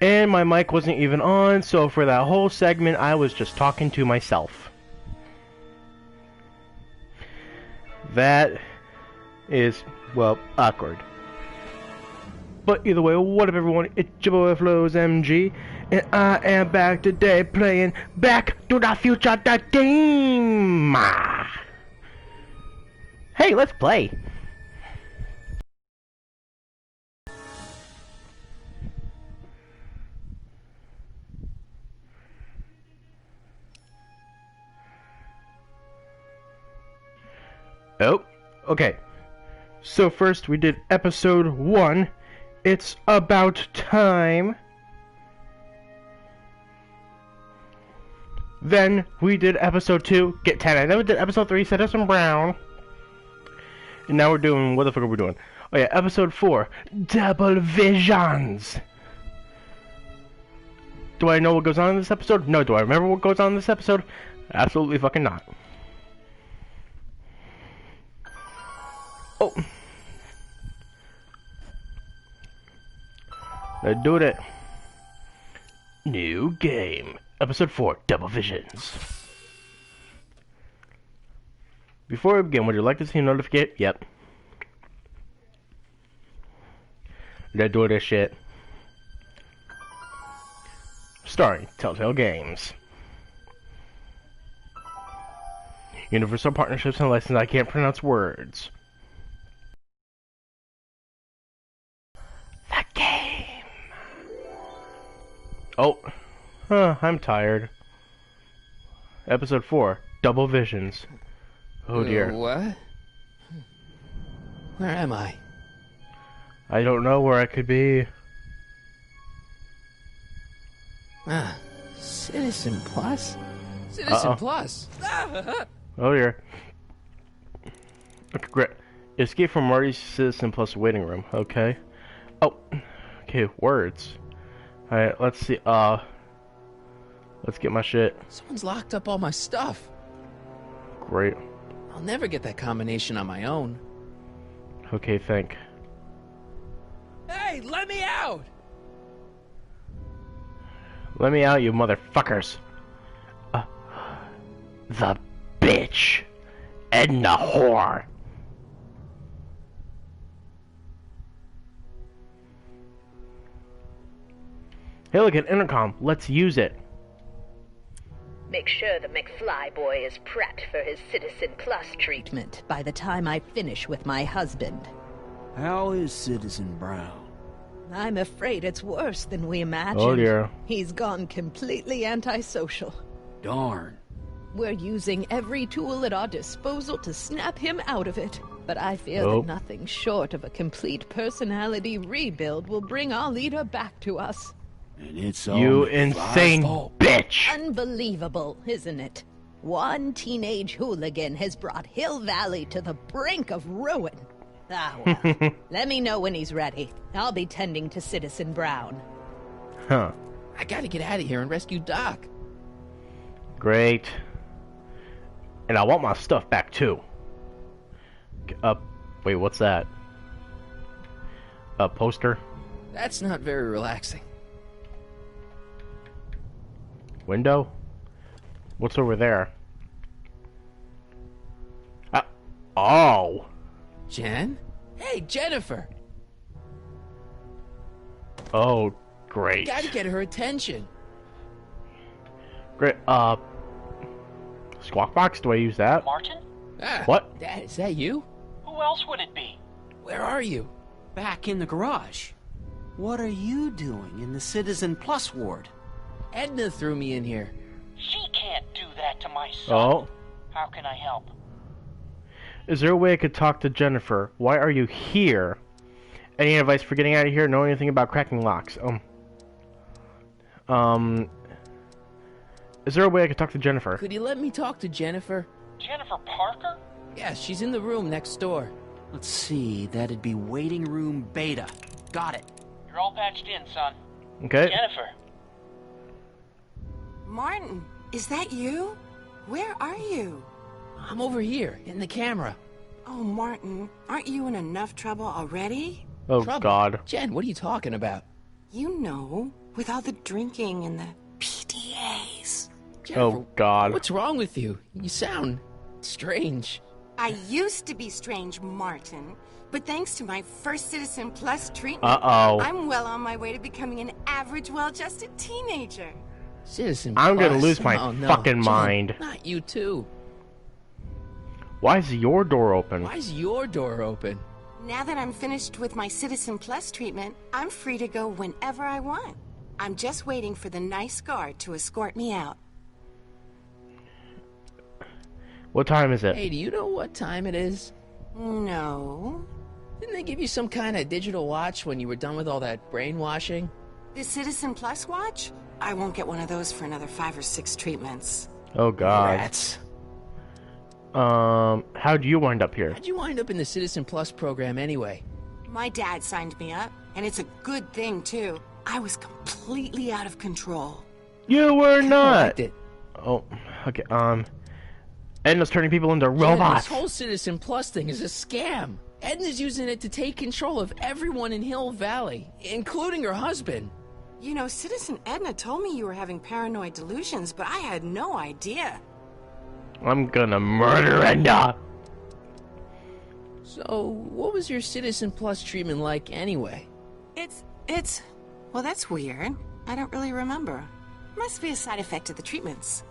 And my mic wasn't even on, so for that whole segment, I was just talking to myself. That is, well, awkward. But either way, what up everyone, it's your boy Floz MG, and I am back today playing Back to the Future the game! Hey, let's play! Oh, okay. So first we did episode 1. It's about time. Then we did episode 2, Get 10. Then we did episode 3, Citizen Brown. And now we're doing, what the fuck are we doing? Oh yeah, episode 4, Double Visions. Do I know what goes on in this episode? No. Do I remember what goes on in this episode? Absolutely fucking not. Oh. Let's do it. New game. Episode 4, Double Visions. Before we begin, would you like to see a notification? Yep. Let's do this shit. Starring Telltale Games. Universal Partnerships and License. I can't pronounce words. The game. Oh. I'm tired. Episode 4, Double Visions. Oh dear. What? Where am I? I don't know where I could be. Ah, Citizen Plus? Citizen Plus! Oh dear. Okay, great. Escape from Marty's Citizen Plus waiting room. Okay. Oh. Okay, words. Alright, let's see. Let's get my shit. Someone's locked up all my stuff. Great. I'll never get that combination on my own. Okay, think. Hey, let me out! Let me out, you motherfuckers. The bitch. Edna whore. Hey, look at intercom. Let's use it. Make sure the McFly boy is prepped for his Citizen Plus treatment by the time I finish with my husband. How is Citizen Brown? I'm afraid it's worse than we imagined. Oh dear. He's gone completely antisocial. Darn. We're using every tool at our disposal to snap him out of it. But I fear that nothing short of a complete personality rebuild will bring our leader back to us. And it's all You insane bitch! Unbelievable, isn't it? One teenage hooligan has brought Hill Valley to the brink of ruin. Ah, well. Let me know when he's ready. I'll be tending to Citizen Brown. Huh. I gotta get out of here and rescue Doc. Great. And I want my stuff back too. Wait, what's that? A poster? That's not very relaxing. Window? What's over there? Oh! Jen? Hey, Jennifer! Oh, great. Gotta get her attention. Great, Squawk box? Do I use that? Martin? Ah, What? Dad, is that you? Who else would it be? Where are you? Back in the garage. What are you doing in the Citizen Plus ward? Edna threw me in here. She can't do that to my son. Oh. How can I help? Is there a way I could talk to Jennifer? Why are you here? Any advice for getting out of here? Know anything about cracking locks? Is there a way I could talk to Jennifer? Could you let me talk to Jennifer? Jennifer Parker? Yeah, she's in the room next door. Let's see, that'd be waiting room beta. Got it. You're all patched in, son. Okay. Jennifer. Martin, is that you? Where are you? I'm over here, in the camera. Oh, Martin, aren't you in enough trouble already? Oh, Trouble? God. Jen, what are you talking about? You know, with all the drinking and the PDAs. Jennifer, Oh, God. What's wrong with you? You sound strange. I used to be strange, Martin, but thanks to my first Citizen Plus treatment, Uh-oh. I'm well on my way to becoming an average, well-adjusted teenager. Citizen I'm gonna Plus? lose my Oh, no. fucking Jen, mind. Not you too. Why is your door open? Why is your door open? Now that I'm finished with my Citizen Plus treatment, I'm free to go whenever I want. I'm just waiting for the nice guard to escort me out. What time is it? Hey, do you know what time it is? No. Didn't they give you some kind of digital watch when you were done with all that brainwashing? The Citizen Plus watch? I won't get one of those for another 5 or 6 treatments. Oh, God. Rats. How'd you wind up here? How'd you wind up in the Citizen Plus program anyway? My dad signed me up, and it's a good thing, too. I was completely out of control. You were I not! liked it. Oh, okay, Edna's turning people into Jen, robots! this whole Citizen Plus thing is a scam. Edna's using it to take control of everyone in Hill Valley, including her husband. You know, Citizen Edna told me you were having paranoid delusions, but I had no idea. I'm gonna murder Edna! So, what was your Citizen Plus treatment like anyway? Well, that's weird. I don't really remember. Must be a side effect of the treatments.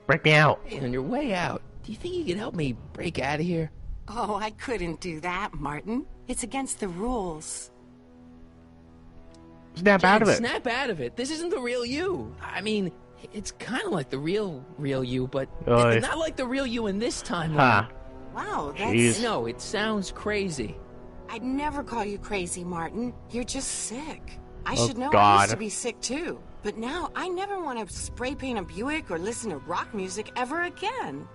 Break me out. Hey, on your way out, do you think you could help me break out of here? Oh, I couldn't do that, Martin. It's against the rules. Snap out of it. Snap out of it. This isn't the real you. I mean, it's kind of like the real you, but Oy. not like the real you in this timeline. Ha. Wow, that's... Jeez. No, it sounds crazy. I'd never call you crazy, Martin. You're just sick. I Oh, should know I God. used to be sick, too. But now, I never want to spray paint a Buick or listen to rock music ever again.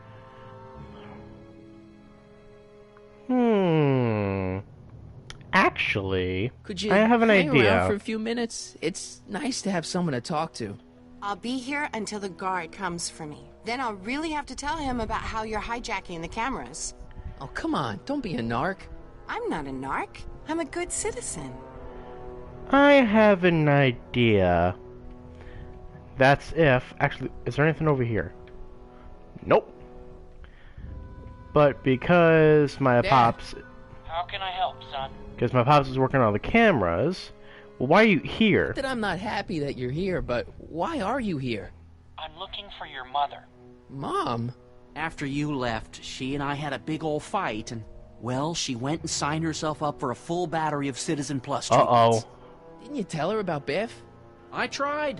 Actually, Could you I have an hang idea. around for a few minutes? It's nice to have someone to talk to. I'll be here until the guard comes for me. Then I'll really have to tell him about how you're hijacking the cameras. Oh, come on. Don't be a narc. I'm not a narc. I'm a good citizen. I have an idea. That's if... Actually, is there anything over here? Nope. But because my Dad. pops... How can I help, son? Because my pops is working on the cameras... Well, why are you here? That I'm not happy that you're here, but why are you here? I'm looking for your mother. Mom? After you left, she and I had a big old fight, and, well, she went and signed herself up for a full battery of Citizen Plus treatments. Uh-oh. Didn't you tell her about Biff? I tried.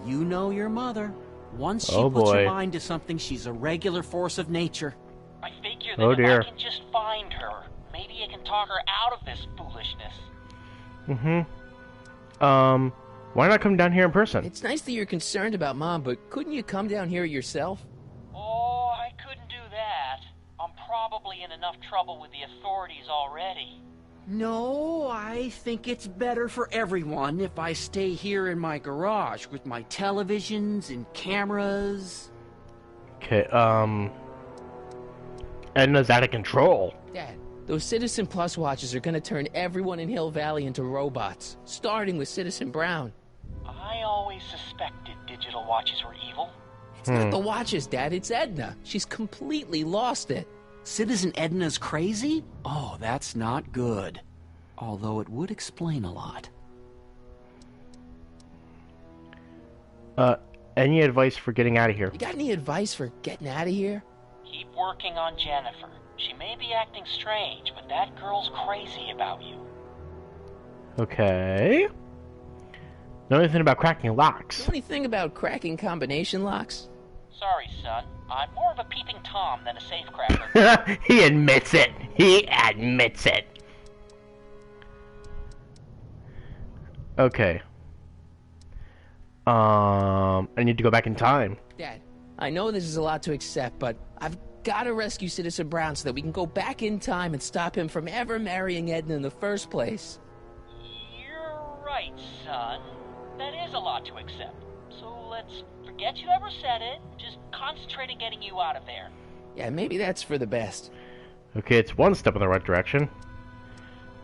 You know your mother. Once she Oh, puts her boy. mind to something, she's a regular force of nature. I figure that Oh, if dear. I can just find her, maybe I can talk her out of this foolishness. Why not come down here in person? It's nice that you're concerned about Mom, but couldn't you come down here yourself? Oh, I couldn't do that. I'm probably in enough trouble with the authorities already. No, I think it's better for everyone if I stay here in my garage with my televisions and cameras. Okay, Edna's out of control. Dad, those Citizen Plus watches are gonna turn everyone in Hill Valley into robots, starting with Citizen Brown. I always suspected digital watches were evil. It's not the watches, Dad, it's Edna. She's completely lost it. Citizen Edna's crazy? Oh, that's not good. Although it would explain a lot. Any advice for getting out of here? You got any advice for getting out of here? Keep working on Jennifer. She may be acting strange, but that girl's crazy about you. Okay. Know anything about cracking locks? Know anything about cracking combination locks? Sorry, son. I'm more of a peeping Tom than a safecracker. He admits it. He admits it. Okay. I need to go back in time. Dad, I know this is a lot to accept, but I've got to rescue Citizen Brown so that we can go back in time and stop him from ever marrying Edna in the first place. You're right, son. That is a lot to accept. So let's forget you ever said it. Just concentrate on getting you out of there. Yeah, maybe that's for the best. Okay, it's one step in the right direction.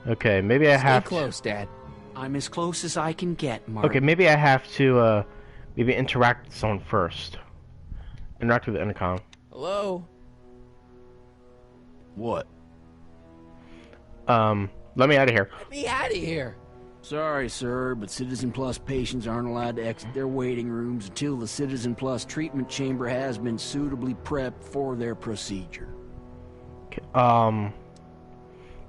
Okay, maybe I Stay have close, Dad. I'm as close as I can get, Martin. Okay, maybe I have to, maybe interact with someone first. Interact with the intercom. Hello? What? Let me out of here. Get me out of here. Sorry, sir, but Citizen Plus patients aren't allowed to exit their waiting rooms until the Citizen Plus treatment chamber has been suitably prepped for their procedure. Can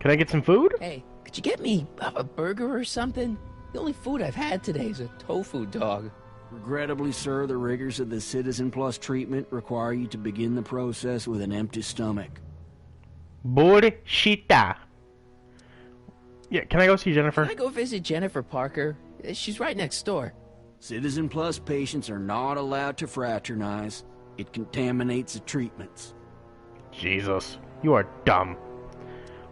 I get some food? Hey, could you get me a burger or something? The only food I've had today is a tofu dog. Regrettably, sir, the rigors of the Citizen Plus treatment require you to begin the process with an empty stomach. Bullshita. Yeah, can I go see Jennifer? Can I go visit Jennifer Parker? She's right next door. Citizen Plus patients are not allowed to fraternize. It contaminates the treatments. Jesus, you are dumb.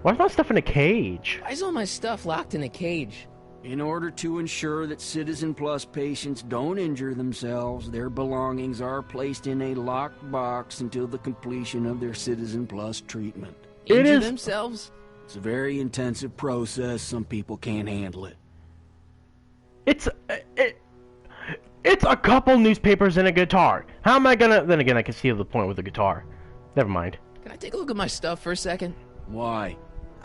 Why's my stuff in a cage? Why is all my stuff locked in a cage? In order to ensure that Citizen Plus patients don't injure themselves, their belongings are placed in a locked box until the completion of their Citizen Plus treatment. Injure themselves? It's a very intensive process. Some people can't handle it. It's a couple newspapers and a guitar. How am I gonna... Then again, I can see the point with the guitar. Never mind. Can I take a look at my stuff for a second? Why?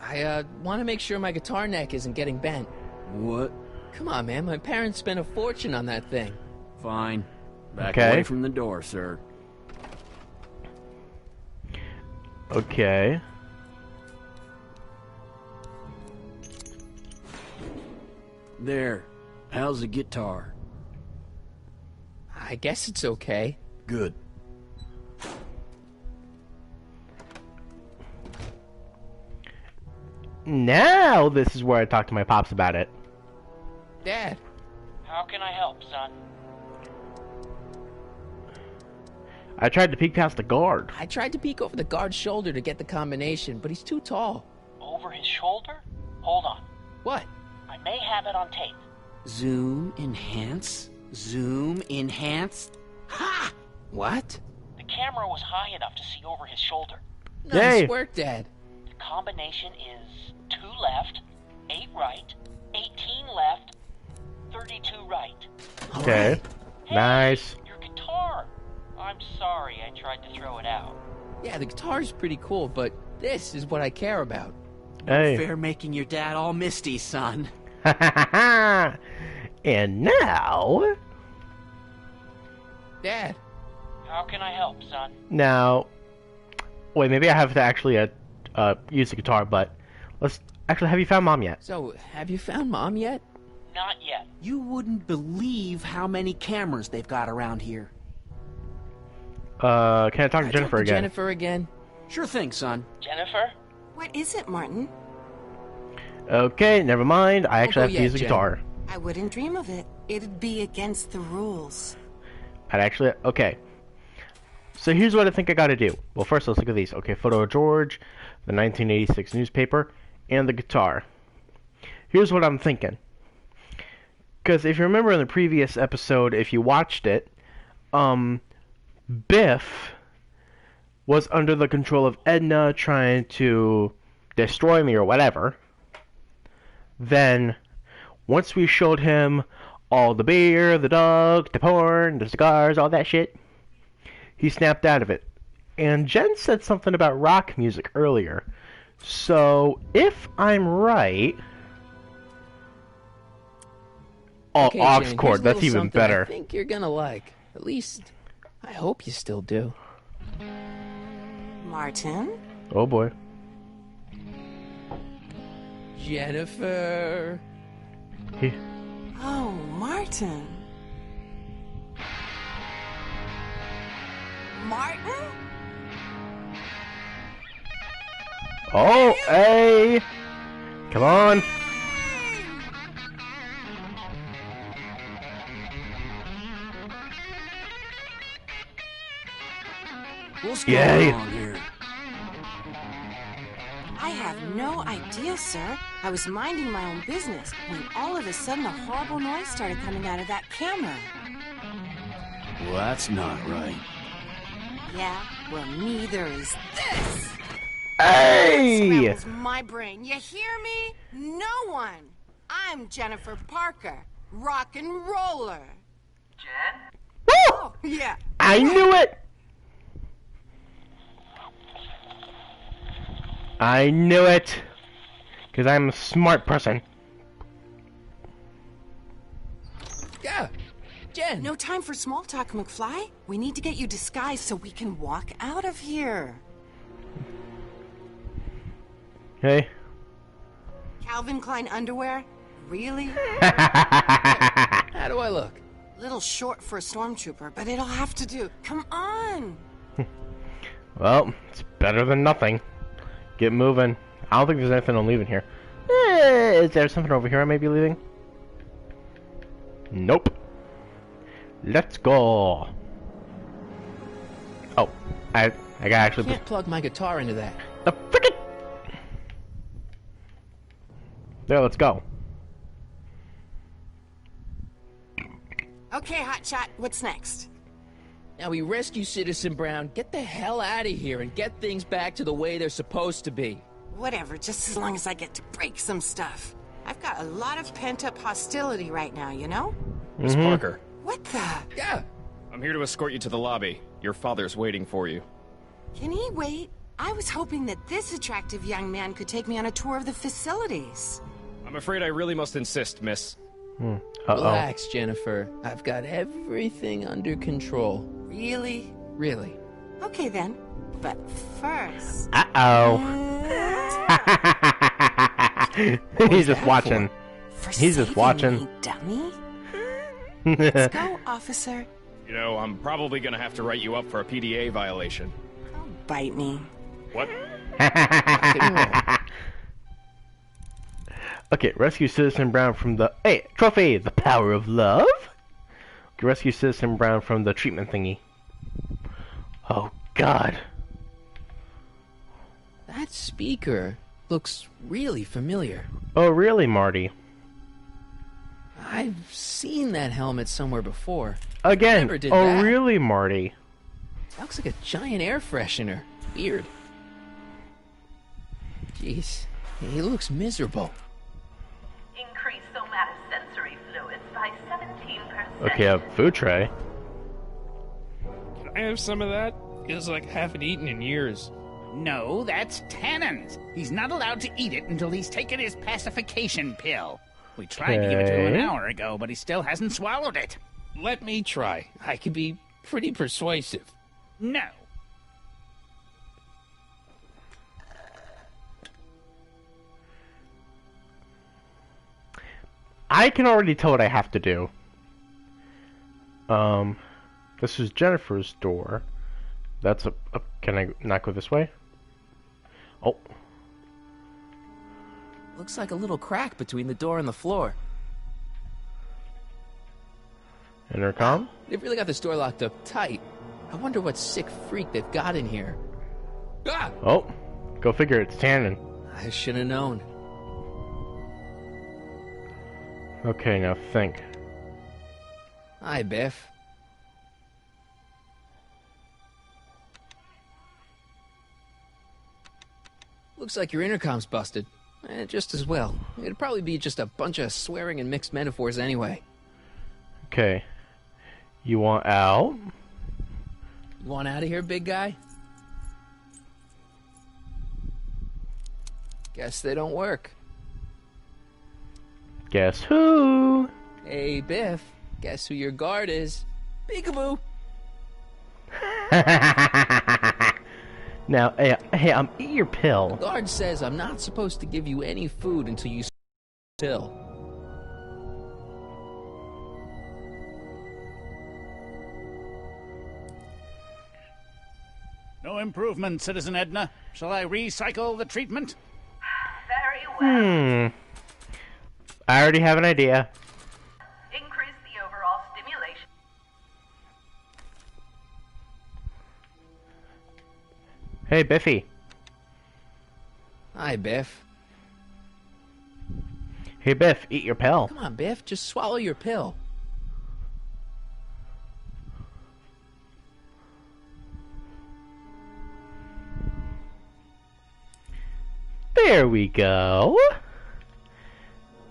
I want to make sure my guitar neck isn't getting bent. What? Come on, man. My parents spent a fortune on that thing. Fine. Back Okay. away from the door, sir. Okay. There. How's the guitar? I guess it's okay. Good. Now this is where I talk to my pops about it. Dad. How can I help, son? I tried to peek past the guard. I tried to peek over the guard's shoulder to get the combination, but he's too tall. Over his shoulder? Hold on. What? I may have it on tape. Zoom, enhance. Zoom, enhance. Ha! What? The camera was high enough to see over his shoulder. Nice Yay. work, Dad. The combination is 2 left, 8 right, 18 left, 32 right. Okay. Alright. Hey, Nice. your guitar. I'm sorry I tried to throw it out. Yeah, the guitar's pretty cool, but this is what I care about. Hey. Fair making your dad all misty, son. And now... Dad. How can I help, son? Now... Wait, maybe I have to actually use the guitar, but... Let's... Actually, have you found Mom yet? So, have you found Mom yet? Not yet. You wouldn't believe how many cameras they've got around here. Can I talk to Jennifer again? Jennifer again? Sure thing, son. Jennifer? What is it, Martin? Okay, never mind. I actually go have to yet, use the Jen. guitar. I wouldn't dream of it. It'd be against the rules. I'd actually... Okay. So here's what I think I gotta do. Well, first let's look at these. Okay, photo of George, the 1986 newspaper, and the guitar. Here's what I'm thinking. Because if you remember in the previous episode, if you watched it, Biff was under the control of Edna trying to destroy me or whatever. Then, once we showed him all the beer, the dog, the porn, the cigars, all that shit, he snapped out of it. And Jen said something about rock music earlier. So, if I'm right... Oh, Okay, aux Jen, here's cord, a that's little even something better. I think you're gonna like. At least, I hope you still do. Martin? Oh boy. Jennifer. He... Oh, Martin. Martin? Oh, hey! Come on! What's Yay. going on here? I have no idea, sir. I was minding my own business when all of a sudden a horrible noise started coming out of that camera. Well, that's not right. Yeah, well, neither is this. Hey! Scrambles my brain. You hear me? No one. I'm Jennifer Parker, rock and roller. Jen? Woo! Oh, yeah. I knew it! I knew it! Because I'm a smart person. Yeah, Jen. No time for small talk, McFly. We need to get you disguised so we can walk out of here. Hey. Calvin Klein underwear? Really? How do I look? Little short for a stormtrooper, but it'll have to do. Come on! Well, it's better than nothing. Get moving. I don't think there's anything I'm leaving here. Is there something over here I may be leaving? Nope. Let's go. Oh, I got actually. Can't plug my guitar into that. The frickin'. There, let's go. Okay, Hotshot, what's next? Now we rescue Citizen Brown, get the hell out of here, and get things back to the way they're supposed to be. Whatever, just as long as I get to break some stuff. I've got a lot of pent-up hostility right now, you know? Miss Parker, What the? Yeah. I'm here to escort you to the lobby. Your father's waiting for you. Can he wait? I was hoping that this attractive young man could take me on a tour of the facilities. I'm afraid I really must insist, miss. Relax, Jennifer. I've got everything under control. Really? Really. Okay then. But first... He's just watching. For He's just saving watching. me, dummy. Let's go, officer. You know, I'm probably gonna have to write you up for a PDA violation. Don't bite me. What? Rock and roll. Okay, rescue Citizen Brown from the... Hey, trophy! The power of love? Okay, rescue Citizen Brown from the treatment thingy. Oh, God. That speaker looks really familiar. Oh, really, Marty? I've seen that helmet somewhere before. Again, Never did oh, that. really, Marty? That looks like a giant air freshener. Weird. Jeez, he looks miserable. Increase somatosensory fluids by 17%. Okay, a food tray. Can I have some of that? Feels like I haven't eaten in years. No, that's Tannen's. He's not allowed to eat it until he's taken his pacification pill. We tried to give it to him an Okay. hour ago, but he still hasn't swallowed it. Let me try. I can be pretty persuasive. No. I can already tell what I have to do. This is Jennifer's door. That's a can I not go this way? Oh. Looks like a little crack between the door and the floor. Intercom? They've really got this door locked up tight. I wonder what sick freak they've got in here. Ah! Oh. Go figure, it's Tannen. I should have known. Okay, now think. Hi, Biff. Looks like your intercom's busted. Just as well. It'd probably be just a bunch of swearing and mixed metaphors anyway. Okay. You want out? You want out of here, big guy? Guess they don't work. Guess who? Hey, Biff. Guess who your guard is? Peekaboo. Now, hey, eat your pill. Guard says I'm not supposed to give you any food until you still. No improvement, Citizen Edna. Shall I recycle the treatment? Very well. I already have an idea. Increase the overall stimulation. Hey, Biffy. Hi, Biff. Hey, Biff, eat your pill. Come on, Biff. Just swallow your pill. There we go.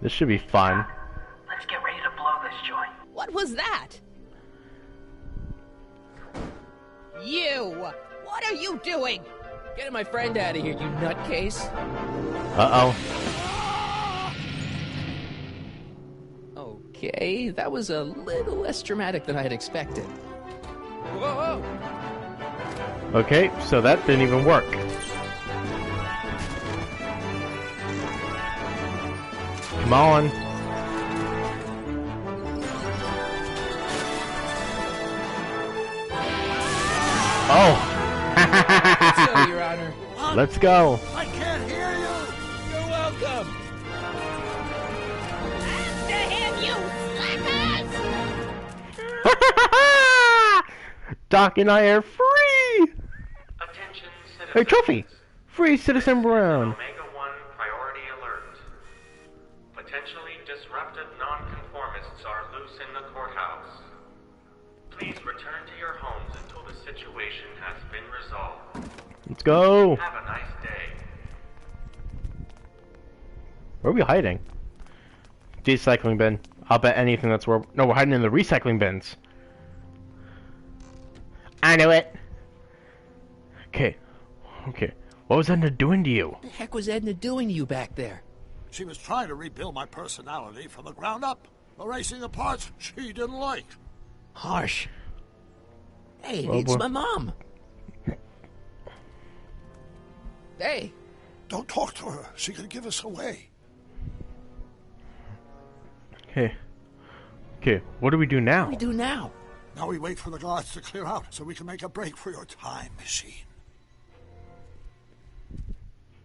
This should be fun. Let's get ready to blow this joint. What was that? You! What are you doing? Getting my friend out of here, you nutcase. Uh-oh. Okay, that was a little less dramatic than I had expected. Whoa! Okay, so that didn't even work. Come on. Oh! Let's go, Your Honor. Let's go. I can't hear you. You're welcome. After him, you slackers! Doc and I are free! Attention, citizens. Hey, trophy! Free Citizen Brown. Omega-1 priority alert. Potentially disruptive nonconformists are loose in the courthouse. Please return to your homes until the situation has been resolved. Let's go. Have a nice day. Where are we hiding? Recycling bin. I'll bet anything that's where... No, we're hiding in the recycling bins. I knew it. Okay. Okay. What was Edna doing to you? What the heck was Edna doing to you back there? She was trying to rebuild my personality from the ground up, erasing the parts she didn't like. Harsh. Hey, Oh, it's boy. my mom. Hey. Don't talk to her. She could give us away. Okay. Okay, what do we do now? What do we do now? Now we wait for the guards to clear out so we can make a break for your time machine.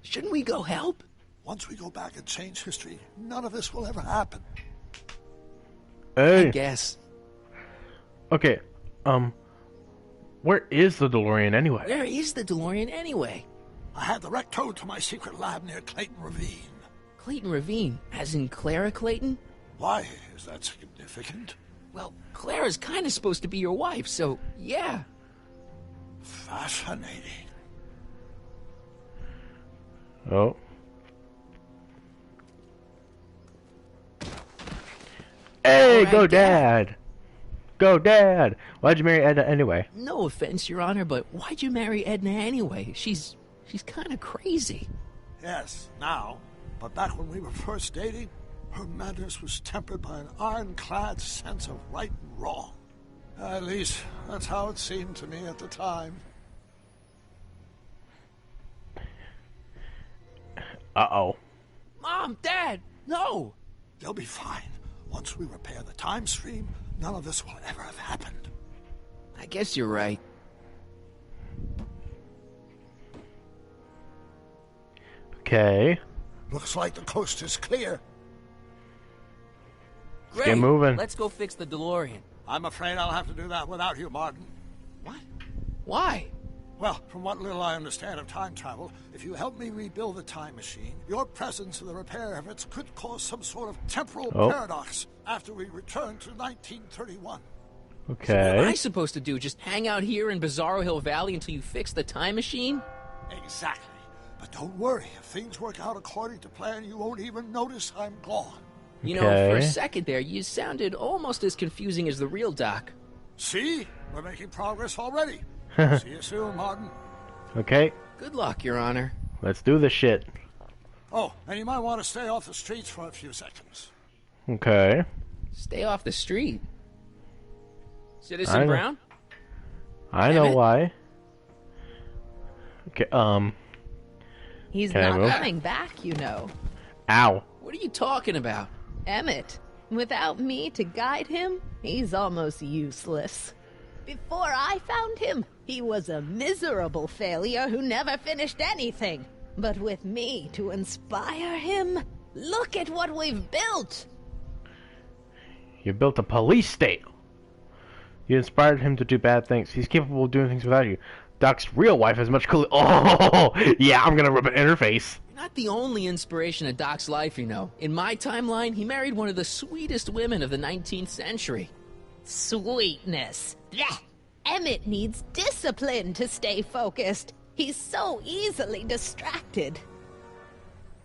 Shouldn't we go help? Once we go back and change history, none of this will ever happen. Hey. I guess. Okay, where is the DeLorean anyway? Where is the DeLorean anyway? I had the wreck towed to my secret lab near Clayton Ravine. Clayton Ravine, as in Clara Clayton? Why is that significant? Well, Clara's kind of supposed to be your wife, so yeah. Fascinating. Oh. Hey, All right, go Dad! Go Dad! Why'd you marry Edna anyway? No offense, Your Honor, but why'd you marry Edna anyway? She's kind of crazy. Yes, now. But back when we were first dating, her madness was tempered by an ironclad sense of right and wrong. At least, that's how it seemed to me at the time. Uh-oh. Mom, Dad, no! They'll be fine. Once we repair the time stream, none of this will ever have happened. I guess you're right. Okay. Looks like the coast is clear. Great. Get moving. Let's go fix the DeLorean. I'm afraid I'll have to do that without you, Martin. What? Why? Well, from what little I understand of time travel, if you help me rebuild the time machine, your presence in the repair efforts could cause some sort of temporal paradox after we return to 1931. Okay. So what am I supposed to do? Just hang out here in Bizarro Hill Valley until you fix the time machine? Exactly. But don't worry, if things work out according to plan, you won't even notice I'm gone. You know, for a second there, you sounded almost as confusing as the real Doc. See? We're making progress already. See you soon, Martin. Okay. Good luck, Your Honor. Let's do this shit. Oh, and you might want to stay off the streets for a few seconds. Okay. Stay off the street. Citizen Brown? I know why. Okay, He's Can I not move? coming back, you know. Ow. What are you talking about? Emmett, without me to guide him, he's almost useless. Before I found him, he was a miserable failure who never finished anything. But with me to inspire him, look at what we've built. You built a police state. You inspired him to do bad things. He's capable of doing things without you. Doc's real wife is much cooler. Oh, yeah, I'm gonna rip an interface. You're not the only inspiration of Doc's life, you know. In my timeline, he married one of the sweetest women of the 19th century. Sweetness. Blech. Emmett needs discipline to stay focused. He's so easily distracted.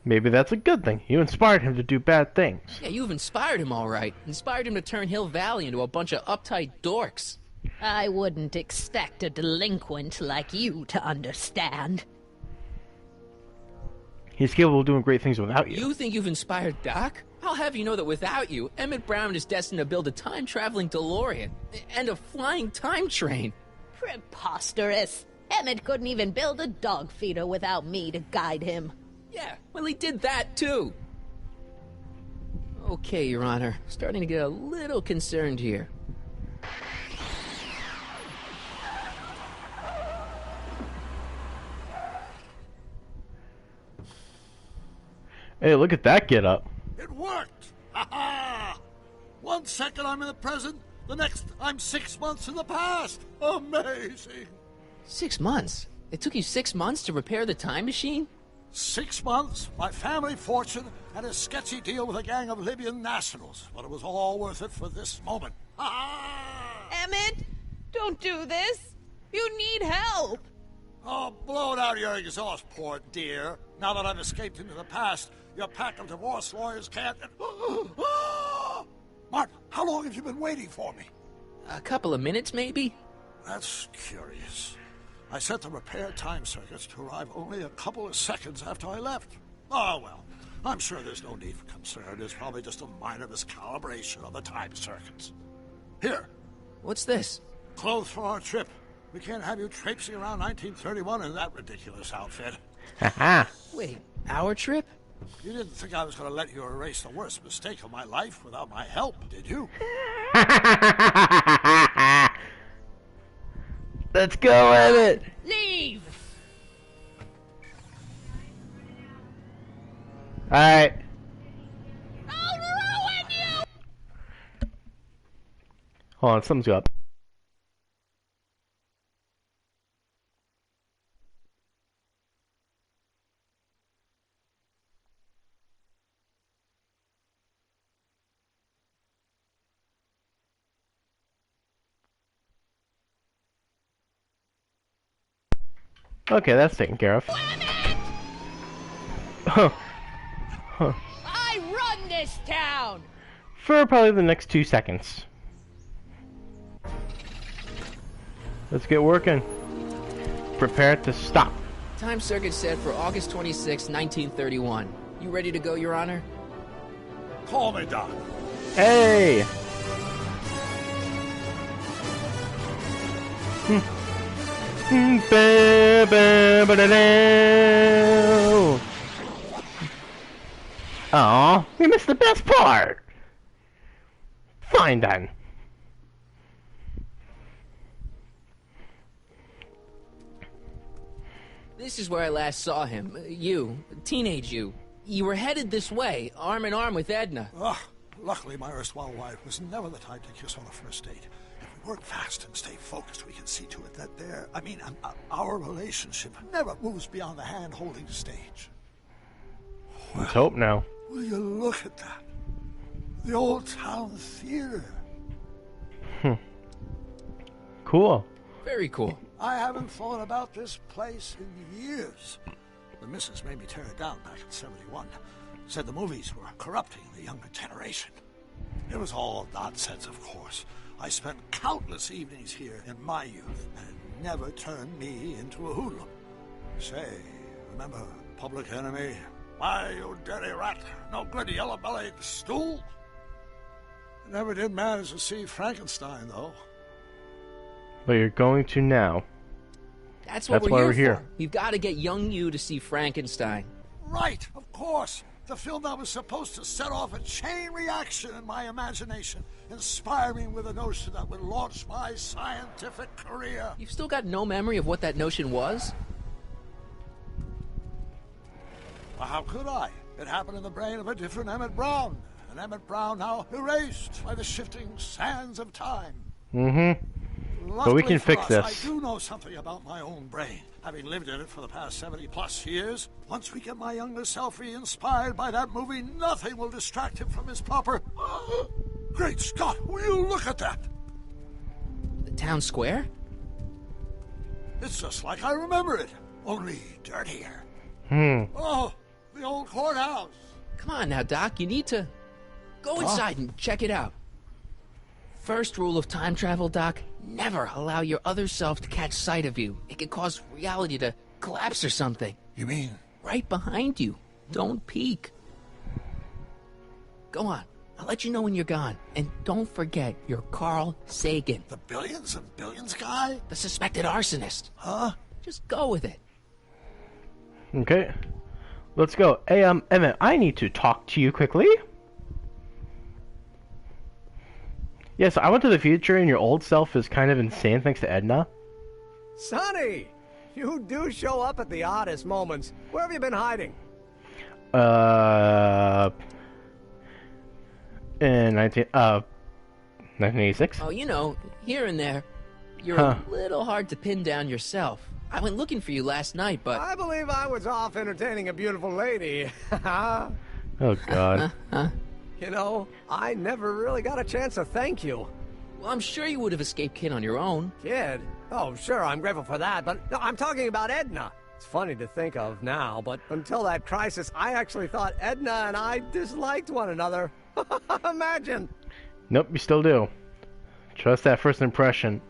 Maybe that's a good thing. You inspired him to do bad things. Yeah, you've inspired him all right. Inspired him to turn Hill Valley into a bunch of uptight dorks. I wouldn't expect a delinquent like you to understand. He's capable of doing great things without you. You think you've inspired Doc? I'll have you know that without you, Emmett Brown is destined to build a time-traveling DeLorean and a flying time train. Preposterous. Emmett couldn't even build a dog feeder without me to guide him. Yeah, well, he did that, too. Okay, Your Honor. Starting to get a little concerned here. Hey, look at that get up. It worked! Ha ha! 1 second I'm in the present, the next I'm 6 months in the past. Amazing! 6 months? It took you 6 months to repair the time machine? 6 months, my family fortune, and a sketchy deal with a gang of Libyan nationals. But it was all worth it for this moment. Ha ha! Emmett, don't do this. You need help. Oh, blow it out of your exhaust, poor dear. Now that I've escaped into the past, your pack of divorce lawyers can't... Martin, how long have you been waiting for me? A couple of minutes, maybe? That's curious. I set the repair time circuits to arrive only a couple of seconds after I left. Oh, well, I'm sure there's no need for concern. It's probably just a minor miscalibration of the time circuits. Here. What's this? Clothes for our trip. We can't have you traipsing around 1931 in that ridiculous outfit. Haha. Wait, our trip? You didn't think I was going to let you erase the worst mistake of my life without my help, did you? Let's go at it. Leave! Alright. I'll ruin you! Hold on, something's up. Okay, that's taken care of. Huh. Huh. I run this town! For probably the next 2 seconds. Let's get working. Prepare to stop. Time circuit set for August 26, 1931. You ready to go, Your Honor? Call me, Doc. Hey! Aw, we missed the best part! Fine then. This is where I last saw him. You, teenage you. You were headed this way, arm in arm with Edna. Luckily, my erstwhile wife was never the type to kiss on a first date. If we work fast and stay focused, we can see to it that our relationship never moves beyond the hand-holding stage. Let's hope now. Will you look at that? The old town theater. Cool. Very cool. I haven't thought about this place in years. The missus made me tear it down back in '71. Said the movies were corrupting the younger generation. It was all nonsense, of course. I spent countless evenings here in my youth, and it never turned me into a hoodlum. Say, remember Public Enemy? Why, you dirty rat, no good yellow-bellied stool? I never did manage to see Frankenstein, though. But you're going to now. That's what why we're we're here here. for. We've got to get young you to see Frankenstein. Right, of course. The film that was supposed to set off a chain reaction in my imagination, inspire me with a notion that would launch my scientific career. You've still got no memory of what that notion was? Well, how could I? It happened in the brain of a different Emmett Brown. An Emmett Brown now erased by the shifting sands of time. But we can fix this. I do know something about my own brain, having lived in it for the past 70-plus years. Once we get my younger self re-inspired by that movie, nothing will distract him from his proper... Great Scott, will you look at that? The town square? It's just like I remember it, only dirtier. Oh, the old courthouse. Come on now, Doc. You need to go inside and check it out. First rule of time travel, Doc. Never allow your other self to catch sight of you. It could cause reality to collapse or something. You mean? Right behind you. Don't peek. Go on. I'll let you know when you're gone. And don't forget, you're Carl Sagan. The billions and billions guy? The suspected arsonist. Huh? Just go with it. Okay. Let's go. Hey, Emmett, I need to talk to you quickly. Yes, I went to the future and your old self is kind of insane thanks to Edna. Sonny! You do show up at the oddest moments. Where have you been hiding? In 1986? Oh, you know, here and there. You're a little hard to pin down yourself. I went looking for you last night, but... I believe I was off entertaining a beautiful lady. Oh, God. You know, I never really got a chance to thank you. Well, I'm sure you would have escaped Kid on your own. Kid? Oh, sure, I'm grateful for that, but no, I'm talking about Edna. It's funny to think of now, but until that crisis, I actually thought Edna and I disliked one another. Imagine. Nope, you still do. Trust that first impression.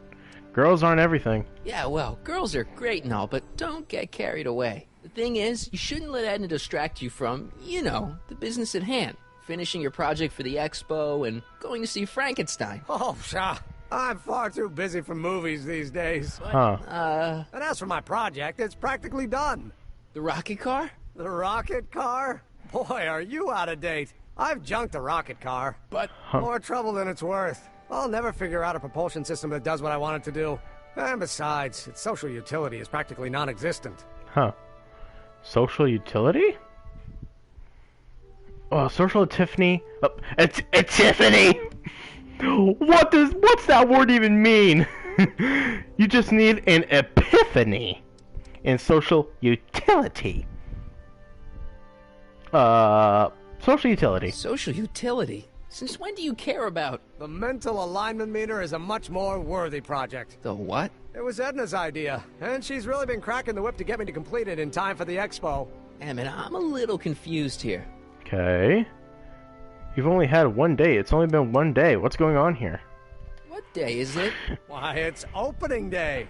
Girls aren't everything. Yeah, well, girls are great and all, but don't get carried away. The thing is, you shouldn't let Edna distract you from, you know, the business at hand. Finishing your project for the expo and going to see Frankenstein. Oh, pshaw. I'm far too busy for movies these days. But, and as for my project, it's practically done. The rocket car? The rocket car? Boy, are you out of date. I've junked the rocket car, but more trouble than it's worth. I'll never figure out a propulsion system that does what I want it to do. And besides, its social utility is practically non-existent. Huh. Social utility? Oh, social Tiffany? It's Tiffany! What's that word even mean? You just need an epiphany in social utility. Social utility. Social utility? Since when do you care about... The mental alignment meter is a much more worthy project. The what? It was Edna's idea, and she's really been cracking the whip to get me to complete it in time for the expo. Emmett, I'm a little confused here. Okay. You've only had one day. It's only been one day. What's going on here? What day is it? Why, it's opening day.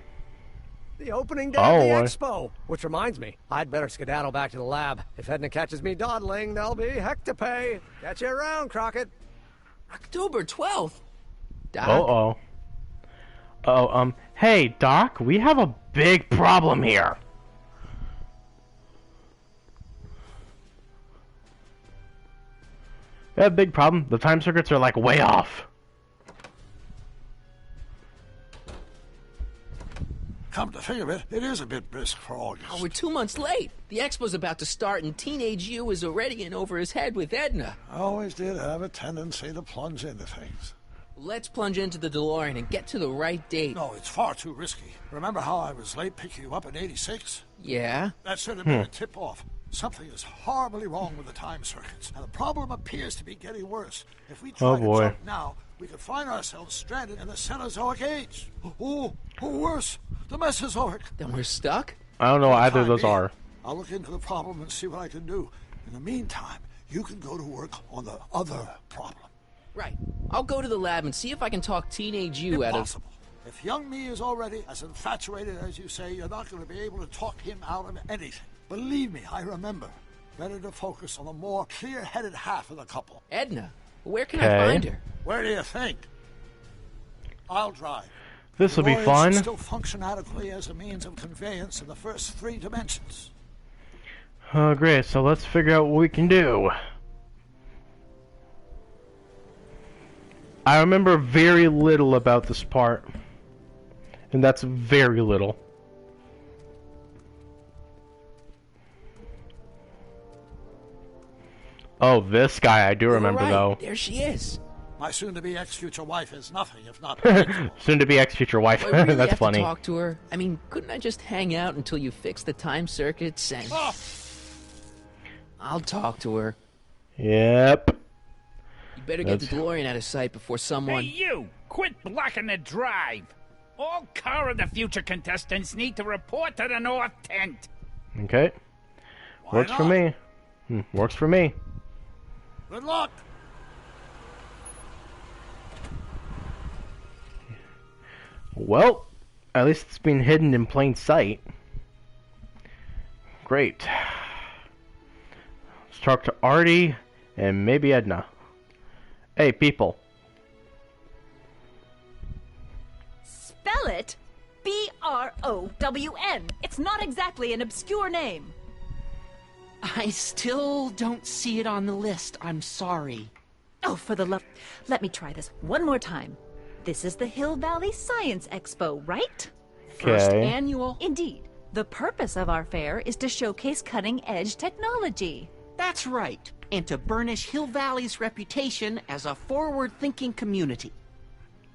The opening day of the expo. Which reminds me, I'd better skedaddle back to the lab. If Edna catches me dawdling, there'll be heck to pay. Catch you around, Crockett. October 12th? Doc? Hey, Doc, we have a big problem here. We have a big problem. The time circuits are, like, way off. Come to think of it, it is a bit brisk for August. Oh, we're 2 months late. The expo's about to start, and teenage you is already in over his head with Edna. I always did have a tendency to plunge into things. Let's plunge into the DeLorean and get to the right date. No, it's far too risky. Remember how I was late picking you up in '86? Yeah? That should have been a tip-off. Something is horribly wrong with the time circuits, and the problem appears to be getting worse. If we try to jump now, we could find ourselves stranded in the Cenozoic age. Or worse, the Mesozoic. Then we're stuck? I don't know what either of those are. I'll look into the problem and see what I can do. In the meantime, you can go to work on the other problem. Right. I'll go to the lab and see if I can talk teenage you out of... Impossible. If young me is already as infatuated as you say, you're not going to be able to talk him out of anything. Believe me, I remember. Better to focus on the more clear-headed half of the couple. Edna? Where can I find her? Where do you think? I'll drive. This will be fun. Still function adequately as a means of conveyance in the first 3 dimensions. Oh, great. So let's figure out what we can do. I remember very little about this part. And that's very little. Oh, this guy I do remember, though. There she is. My soon-to-be ex-future wife is nothing if not... Soon-to-be ex-future wife. I really That's have funny. To talk to her. I mean, couldn't I just hang out until you fix the time circuits and... I'll talk to her. Yep. You better get the DeLorean out of sight before someone... Hey, you! Quit blocking the drive! All Car of the Future contestants need to report to the North Tent. Okay. Works for me. Works for me. Good luck. Well, at least it's been hidden in plain sight. Great. Let's talk to Artie and maybe Edna. Hey, people. Spell it B-R-O-W-N. It's not exactly an obscure name. I still don't see it on the list. I'm sorry. Oh, for the love... Let me try this one more time. This is the Hill Valley Science Expo, right? First annual. Indeed. The purpose of our fair is to showcase cutting-edge technology. That's right. And to burnish Hill Valley's reputation as a forward-thinking community.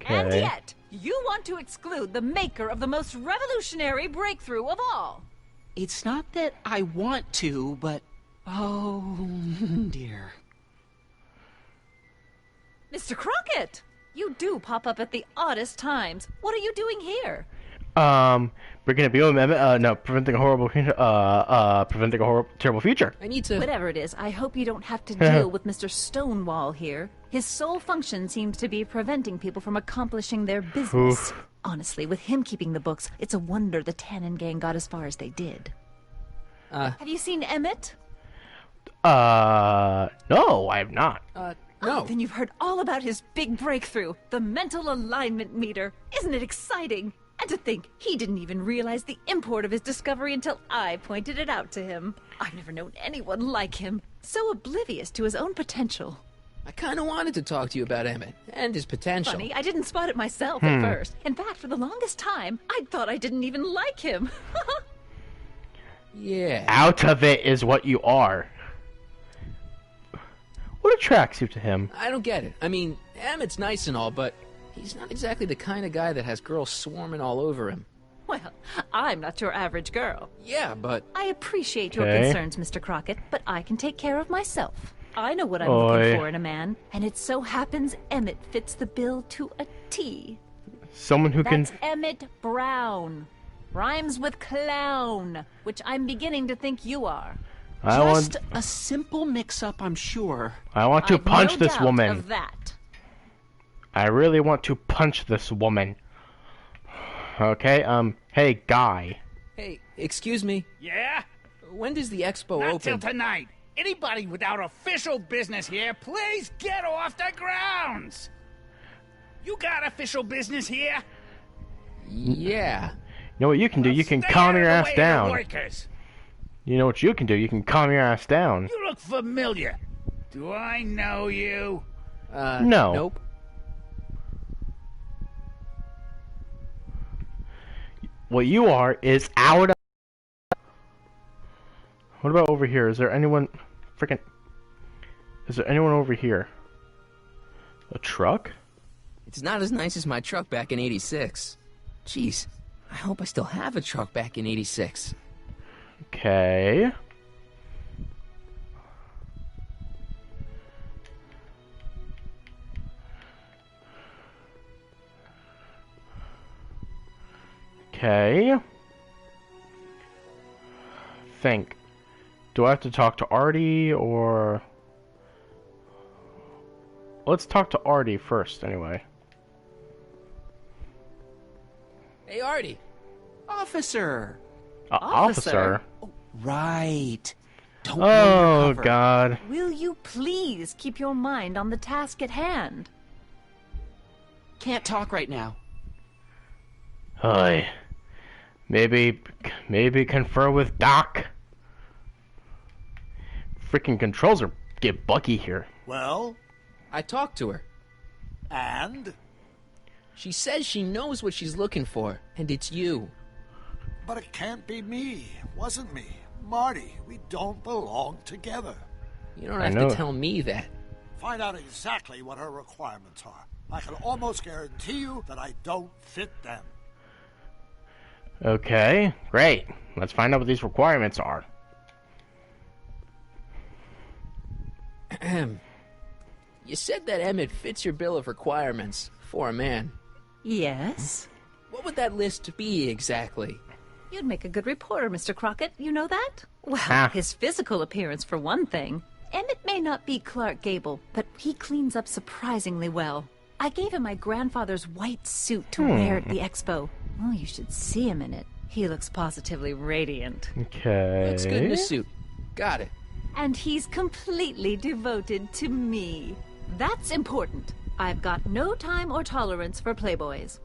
And yet, you want to exclude the maker of the most revolutionary breakthrough of all. It's not that I want to, but... Oh, dear. Mr. Crockett! You do pop up at the oddest times. What are you doing here? Breaking a BO no, preventing a horrible, terrible future. I need to... Whatever it is, I hope you don't have to deal with Mr. Stonewall here. His sole function seems to be preventing people from accomplishing their business. Oof. Honestly, with him keeping the books, it's a wonder the Tannen gang got as far as they did. Have you seen Emmett? No, I have not. No. Oh, then you've heard all about his big breakthrough, the mental alignment meter. Isn't it exciting? And to think, he didn't even realize the import of his discovery until I pointed it out to him. I've never known anyone like him, so oblivious to his own potential. I kind of wanted to talk to you about Emmett and his potential. Funny, I didn't spot it myself at first. In fact, for the longest time, I thought I didn't even like him. Yeah. Out of it is what you are. What attracts you to him? I don't get it. I mean, Emmett's nice and all, but he's not exactly the kind of guy that has girls swarming all over him. Well, I'm not your average girl. Yeah, but... I appreciate your concerns, Mr. Crockett, but I can take care of myself. I know what I'm looking for in a man, and it so happens Emmett fits the bill to a T. Someone who That's Emmett Brown. Rhymes with clown, which I'm beginning to think you are. Just a simple mix-up, I'm sure. I want to punch this woman. Of that. I really want to punch this woman. Okay, hey, guy. Hey, excuse me. Yeah? When does the expo Not open? till tonight. Anybody without official business here, please get off the grounds! You got official business here? Yeah. You know what you can do? You can calm your ass down. You know what you can do? You can calm your ass down. You look familiar. Do I know you? No. Nope. What you are is out of... What about over here? Is there anyone... Is there anyone over here? A truck? It's not as nice as my truck back in '86. Jeez, I hope I still have a truck back in '86. Okay. Okay. Think. Do I have to talk to Artie or... Let's talk to Artie first, anyway. Hey, Artie. Officer. Officer? Oh, right. Don't Oh, God. Will you please keep your mind on the task at hand? Can't talk right now. Hi. Maybe confer with Doc. Freaking controls are get buggy here. Well? I talked to her. And? She says she knows what she's looking for, and it's you. But it can't be me. Wasn't me. Marty, we don't belong together. You don't have to tell me that. Find out exactly what her requirements are. I can almost guarantee you that I don't fit them. Okay, great. Let's find out what these requirements are. You said that Emmett fits your bill of requirements for a man. Yes? What would that list be exactly? You'd make a good reporter, Mr. Crockett. You know that? Well, his physical appearance for one thing. Emmett may not be Clark Gable, but he cleans up surprisingly well. I gave him my grandfather's white suit to wear at the expo. Oh, you should see him in it. He looks positively radiant. Okay. Looks good in a suit. Got it. And he's completely devoted to me. That's important. I've got no time or tolerance for playboys.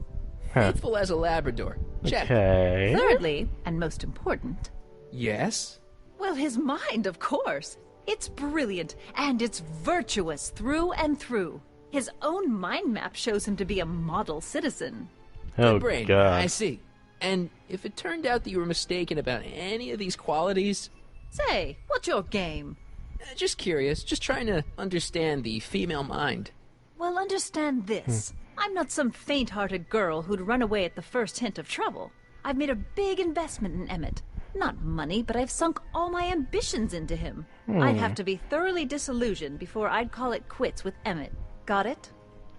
Faithful as a Labrador. Check. Okay. Thirdly, and most important... Yes? Well, his mind, of course. It's brilliant, and it's virtuous through and through. His own mind map shows him to be a model citizen. Oh, Good brain. God. I see. And if it turned out that you were mistaken about any of these qualities... Say, what's your game? Just curious. Just trying to understand the female mind. Well, understand this. I'm not some faint-hearted girl who'd run away at the first hint of trouble. I've made a big investment in Emmett. Not money, but I've sunk all my ambitions into him. I'd have to be thoroughly disillusioned before I'd call it quits with Emmett. Got it?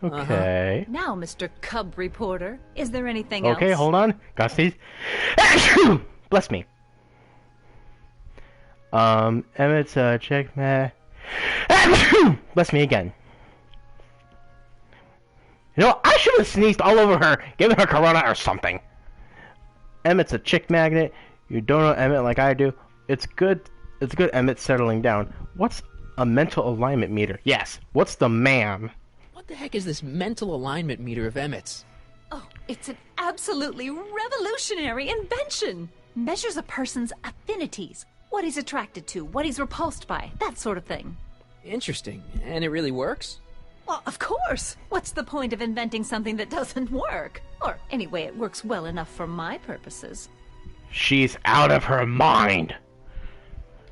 Okay. Now, Mr. Cub Reporter, is there anything else? Okay, hold on. Got these. Bless me. Emmett's check, man. Bless me again. You know, I should have sneezed all over her, given her corona or something. Emmett's a chick magnet. You don't know Emmett like I do. It's good Emmett's settling down. What's a mental alignment meter? Yes. What's the man? What the heck is this mental alignment meter of Emmett's? Oh, it's an absolutely revolutionary invention. Measures a person's affinities, what he's attracted to, what he's repulsed by, that sort of thing. Interesting. And it really works? Well, of course. What's the point of inventing something that doesn't work? Or anyway, it works well enough for my purposes. She's out of her mind.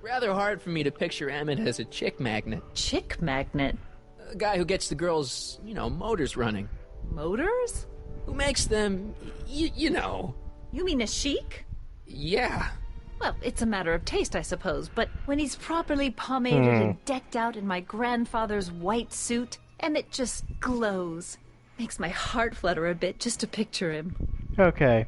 Rather hard for me to picture Emmett as a chick magnet. Chick magnet? A guy who gets the girls, motors running. Motors? Who makes them, you know. You mean a chic? Yeah. Well, it's a matter of taste, I suppose, but when he's properly pomaded and decked out in my grandfather's white suit, Emmett just glows. Makes my heart flutter a bit just to picture him. Okay.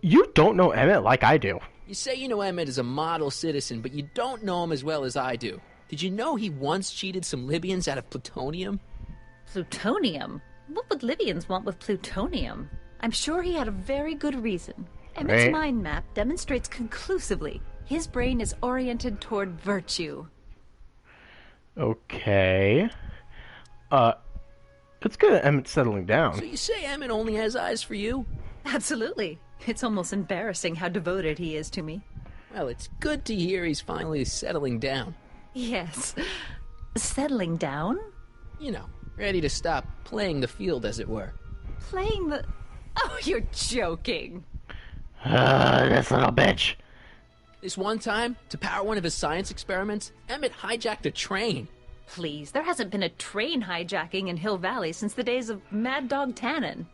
You don't know Emmett like I do. You say you know Emmett as a model citizen, but you don't know him as well as I do. Did you know he once cheated some Libyans out of plutonium? Plutonium? What would Libyans want with plutonium? I'm sure he had a very good reason. Emmett's mind map demonstrates conclusively his brain is oriented toward virtue. Okay. It's good that Emmett's settling down. So you say Emmett only has eyes for you? Absolutely. It's almost embarrassing how devoted he is to me. Well, it's good to hear he's finally settling down. Yes. Settling down? You know, ready to stop playing the field, as it were. Playing the... Oh, you're joking. This little bitch. This one time, to power one of his science experiments, Emmett hijacked a train. Please, there hasn't been a train hijacking in Hill Valley since the days of Mad Dog Tannen.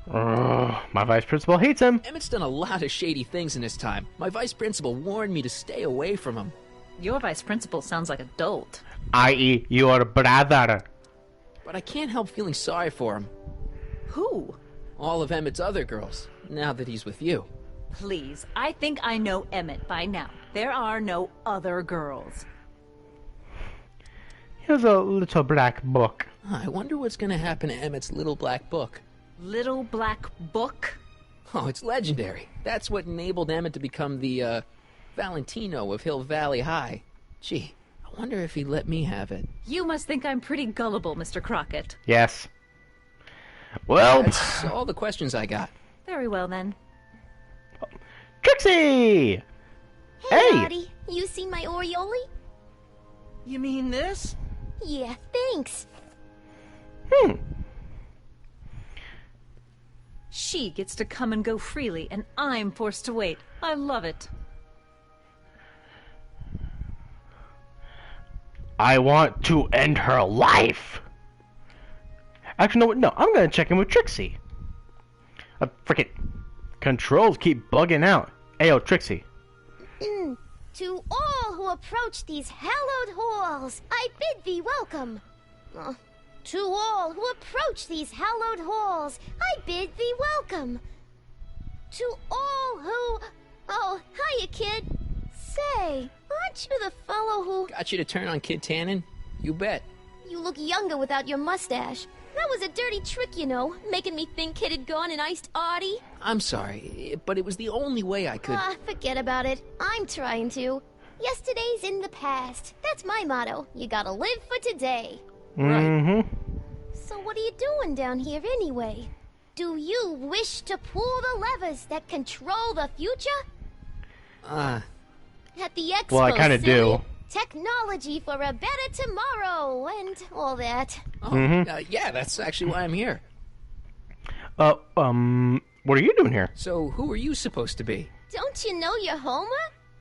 My vice principal hates him. Emmett's done a lot of shady things in his time. My vice principal warned me to stay away from him. Your vice principal sounds like a dolt. I.e., your brother. But I can't help feeling sorry for him. Who? All of Emmett's other girls, now that he's with you. Please, I think I know Emmett by now. There are no other girls. Here's a little black book. I wonder what's going to happen to Emmett's little black book. Little black book? Oh, it's legendary. That's what enabled Emmett to become the, Valentino of Hill Valley High. Gee, I wonder if he'd let me have it. You must think I'm pretty gullible, Mr. Crockett. Yes. Well... That's all the questions I got. Very well, then. Trixie! Hey, Lottie. You seen my Oriole? You mean this? Yeah, thanks. She gets to come and go freely, and I'm forced to wait. I love it. I want to end her life. Actually, no, I'm gonna check in with Trixie. Frickin' controls keep bugging out. Ayo, Trixie. To all who approach these hallowed halls, I bid thee welcome. To all who approach these hallowed halls, I bid thee welcome. To all who... Oh, hiya, kid. Say, aren't you the fellow who... Got you to turn on Kid Tannen? You bet. You look younger without your mustache. That was a dirty trick, you know, making me think Kid had gone and iced Artie. I'm sorry, but it was the only way I could... Forget about it. I'm trying to. Yesterday's in the past. That's my motto. You gotta live for today. Mm-hmm. So what are you doing down here anyway? Do you wish to pull the levers that control the future? At the expo, well, I kind of do. Technology for a better tomorrow and all that. Yeah, that's actually why I'm here. What are you doing here? So, who are you supposed to be? Don't you know your Homer?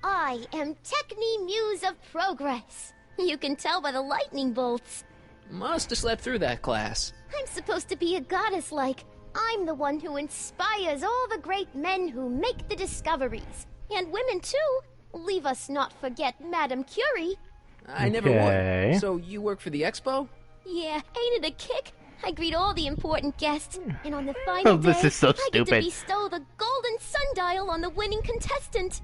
I am Techni Muse of Progress. You can tell by the lightning bolts. Must have slept through that class. I'm supposed to be a goddess-like. I'm the one who inspires all the great men who make the discoveries. And women, too. Leave us not forget Madame Curie. I never won. So you work for the expo? Yeah, ain't it a kick? I greet all the important guests. And on the final day, this is so I get to stupid. bestow the golden sundial on the winning contestant.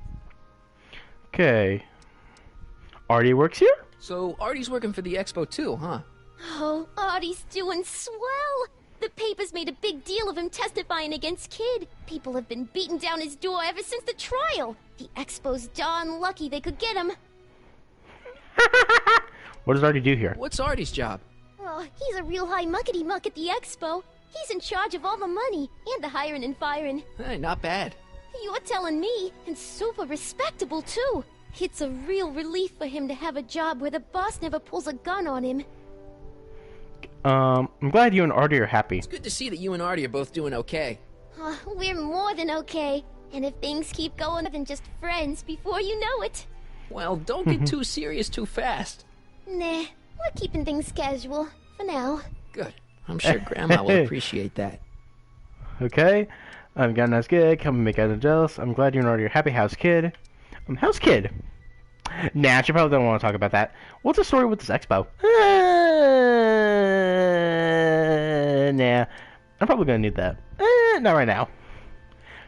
Okay. Artie works here? So Artie's working for the expo too, huh? Oh, Artie's doing swell. The papers made a big deal of him testifying against Kid. People have been beating down his door ever since the trial. The expo's darn lucky they could get him. What does Artie do here? What's Artie's job? Oh, he's a real high muckety-muck at the expo. He's in charge of all the money and the hiring and firing. Hey, not bad. You're telling me, and super respectable, too. It's a real relief for him to have a job where the boss never pulls a gun on him. I'm glad you and Artie are happy. It's good to see that you and Artie are both doing okay. We're more than okay. And if things keep going, more than just friends before you know it. Well, don't get too serious too fast. Nah, we're keeping things casual, for now. Good. I'm sure Grandma will appreciate that. Okay. I've got a nice gig. Come and make guys jealous. I'm glad you and Artie are happy. How's Kid? How's Kid? Nah, she probably don't want to talk about that. What's the story with this expo? Nah. I'm probably gonna need that. Not right now.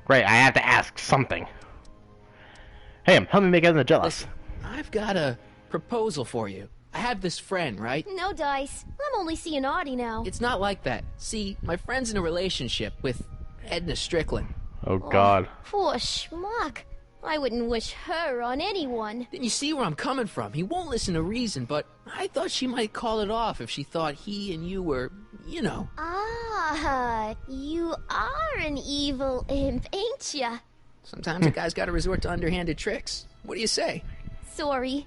Great, I have to ask something. Hey, help me make Edna jealous. Listen, I've got a proposal for you. I have this friend, right? No dice. I'm only seeing Artie now. It's not like that. See, my friend's in a relationship with Edna Strickland. Oh, God. Poor schmuck. I wouldn't wish her on anyone. Then you see where I'm coming from. He won't listen to reason, but I thought she might call it off if she thought he and you were, you know. Ah, you are an evil imp, ain't ya? Sometimes a guy's got to resort to underhanded tricks. What do you say? Sorry.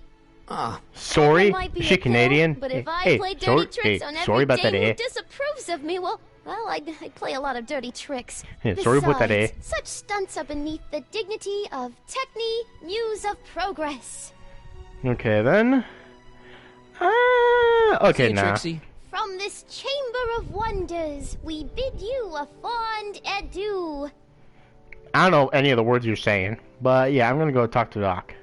Sorry? Might be Is she a pill, Canadian? But if I play dirty tricks on sorry every about that, dame who disapproves of me, well, I'd play a lot of dirty tricks. Yeah, sorry about that, Besides, such stunts are beneath the dignity of Techni, Muse of Progress. Okay, then. Okay, now. Trixie. From this chamber of wonders, we bid you a fond adieu. I don't know any of the words you're saying, but yeah, I'm gonna go talk to Doc.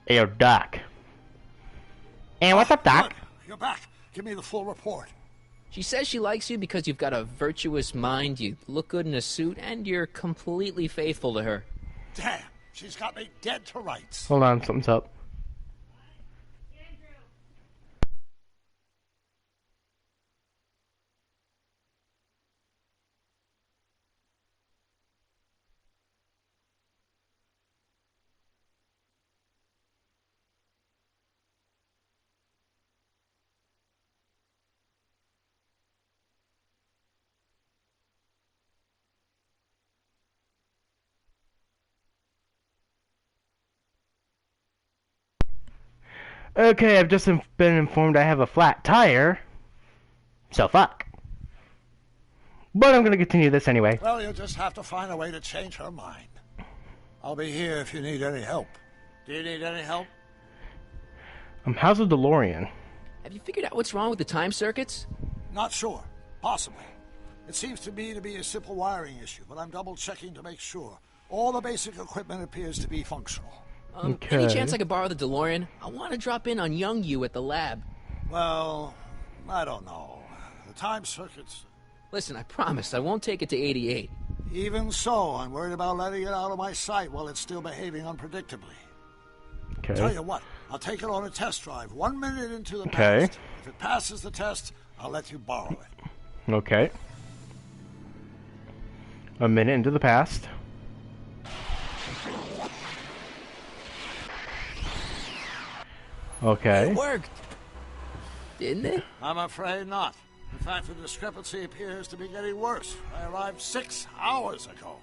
Hey, yo, Doc. Hey, what's up, Doc? Good. You're back. Give me the full report. She says she likes you because you've got a virtuous mind, you look good in a suit, and you're completely faithful to her. Damn, she's got me dead to rights. Hold on, something's up. Okay, I've just been informed I have a flat tire. So fuck. But I'm gonna continue this anyway. Well, you'll just have to find a way to change her mind. I'll be here if you need any help. Do you need any help? How's the DeLorean? Have you figured out what's wrong with the time circuits? Not sure. Possibly. It seems to me to be a simple wiring issue, but I'm double-checking to make sure. All the basic equipment appears to be functional. Any chance I could borrow the DeLorean? I want to drop in on young you at the lab. Well, I don't know. The time circuits... Listen, I promise I won't take it to 88. Even so, I'm worried about letting it out of my sight while it's still behaving unpredictably. Okay. Tell you what, I'll take it on a test drive 1 minute into the Okay. past. If it passes the test, I'll let you borrow it. Okay. A minute into the past. Okay. It worked. Didn't it? I'm afraid not. In fact, the discrepancy appears to be getting worse. I arrived 6 hours ago.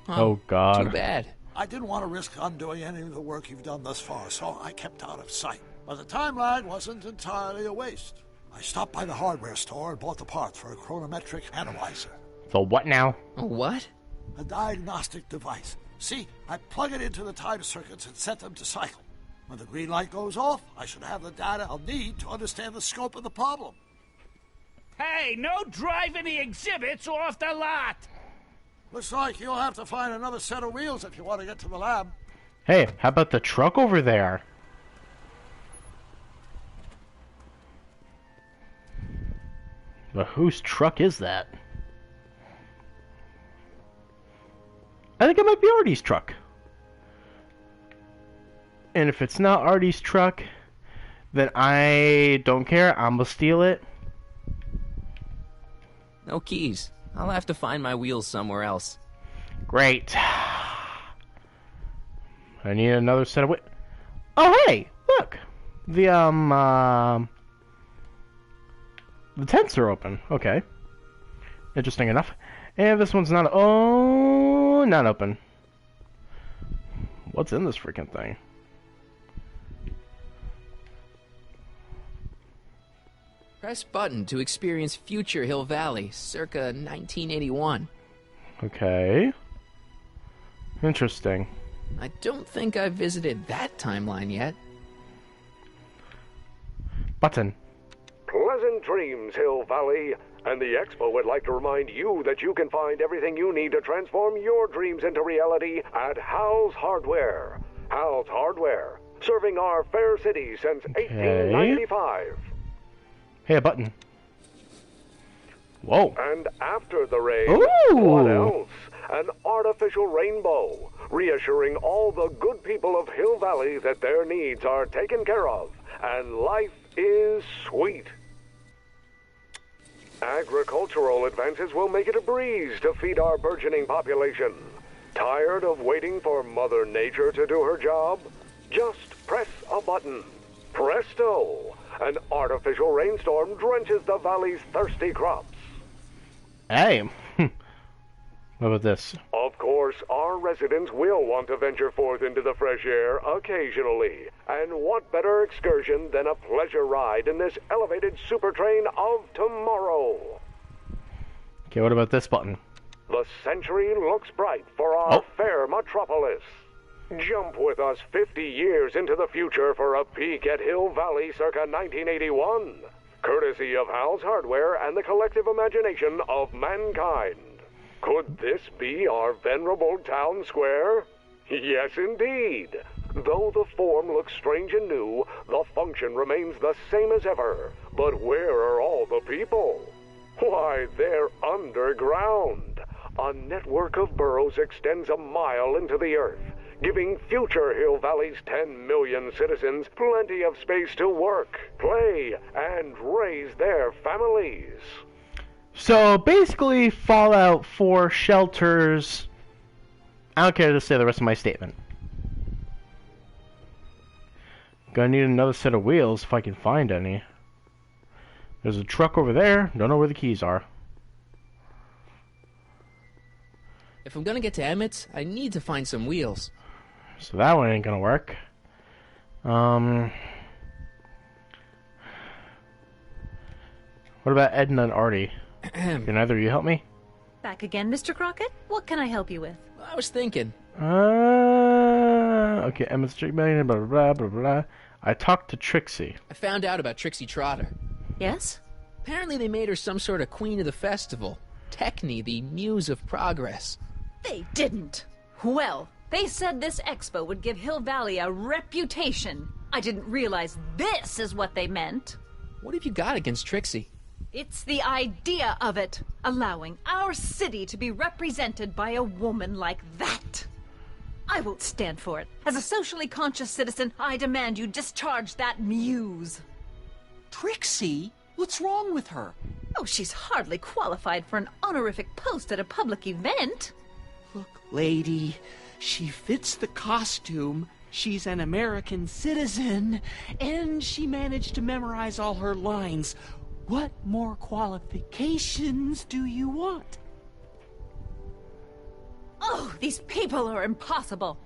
Oh, God. Too bad. I didn't want to risk undoing any of the work you've done thus far, so I kept out of sight. But the time lag wasn't entirely a waste. I stopped by the hardware store and bought the parts for a chronometric analyzer. So what now? A what? A diagnostic device. See, I plug it into the time circuits and set them to cycle. When the green light goes off, I should have the data I'll need to understand the scope of the problem. Hey, no driving the exhibits off the lot! Looks like you'll have to find another set of wheels if you want to get to the lab. Hey, how about the truck over there? But whose truck is that? I think it might be Artie's truck. And if it's not Artie's truck, then I don't care. I'm gonna steal it. No keys. I'll have to find my wheels somewhere else. Great. I need another set of Oh, hey! Look! The tents are open. Okay. Interesting enough. And this one's not... Oh, not open. What's in this freaking thing? Press button to experience future Hill Valley, circa 1981. Okay. Interesting. I don't think I've visited that timeline yet. Button. Pleasant dreams, Hill Valley. And the Expo would like to remind you that you can find everything you need to transform your dreams into reality at Hal's Hardware. Hal's Hardware, serving our fair city since 1895. Hey, a button. Whoa. And after the rain, Ooh. what else? An artificial rainbow, reassuring all the good people of Hill Valley that their needs are taken care of, and life is sweet. Agricultural advances will make it a breeze to feed our burgeoning population. Tired of waiting for Mother Nature to do her job? Just press a button. Presto! An artificial rainstorm drenches the valley's thirsty crops. Hey. What about this? Of course, our residents will want to venture forth into the fresh air occasionally. And what better excursion than a pleasure ride in this elevated super train of tomorrow? Okay, what about this button? The century looks bright for our fair metropolis. Jump with us 50 years into the future for a peek at Hill Valley circa 1981. Courtesy of Hal's Hardware and the collective imagination of mankind. Could this be our venerable town square? Yes, indeed. Though the form looks strange and new, the function remains the same as ever. But where are all the people? Why, they're underground. A network of burrows extends a mile into the earth, giving future Hill Valley's 10 million citizens plenty of space to work, play, and raise their families. So basically, Fallout 4 shelters. I don't care to say the rest of my statement. Gonna need another set of wheels if I can find any. There's a truck over there. Don't know where the keys are. If I'm gonna get to Emmett's, I need to find some wheels. So that one ain't gonna work. What about Edna and Artie? Can either of you help me? Back again, Mr. Crockett? What can I help you with? I was thinking. Okay, Emma's blah, blah, blah, blah, blah. I talked to Trixie. I found out about Trixie Trotter. Yes? Apparently they made her some sort of queen of the festival. Techne, the muse of progress. They didn't. Well, they said this expo would give Hill Valley a reputation. I didn't realize this is what they meant. What have you got against Trixie? It's the idea of it, allowing our city to be represented by a woman like that. I won't stand for it. As a socially conscious citizen, I demand you discharge that muse. Trixie? What's wrong with her? Oh, she's hardly qualified for an honorific post at a public event. Look, lady, she fits the costume. She's an American citizen, and she managed to memorize all her lines. What more qualifications do you want? Oh, these people are impossible.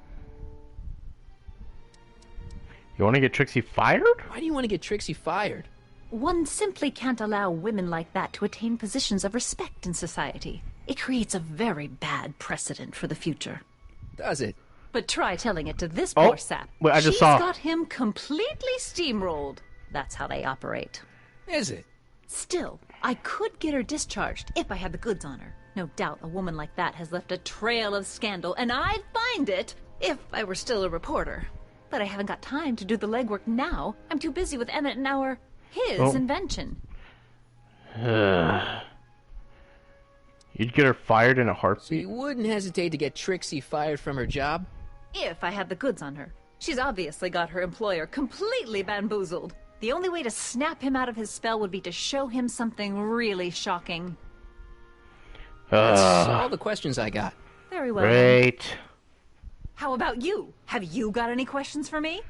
You want to get Trixie fired? Why do you want to get Trixie fired? One simply can't allow women like that to attain positions of respect in society. It creates a very bad precedent for the future. Does it? But try telling it to this poor sap. Wait, I just She's saw. got him completely steamrolled. That's how they operate. Is it? Still, I could get her discharged if I had the goods on her. No doubt a woman like that has left a trail of scandal, and I'd find it if I were still a reporter. But I haven't got time to do the legwork now. I'm too busy with Emmett and his invention. You'd get her fired in a heartbeat? So you wouldn't hesitate to get Trixie fired from her job? If I had the goods on her. She's obviously got her employer completely bamboozled. The only way to snap him out of his spell would be to show him something really shocking. That's all the questions I got. Very well. Great. How about you? Have you got any questions for me?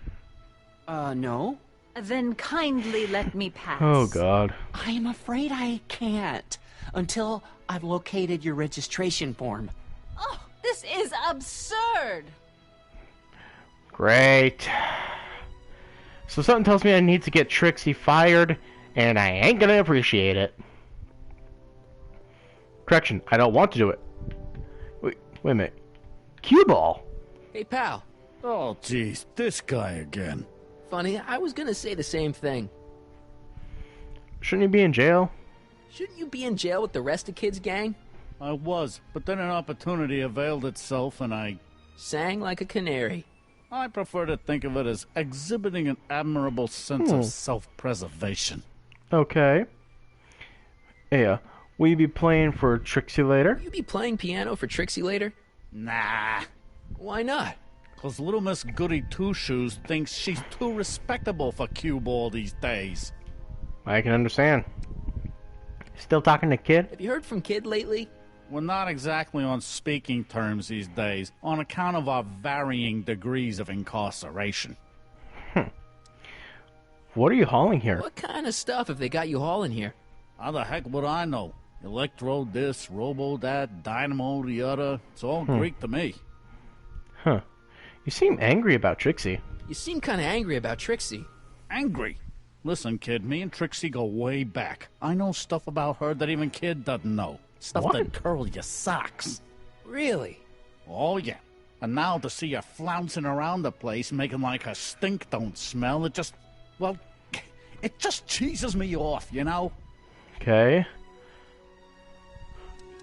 No. Then kindly let me pass. Oh, God. I'm afraid I can't until I've located your registration form. Oh, this is absurd. Great. So something tells me I need to get Trixie fired, and I ain't gonna appreciate it. Correction, I don't want to do it. Wait a minute. Cue ball? Hey, pal. Oh, jeez, this guy again. Funny, I was gonna say the same thing. Shouldn't you be in jail? Shouldn't you be in jail with the rest of Kid's gang? I was, but then an opportunity availed itself and I... sang like a canary. I prefer to think of it as exhibiting an admirable sense of self-preservation. Okay. Yeah. Will you be playing for Trixie later? Will you be playing piano for Trixie later? Nah. Why not? 'Cause little Miss Goody Two-Shoes thinks she's too respectable for cue ball these days. I can understand. Still talking to Kid? Have you heard from Kid lately? We're not exactly on speaking terms these days, on account of our varying degrees of incarceration. What are you hauling here? What kind of stuff have they got you hauling here? How the heck would I know? Electro this, robo that, dynamo the other. It's all Greek to me. Huh. You seem angry about Trixie. You seem kind of angry about Trixie. Angry? Listen, Kid, me and Trixie go way back. I know stuff about her that even Kid doesn't know. Stuff that curl your socks. Really? Oh, yeah. And now to see her flouncing around the place, making like her stink don't smell, it just... well, it just cheeses me off, you know? Okay.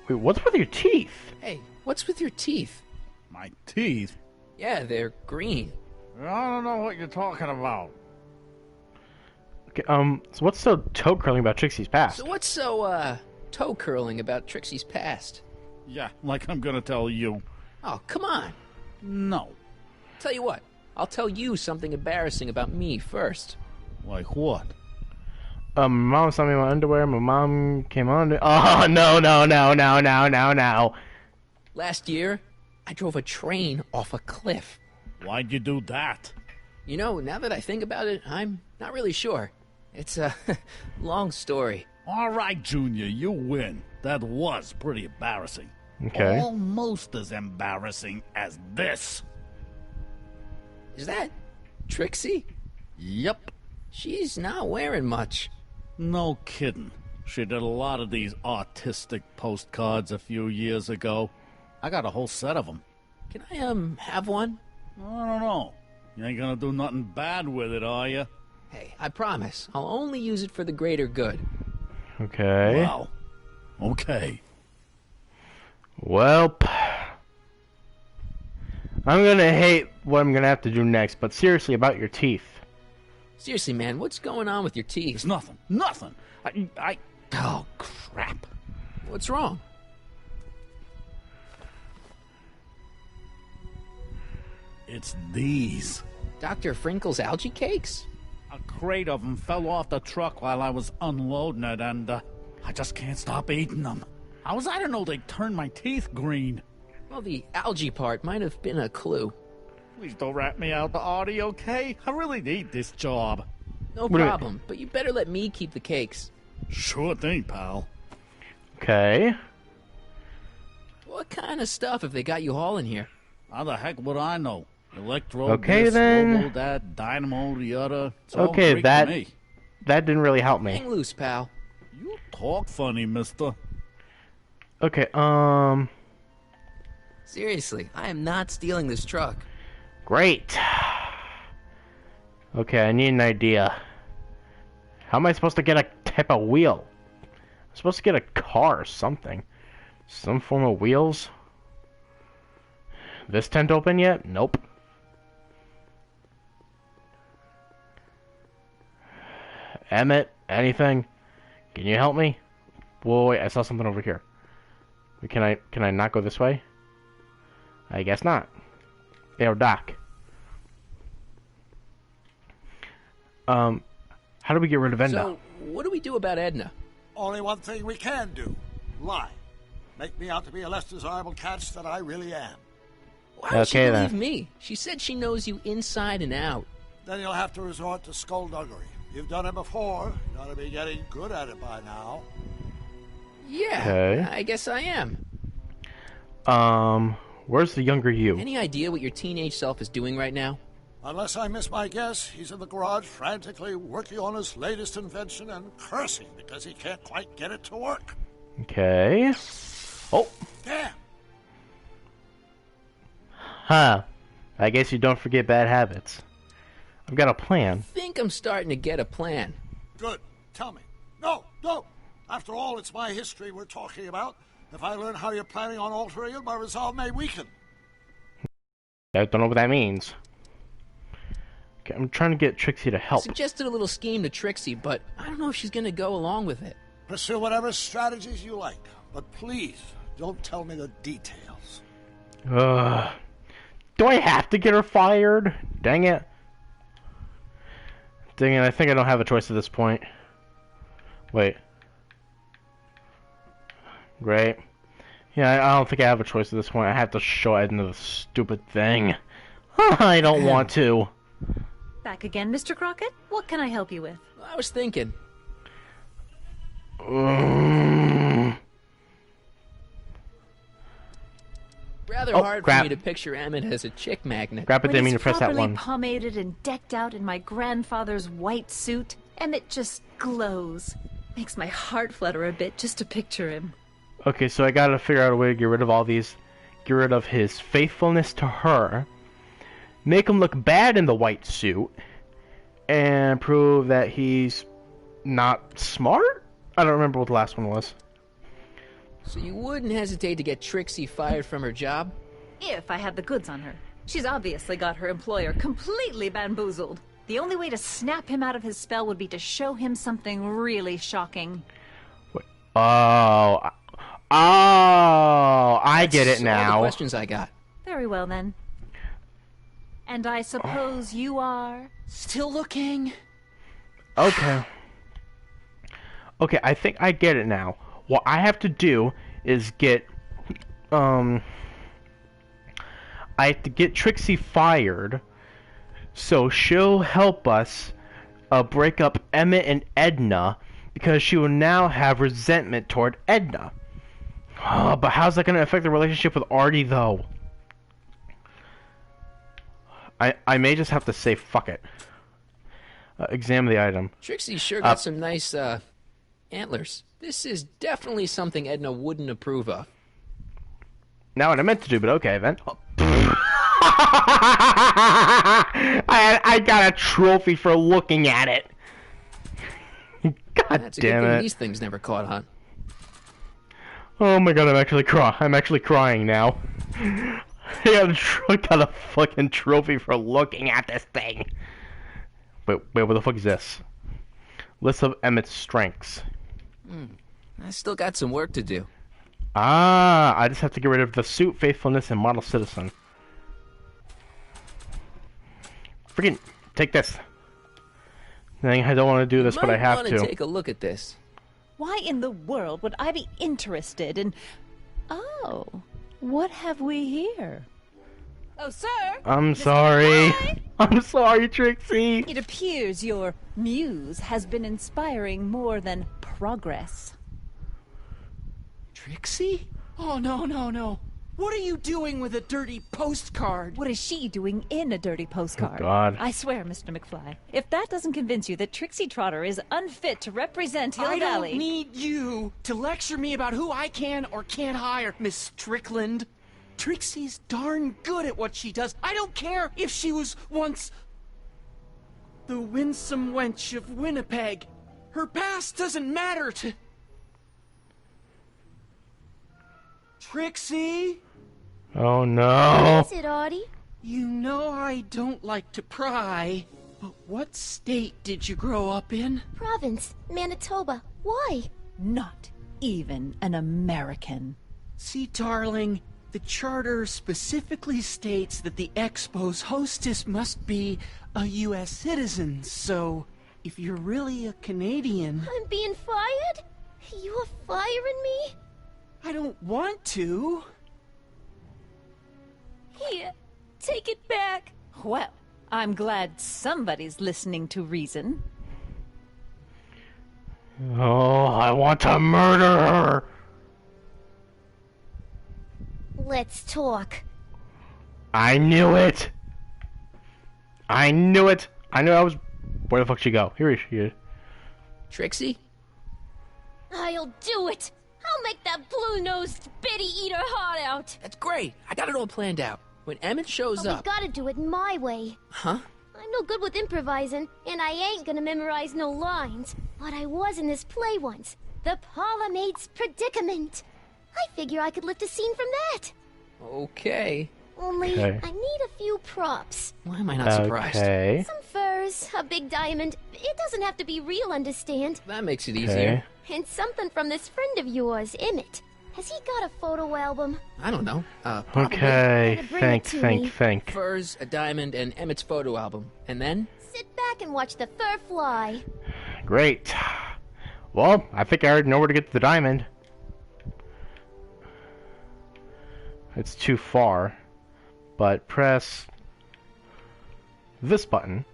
Wait, what's with your teeth? Hey, what's with your teeth? My teeth? Yeah, they're green. I don't know what you're talking about. Okay, so what's so toe curling about Trixie's past? So what's so, toe curling about Trixie's past? Yeah, like I'm gonna tell you. Oh, come on. No. Tell you what, I'll tell you something embarrassing about me first. Like what? My mom saw me in my underwear, my mom came on... Oh, no. Last year, I drove a train off a cliff. Why'd you do that? You know, now that I think about it, I'm not really sure. It's a long story. All right, Junior, you win. That was pretty embarrassing. Okay. Almost as embarrassing as this. Is that Trixie? Yep. She's not wearing much. No kidding. She did a lot of these artistic postcards a few years ago. I got a whole set of them. Can I, have one? I don't know. You ain't gonna do nothing bad with it, are you? Hey, I promise. I'll only use it for the greater good. Okay. Wow. Okay. Well, I'm gonna hate what I'm gonna have to do next, but seriously, about your teeth. Seriously, man, what's going on with your teeth? It's nothing. Nothing. I Oh, crap. What's wrong? It's these. Dr. Frinkle's algae cakes? A crate of them fell off the truck while I was unloading it, and I just can't stop eating them. How was I to know they'd turn my teeth green? Well, the algae part might have been a clue. Please don't rat me out the audio, okay? I really need this job. No problem, but you better let me keep the cakes. Sure thing, pal. Okay. What kind of stuff have they got you hauling here? How the heck would I know? Electro, okay, this, then. Robo, that, dynamo, the other. It's all okay, Greek to me. that didn't really help me. Hang loose, pal. You talk funny, mister. Okay, Seriously, I am not stealing this truck. Great. Okay, I need an idea. How am I supposed to get a type of wheel? I'm supposed to get a car or something. Some form of wheels? This tent open yet? Nope. Emmett, anything? Can you help me? Whoa, wait, I saw something over here. Can I not go this way? I guess not. Yo, Doc. How do we get rid of Edna? So, what do we do about Edna? Only one thing we can do. Lie. Make me out to be a less desirable catch than I really am. Why would she believe me? She said she knows you inside and out. Then you'll have to resort to skullduggery. You've done it before. You ought to be getting good at it by now. Yeah, okay. I guess I am. Where's the younger you? Any idea what your teenage self is doing right now? Unless I miss my guess, he's in the garage frantically working on his latest invention and cursing because he can't quite get it to work. Okay. Oh. Damn. Huh. I guess you don't forget bad habits. I've got a plan. I think I'm starting to get a plan. Good. Tell me. No, don't. After all, it's my history we're talking about. If I learn how you're planning on altering it, my resolve may weaken. I don't know what that means. Okay, I'm trying to get Trixie to help. I suggested a little scheme to Trixie, but I don't know if she's going to go along with it. Pursue whatever strategies you like, but please don't tell me the details. Do I have to get her fired? Dang it. Dang it, I think I don't have a choice at this point. Wait. Great. Yeah, I don't think I have a choice at this point. I have to show Edna the stupid thing. I don't want to. Back again, Mr. Crockett? What can I help you with? I was thinking. Rather hard for me to picture Emmett as a chick magnet. Crap, I didn't mean to press that one. When he's properly pomaded and decked out in my grandfather's white suit, Emmett just glows. Makes my heart flutter a bit just to picture him. Okay, so I gotta figure out a way to get rid of all these. Get rid of his faithfulness to her. Make him look bad in the white suit. And prove that he's not smart? I don't remember what the last one was. So you wouldn't hesitate to get Trixie fired from her job? If I had the goods on her. She's obviously got her employer completely bamboozled. The only way to snap him out of his spell would be to show him something really shocking. Wait. Oh, I get it now. All the questions I got. Very well, then. And I suppose you are... Still looking? Okay. Okay, I think I get it now. What I have to do is get... I have to get Trixie fired, so she'll help us break up Emmett and Edna, because she will now have resentment toward Edna. But how's that going to affect the relationship with Artie, though? I may just have to say fuck it. Examine the item. Trixie sure got some nice antlers. This is definitely something Edna wouldn't approve of. Not what I meant to do, but okay then. I got a trophy for looking at it. God That's a damn good thing it! these things never caught on. Oh my god, I'm actually crying now. I got a fucking trophy for looking at this thing. Wait, what the fuck is this? List of Emmett's strengths. I still got some work to do. Ah, I just have to get rid of the suit, faithfulness, and model citizen. Freaking take this. I don't want to do this, but I have to. Take a look at this. Why in the world would I be interested in... Oh, what have we here? Oh, sir! I'm sorry. I'm sorry, Trixie. It appears your muse has been inspiring more than progress. Trixie? Oh, no, no, no. What are you doing with a dirty postcard? What is she doing in a dirty postcard? Oh, God. I swear, Mr. McFly, if that doesn't convince you that Trixie Trotter is unfit to represent Hill Valley... I don't need you to lecture me about who I can or can't hire, Miss Strickland. Trixie's darn good at what she does. I don't care if she was once the winsome wench of Winnipeg. Her past doesn't matter to... Trixie? Oh, no. What is it, Artie? You know I don't like to pry, but what state did you grow up in? Province, Manitoba. Why? Not even an American. See, darling, the charter specifically states that the Expo's hostess must be a U.S. citizen, so if you're really a Canadian... I'm being fired? You are firing me? I don't want to. Here, take it back. Well, I'm glad somebody's listening to reason. Oh, I want to murder her. Let's talk. I knew it. I knew it. I knew I was... Where the fuck she go? Here she is. Trixie? I'll do it. I'll make that blue-nosed bitty eat her heart out. That's great. I got it all planned out. When Emmett shows up... We gotta do it my way. Huh? I'm no good with improvising, and I ain't gonna memorize no lines. But I was in this play once. The Parlourmaid's Predicament. I figure I could lift a scene from that. Okay. Only, I need a few props. Why am I not surprised? Some furs, a big diamond. It doesn't have to be real, understand? That makes it easier. And something from this friend of yours, Emmett. Has he got a photo album? I don't know. Probably. Okay, think. Furs, a diamond, and Emmett's photo album. And then? Sit back and watch the fur fly. Great. Well, I think I already know where to get the diamond. It's too far. But press this button.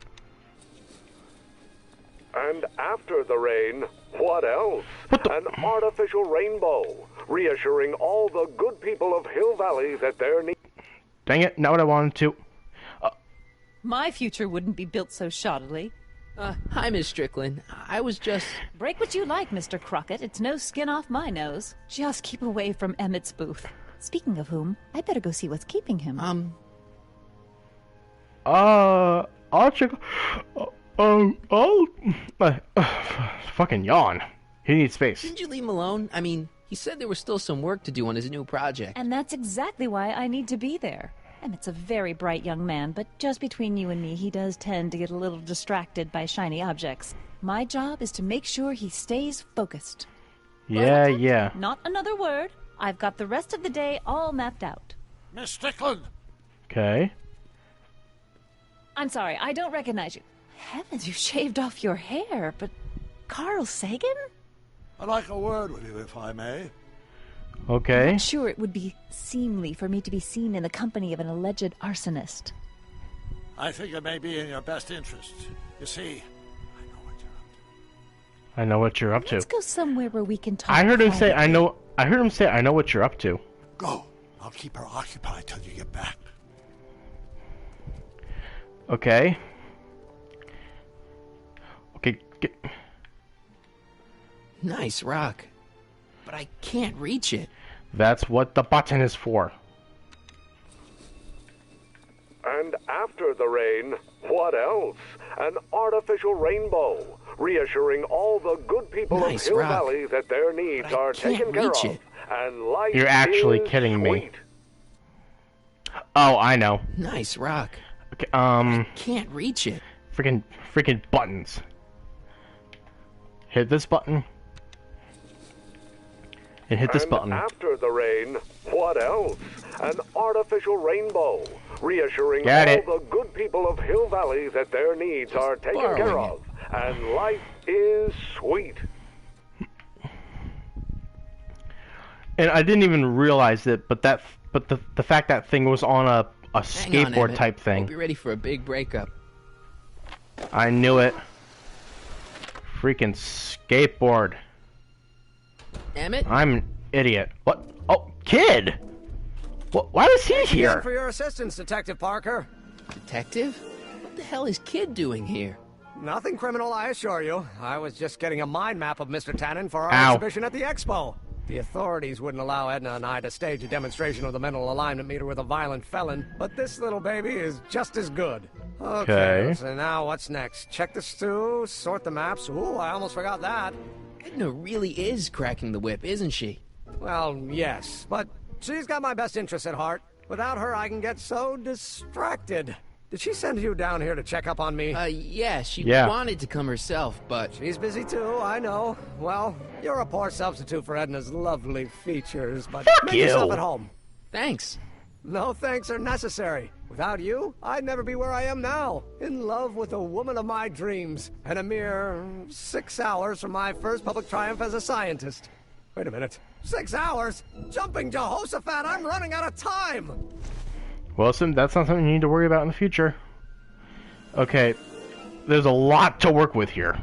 And after the rain, what else? An artificial rainbow, reassuring all the good people of Hill Valley that their need... Dang it, not what I wanted to. My future wouldn't be built so shoddily. Hi, Miss Strickland. I was just... Break what you like, Mr. Crockett. It's no skin off my nose. Just keep away from Emmett's booth. Speaking of whom, I better go see what's keeping him. I'll check... fucking yawn. He needs space. Didn't you leave him alone? I mean, he said there was still some work to do on his new project. And that's exactly why I need to be there. Emmett's a very bright young man, but just between you and me, he does tend to get a little distracted by shiny objects. My job is to make sure he stays focused. Yeah. Not another word. I've got the rest of the day all mapped out. Miss Strickland! Okay. I'm sorry, I don't recognize you. Heavens, you shaved off your hair, but... Carl Sagan? I'd like a word with you, if I may. Okay. I'm not sure it would be seemly for me to be seen in the company of an alleged arsonist. I think it may be in your best interest. You see, I know what you're up to. Let's go somewhere where we can talk. I heard him say, I know what you're up to. Go. I'll keep her occupied till you get back. Okay. Nice rock. But I can't reach it. That's what the button is for. And after the rain, what else? An artificial rainbow, reassuring all the good people of Hill Valley that their needs are taken care of. And life You're actually kidding me. Oh, I know. Nice rock. Okay, I can't reach it. Freaking buttons. Hit this button. and hit this button. After the rain, what else? An artificial rainbow, reassuring Got all it. the good people of Hill Valley that their needs are taken care borrowing of, and life is sweet. And I didn't even realize it, but the fact that thing was on a Hang on, skateboard Emmett. type thing. Hope you're ready for a big breakup. I knew it. Freaking skateboard. Emmett? I'm an idiot. What? Oh, kid! Why is he Thank you here? again for your assistance, Detective Parker. Detective? What the hell is Kid doing here? Nothing criminal, I assure you. I was just getting a mind map of Mr. Tannen for our Ow. exhibition at the expo. The authorities wouldn't allow Edna and I to stage a demonstration of the mental alignment meter with a violent felon, but this little baby is just as good. Okay. So now what's next? Check the stew, sort the maps. Ooh, I almost forgot that. Edna really is cracking the whip, isn't she? Well, yes, but she's got my best interests at heart. Without her, I can get so distracted. Did she send you down here to check up on me? Yeah, she Yeah. wanted to come herself, but... She's busy too, I know. Well, you're a poor substitute for Edna's lovely features, but make yourself you. at home. Thanks. No thanks are necessary. Without you, I'd never be where I am now. In love with a woman of my dreams. And a mere 6 hours from my first public triumph as a scientist. Wait a minute. 6 hours? Jumping Jehoshaphat, I'm running out of time! Wilson, that's not something you need to worry about in the future. Okay. There's a lot to work with here.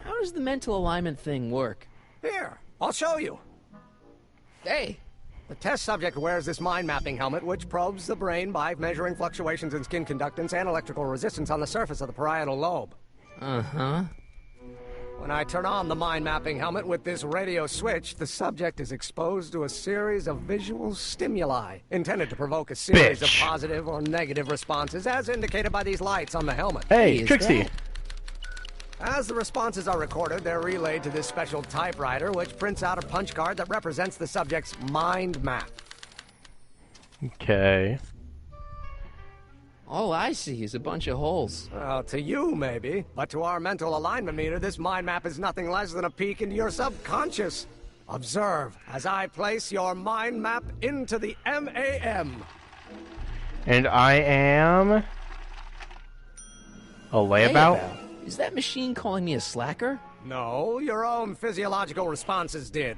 How does the mental alignment thing work? Here, I'll show you. Hey! The test subject wears this mind mapping helmet, which probes the brain by measuring fluctuations in skin conductance and electrical resistance on the surface of the parietal lobe. Uh-huh. When I turn on the mind mapping helmet with this radio switch, the subject is exposed to a series of visual stimuli intended to provoke a series of positive or negative responses, as indicated by these lights on the helmet. Hey, Trixie. As the responses are recorded, they're relayed to this special typewriter, which prints out a punch card that represents the subject's mind map. Okay. All I see is a bunch of holes. Well, to you, maybe. But to our mental alignment meter, this mind map is nothing less than a peek into your subconscious. Observe as I place your mind map into the MAM. And I am... a layabout? Is that machine calling me a slacker? No, your own physiological responses did.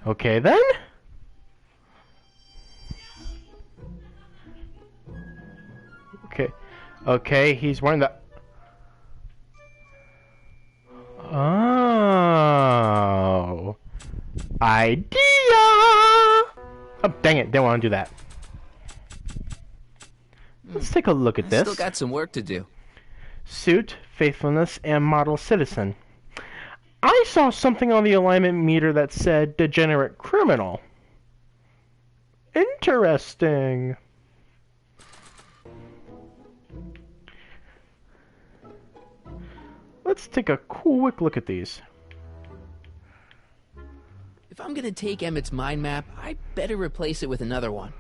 Okay, then. Okay. Okay, he's wearing the... Oh. Idea! Oh, dang it. Didn't want to do that. Let's take a look at this. Still got some work to do. Suit, faithfulness, and model citizen. I saw something on the alignment meter that said degenerate criminal. Interesting. Let's take a quick look at these. If I'm gonna take Emmett's mind map, I better replace it with another one.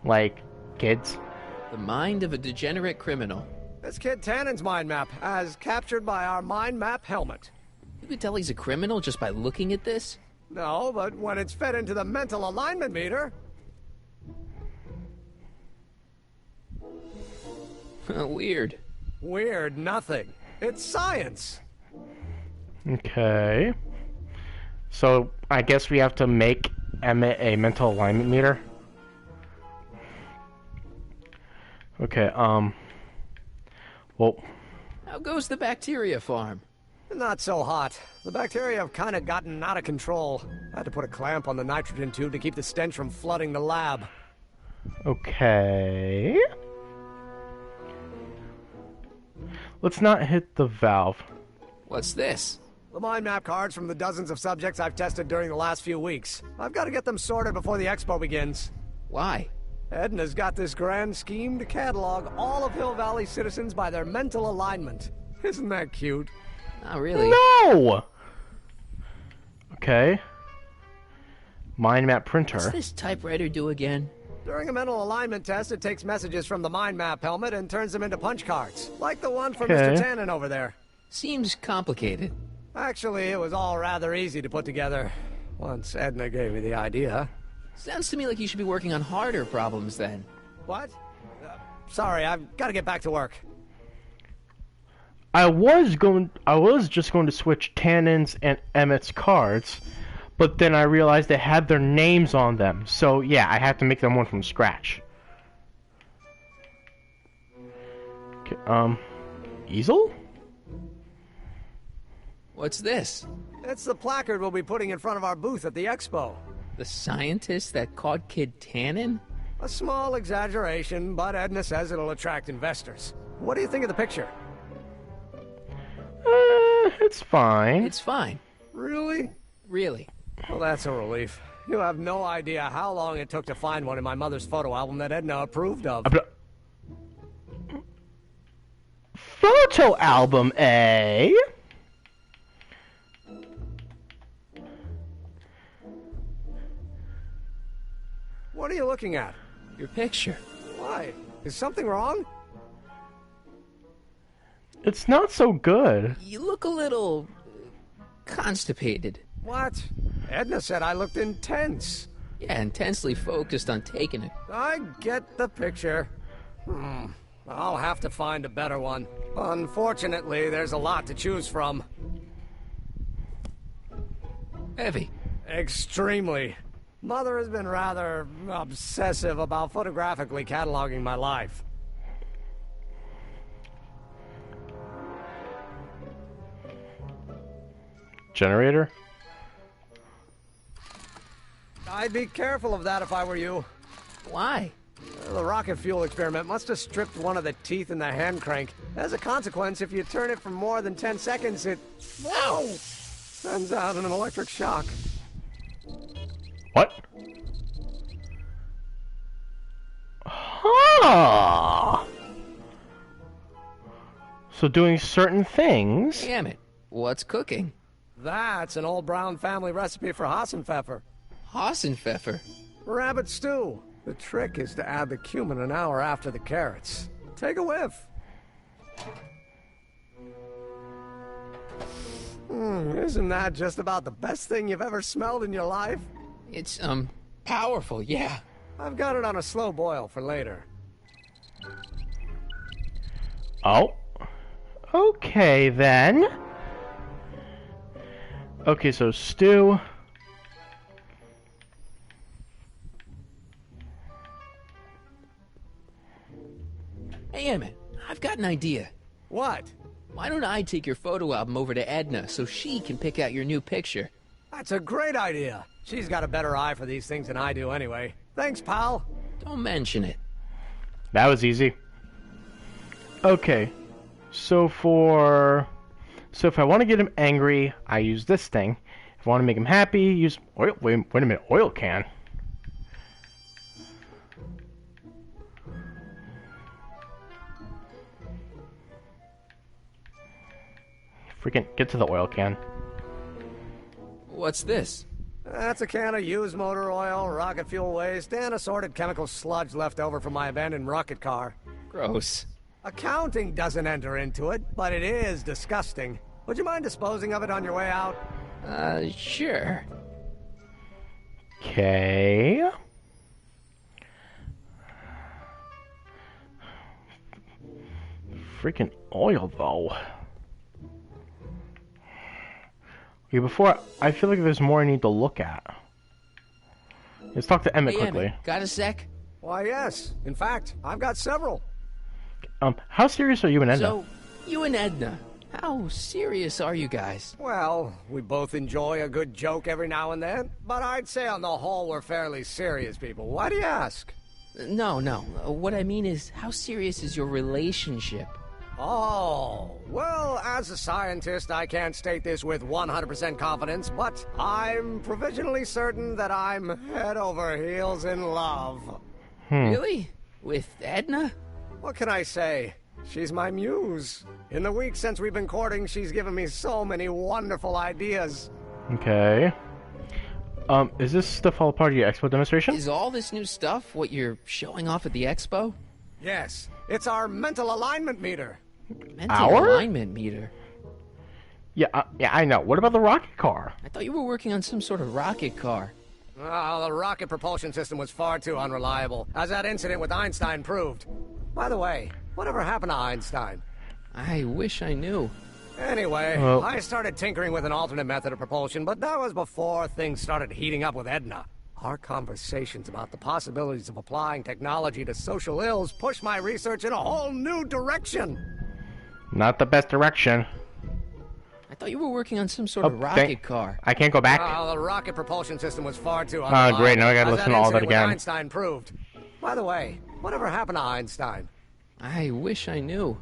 Like, kids? The mind of a degenerate criminal. This kid Tannen's mind map, as captured by our mind map helmet. You could tell he's a criminal just by looking at this? No, but when it's fed into the mental alignment meter... Weird. Weird nothing. It's science. Okay. So, I guess we have to make Emmett a mental alignment meter. Okay, well... How goes the bacteria farm? Not so hot. The bacteria have kind of gotten out of control. I had to put a clamp on the nitrogen tube to keep the stench from flooding the lab. Okay... Let's not hit the valve. What's this? The mind map cards from the dozens of subjects I've tested during the last few weeks. I've got to get them sorted before the expo begins. Why? Edna's got this grand scheme to catalog all of Hill Valley citizens by their mental alignment. Isn't that cute? Not really. No! Okay. Mind map printer. What's this typewriter do again? During a mental alignment test, it takes messages from the mind map helmet and turns them into punch cards, like the one from Okay. Mr. Tannen over there. Seems complicated. Actually, it was all rather easy to put together once Edna gave me the idea. Sounds to me like you should be working on harder problems then. What? Sorry, I've got to get back to work. I was just going to switch Tannen's and Emmett's cards, but then I realized they had their names on them. So yeah, I had to make them one from scratch. Okay, easel? What's this? It's the placard we'll be putting in front of our booth at the expo. The scientist that caught Kid Tannen? A small exaggeration, but Edna says it'll attract investors. What do you think of the picture? It's fine. It's fine. Really? Really. Well, that's a relief. You have no idea how long it took to find one in my mother's photo album that Edna approved of. Photo album, eh? What are you looking at? Your picture. Why? Is something wrong? It's not so good. You look a little constipated. What? Edna said I looked intense. Yeah, intensely focused on taking it. I get the picture. I'll have to find a better one. Unfortunately, there's a lot to choose from. Heavy. Extremely. Mother has been rather obsessive about photographically cataloging my life. Generator? I'd be careful of that if I were you. Why? The rocket fuel experiment must have stripped one of the teeth in the hand crank. As a consequence, if you turn it for more than 10 seconds, it... Ow! Sends out an electric shock. What? Huh. So doing certain things... Damn it. What's cooking? That's an old Brown family recipe for Hassenpfeffer. Hassenpfeffer? Rabbit stew. The trick is to add the cumin an hour after the carrots. Take a whiff. Isn't that just about the best thing you've ever smelled in your life? It's, powerful, yeah. I've got it on a slow boil for later. Oh. Okay, then. Okay, so stew. Hey, Emmett, I've got an idea. What? Why don't I take your photo album over to Edna so she can pick out your new picture? That's a great idea. She's got a better eye for these things than I do anyway. Thanks, pal. Don't mention it. That was easy. Okay. So if I want to get him angry, I use this thing. If I want to make him happy, use oil. Wait a minute, oil can. Freaking get to the oil can. What's this? That's a can of used motor oil, rocket fuel waste, and assorted chemical sludge left over from my abandoned rocket car. Gross. Accounting doesn't enter into it, but it is disgusting. Would you mind disposing of it on your way out? Sure. Okay. Freaking oil, though. Okay, before I feel like there's more I need to look at. Let's talk to Emmett quickly. Emmett, got a sec? Why, yes. In fact, I've got several. How serious are you and Edna? So, you and Edna, how serious are you guys? Well, we both enjoy a good joke every now and then, but I'd say on the whole we're fairly serious people. Why do you ask? No. What I mean is, how serious is your relationship? Oh, well, as a scientist, I can't state this with 100% confidence, but I'm provisionally certain that I'm head over heels in love. Really? With Edna? What can I say? She's my muse. In the week since we've been courting, she's given me so many wonderful ideas. Okay. Is this stuff all part of your expo demonstration? Is all this new stuff what you're showing off at the expo? Yes, it's our mental alignment meter. Mental alignment meter? Yeah, I know. What about the rocket car? I thought you were working on some sort of rocket car. Oh, the rocket propulsion system was far too unreliable, as that incident with Einstein proved. By the way, whatever happened to Einstein? I wish I knew. Anyway, I started tinkering with an alternate method of propulsion, but that was before things started heating up with Edna. Our conversations about the possibilities of applying technology to social ills pushed my research in a whole new direction. Not the best direction. I thought you were working on some sort of rocket car. I can't go back. Oh, the rocket propulsion system was far too unreliable. Oh, great. Now I gotta listen to all that again. Einstein proved. By the way, whatever happened to Einstein? I wish I knew.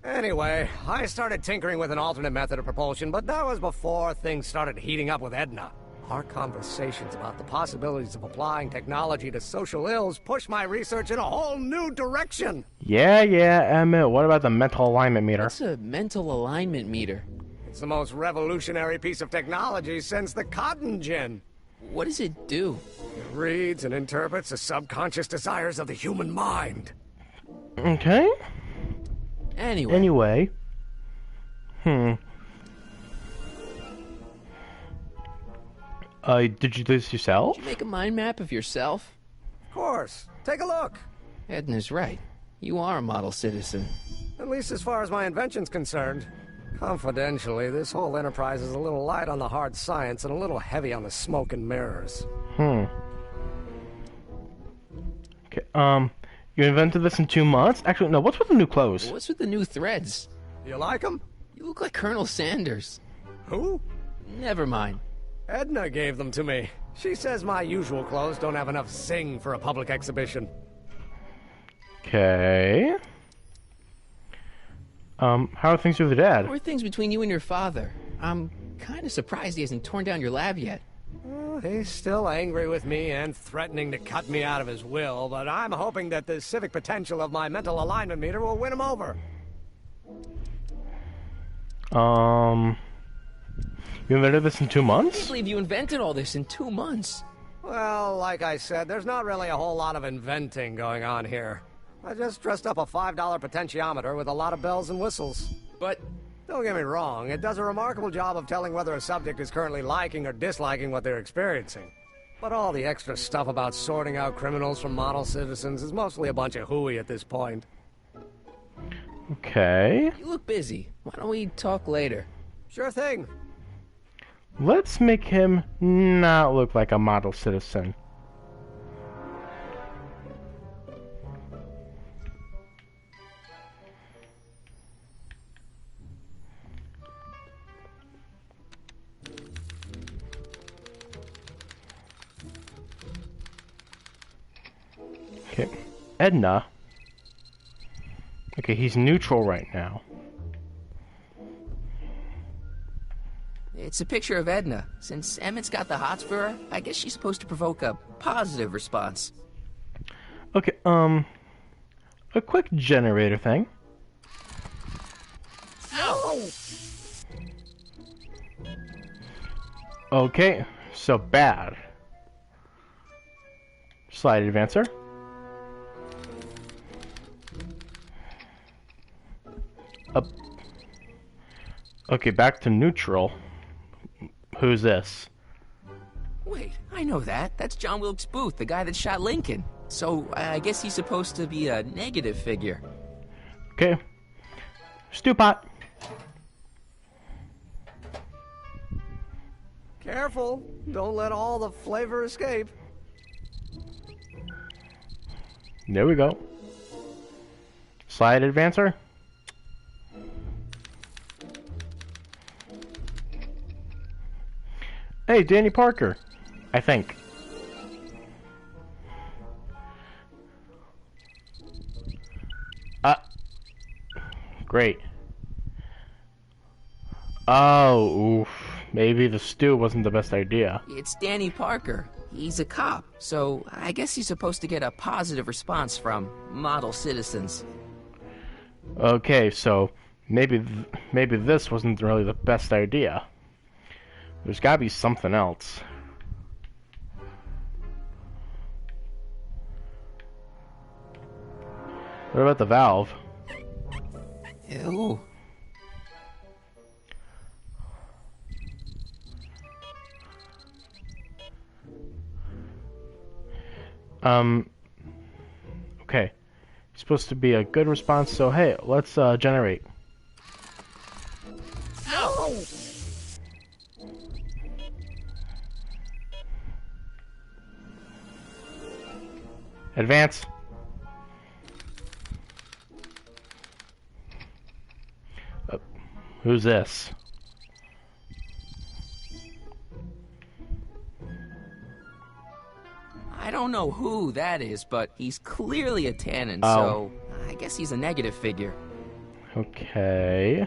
Anyway, I started tinkering with an alternate method of propulsion, but that was before things started heating up with Edna. Our conversations about the possibilities of applying technology to social ills pushed my research in a whole new direction. Yeah, Emmett. What about the mental alignment meter? What's a mental alignment meter? It's the most revolutionary piece of technology since the cotton gin. What does it do? It reads and interprets the subconscious desires of the human mind. Okay. Anyway. Did you do this yourself? Did you make a mind map of yourself? Of course. Take a look. Edna's right. You are a model citizen. At least as far as my invention's concerned. Confidentially, this whole enterprise is a little light on the hard science and a little heavy on the smoke and mirrors. Okay, you invented this in 2 months? Actually, no, what's with the new clothes? What's with the new threads? You like them? You look like Colonel Sanders. Who? Never mind. Edna gave them to me. She says my usual clothes don't have enough zing for a public exhibition. Okay. How are things with your dad? How are things between you and your father? I'm kind of surprised he hasn't torn down your lab yet. He's still angry with me and threatening to cut me out of his will, but I'm hoping that the civic potential of my mental alignment meter will win him over. You invented this in 2 months? I can't believe you invented all this in 2 months. Well, like I said, there's not really a whole lot of inventing going on here. I just dressed up a $5 potentiometer with a lot of bells and whistles. But don't get me wrong, it does a remarkable job of telling whether a subject is currently liking or disliking what they're experiencing. But all the extra stuff about sorting out criminals from model citizens is mostly a bunch of hooey at this point. Okay. You look busy. Why don't we talk later? Sure thing. Let's make him not look like a model citizen. Okay, Edna. Okay, he's neutral right now. It's a picture of Edna. Since Emmett's got the hots for her, I guess she's supposed to provoke a positive response. Okay, a quick generator thing. Ow! Okay, so bad. Slide advancer. Up. Okay, back to neutral. Who's this? Wait, I know that. That's John Wilkes Booth, the guy that shot Lincoln. So, I guess he's supposed to be a negative figure. Okay. Stew pot. Careful. Don't let all the flavor escape. There we go. Slide advancer. Hey, Danny Parker. I think. Great. Oh, oof. Maybe the stew wasn't the best idea. It's Danny Parker. He's a cop, so I guess he's supposed to get a positive response from model citizens. Okay, so maybe this wasn't really the best idea. There's gotta be something else. What about the valve? Ew. Okay. It's supposed to be a good response, so hey, let's generate. No! Advance. Who's this? I don't know who that is, but he's clearly a Tannen, Oh. so I guess he's a negative figure. Okay.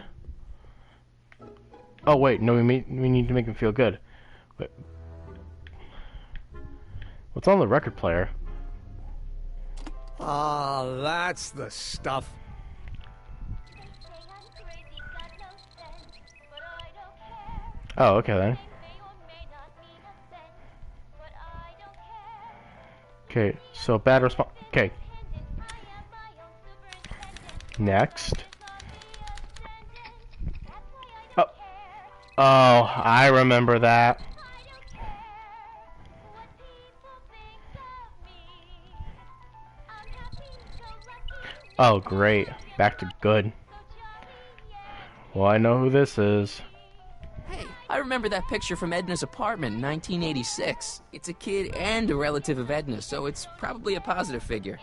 Oh wait, no, we need to make him feel good. Wait. What's on the record player? Ah, that's the stuff. Oh, okay then. Okay, so bad response. Okay. Next. Oh. Oh, I remember that. Oh, great. Back to good. Well, I know who this is. Hey, I remember that picture from Edna's apartment in 1986. It's a kid and a relative of Edna, so it's probably a positive figure.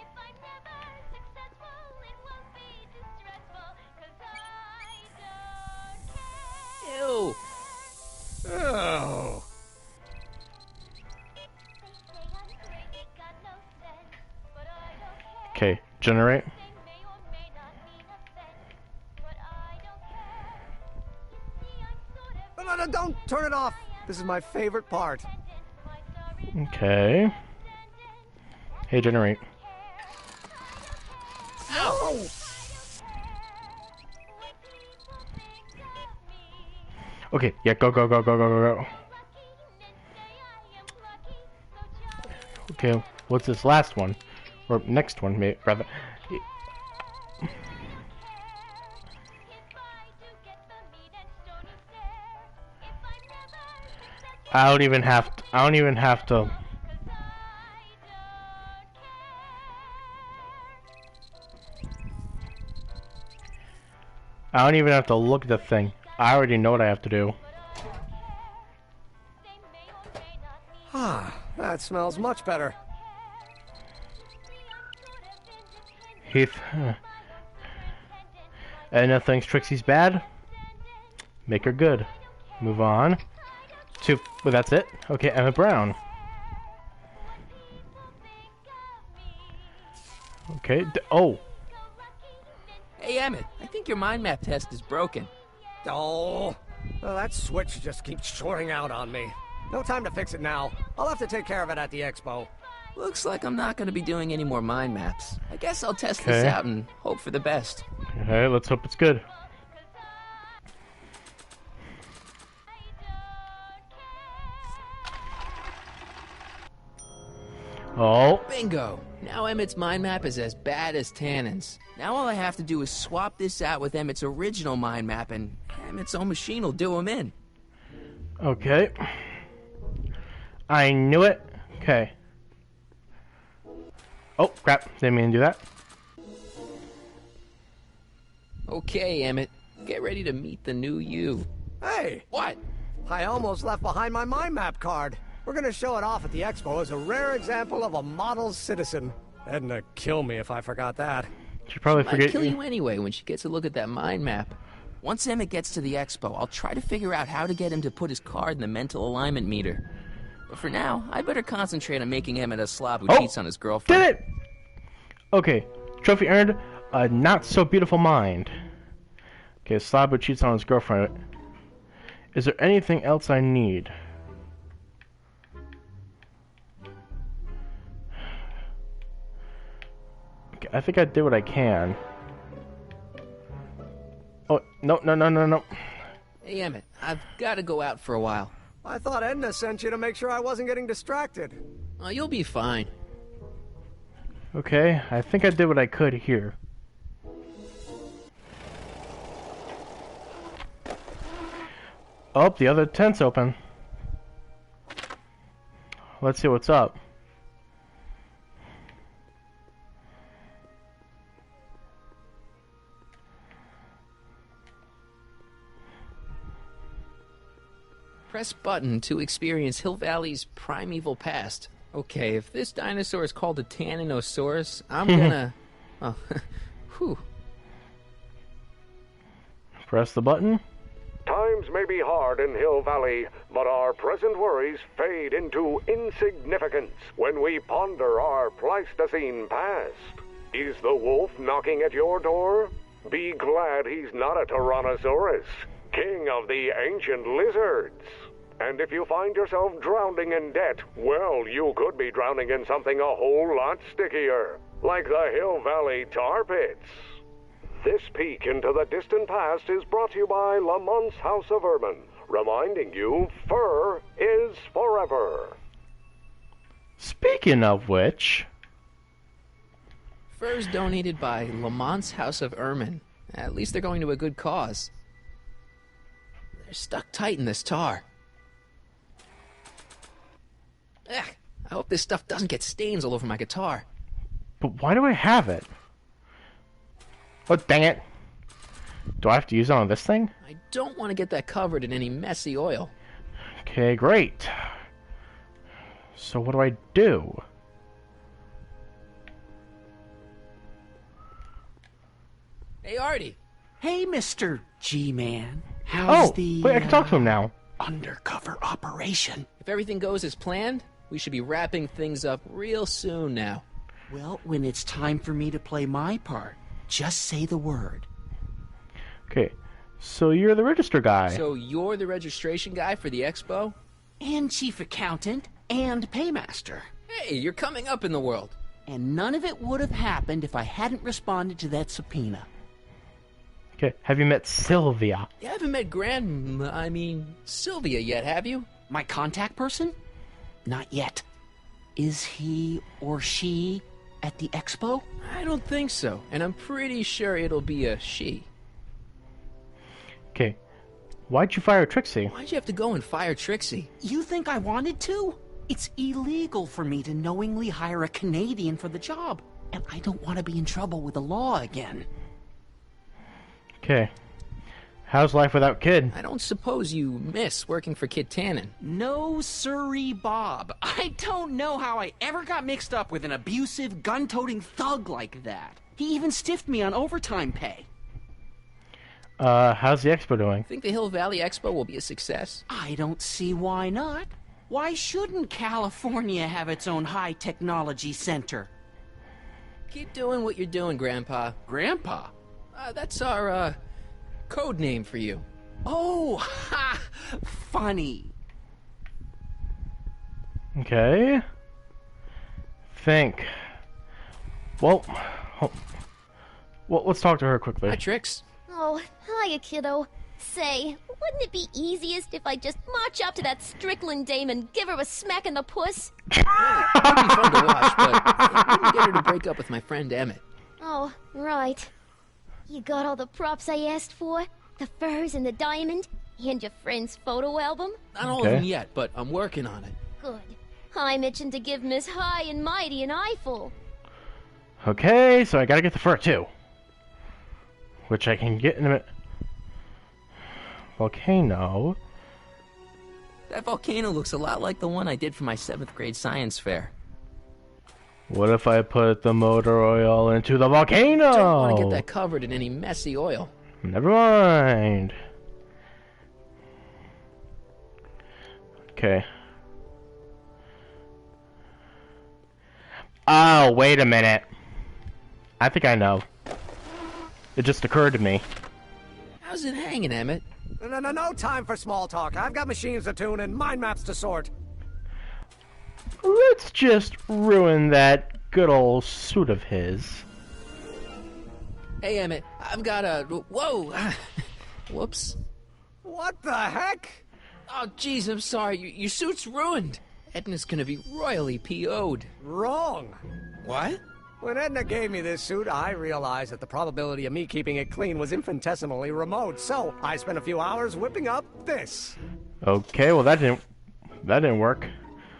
Ew. Oh. Okay, generate. No, don't turn it off. This is my favorite part. Okay. Hey, generate. No! Okay, yeah, go. Okay, what's this last one? Or next one, rather. I don't even have to. I don't even have to. I don't even have to look at the thing. I already know what I have to do. Ah, that smells much better. Heath. Edna thinks Trixie's bad. Make her good. Move on. Well, that's it? Okay, Emmett Brown. Okay, oh. Hey, Emmett, I think your mind map test is broken. Oh, well, that switch just keeps shorting out on me. No time to fix it now. I'll have to take care of it at the expo. Looks like I'm not going to be doing any more mind maps. I guess I'll test this Okay. out and hope for the best. Okay, let's hope it's good. Oh. Bingo! Now Emmett's mind map is as bad as Tannen's. Now all I have to do is swap this out with Emmett's original mind map, and Emmett's own machine will do him in. Okay. I knew it. Okay. Oh, crap. Didn't mean to do that. Okay, Emmett. Get ready to meet the new you. Hey! What? I almost left behind my mind map card. We're gonna show it off at the expo as a rare example of a model citizen. Edna kill me if I forgot that. She probably Might forget kill you anyway when she gets a look at that mind map. Once Emmett gets to the expo, I'll try to figure out how to get him to put his card in the mental alignment meter. But for now, I better concentrate on making Emmett a slob who cheats on his girlfriend. Did it! Okay. Trophy earned. A not so beautiful mind. Okay, slob who cheats on his girlfriend. Is there anything else I need? Okay, I think I did what I can. Oh, no. Hey, Emmett, I've got to go out for a while. I thought Edna sent you to make sure I wasn't getting distracted. Oh, you'll be fine. Okay, I think I did what I could here. Oh, the other tent's open. Let's see what's up. Press button to experience Hill Valley's primeval past. Okay, if this dinosaur is called a Tanninosaurus, I'm gonna... Oh, whew. Press the button. Times may be hard in Hill Valley, but our present worries fade into insignificance when we ponder our Pleistocene past. Is the wolf knocking at your door? Be glad he's not a Tyrannosaurus, king of the ancient lizards. And if you find yourself drowning in debt, well, you could be drowning in something a whole lot stickier, like the Hill Valley tar pits. This peek into the distant past is brought to you by Lamont's House of Ermine, reminding you fur is forever. Speaking of which... Furs donated by Lamont's House of Ermine. At least they're going to a good cause. They're stuck tight in this tar. Ugh, I hope this stuff doesn't get stains all over my guitar. But why do I have it? Oh, dang it. Do I have to use it on this thing? I don't want to get that covered in any messy oil. Okay, great. So what do I do? Hey, Artie. Hey, Mr. G-Man. How's the... wait, I can talk to him now. Undercover operation. If everything goes as planned, we should be wrapping things up real soon now. Well, when it's time for me to play my part, just say the word. Okay, so you're the register guy. So you're the registration guy for the expo? And chief accountant and paymaster. Hey, you're coming up in the world. And none of it would have happened if I hadn't responded to that subpoena. Okay, have you met Sylvia? You haven't met Sylvia yet, have you? My contact person? Not yet. Is he or she at the expo? I don't think so, and I'm pretty sure it'll be a she. Okay, why'd you fire Trixie? Why'd you have to go and fire Trixie? You think I wanted to? It's illegal for me to knowingly hire a Canadian for the job, and I don't want to be in trouble with the law again. Okay, how's life without Kid? I don't suppose you miss working for Kid Tannen. No siree, Bob. I don't know how I ever got mixed up with an abusive, gun-toting thug like that. He even stiffed me on overtime pay. How's the expo doing? Think the Hill Valley Expo will be a success? I don't see why not. Why shouldn't California have its own high-technology center? Keep doing what you're doing, Grandpa. Grandpa? That's our, code name for you. Oh, ha! Funny. Okay. Think. Well, let's talk to her quickly. Hi, Trix. Oh, hiya, kiddo. Say, wouldn't it be easiest if I just march up to that Strickland dame and give her a smack in the puss? Well, it would be fun to watch, but it wouldn't get her to break up with my friend Emmett. Oh, right. You got all the props I asked for? The furs and the diamond? And your friend's photo album? Not all of them yet, but I'm working on it. Good. I'm itching to give Miss High and Mighty an eyeful. Okay, so I gotta get the fur too. Which I can get in a minute. Volcano. That volcano looks a lot like the one I did for my 7th grade science fair. What if I put the motor oil into the volcano? Don't want to get that covered in any messy oil. Never mind. Okay. Oh, wait a minute. I think I know. It just occurred to me. How's it hanging, Emmett? No time for small talk. I've got machines to tune and mind maps to sort. Let's just ruin that good old suit of his. Hey, Emmett, I've got a... Whoa! Whoops. What the heck? Oh, jeez, I'm sorry. Your suit's ruined. Edna's gonna be royally PO'd. Wrong. What? When Edna gave me this suit, I realized that the probability of me keeping it clean was infinitesimally remote, so I spent a few hours whipping up this. Okay, well that didn't work.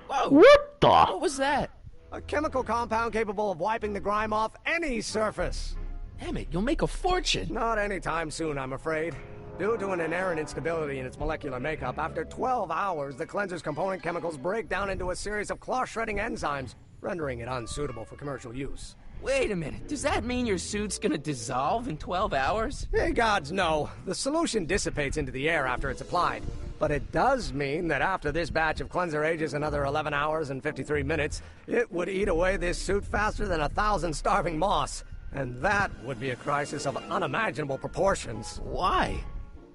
Whoa! What the? What was that? A chemical compound capable of wiping the grime off any surface. Emmett, you'll make a fortune. Not anytime soon, I'm afraid. Due to an inherent instability in its molecular makeup, after 12 hours, the cleanser's component chemicals break down into a series of cloth-shredding enzymes, rendering it unsuitable for commercial use. Wait a minute, does that mean your suit's gonna dissolve in 12 hours? Hey, gods, no. The solution dissipates into the air after it's applied. But it does mean that after this batch of cleanser ages another 11 hours and 53 minutes, it would eat away this suit faster than 1,000 starving moths. And that would be a crisis of unimaginable proportions. Why?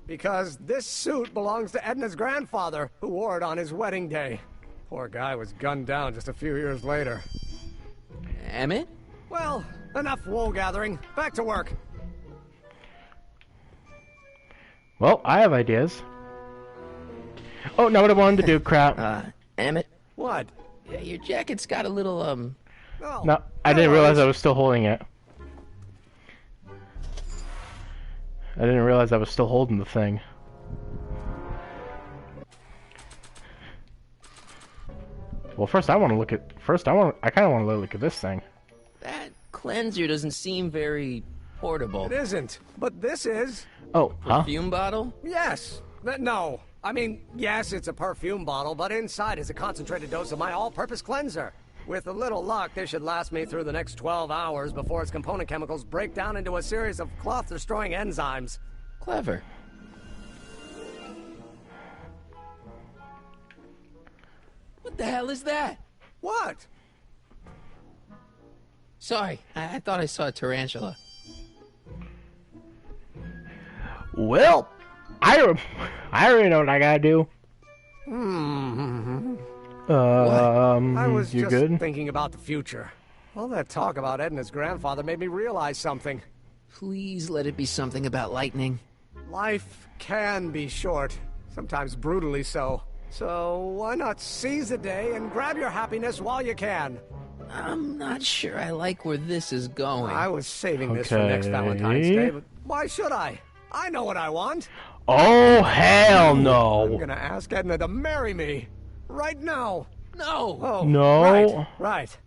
Because this suit belongs to Edna's grandfather, who wore it on his wedding day. Poor guy was gunned down just a few years later. Emmett? Well, enough wool gathering. Back to work. Well, I have ideas. Oh, not what I wanted to do, crap. Emmett? What? Yeah, your jacket's got a little, No, I didn't realize I was still holding it. I didn't realize I was still holding the thing. Well, first I want to look at... I kind of want to look at this thing. That cleanser doesn't seem very portable. It isn't, but this is. Oh, huh? Perfume bottle? Yes. No. I mean, yes, it's a perfume bottle, but inside is a concentrated dose of my all-purpose cleanser. With a little luck, this should last me through the next 12 hours before its component chemicals break down into a series of cloth-destroying enzymes. Clever. What the hell is that? What? Sorry, I thought I saw a tarantula. Well, I already know what I gotta do. I was you just good? thinking about the future. All that talk about Edna's grandfather made me realize something. Please let it be something about lightning. Life can be short, sometimes brutally so. So why not seize the day and grab your happiness while you can? I'm not sure I like where this is going. I was saving this for next Valentine's Day, but why should I? I know what I want. Oh, hell no. I'm gonna ask Edna to marry me. Right now. No. Oh, no. Right.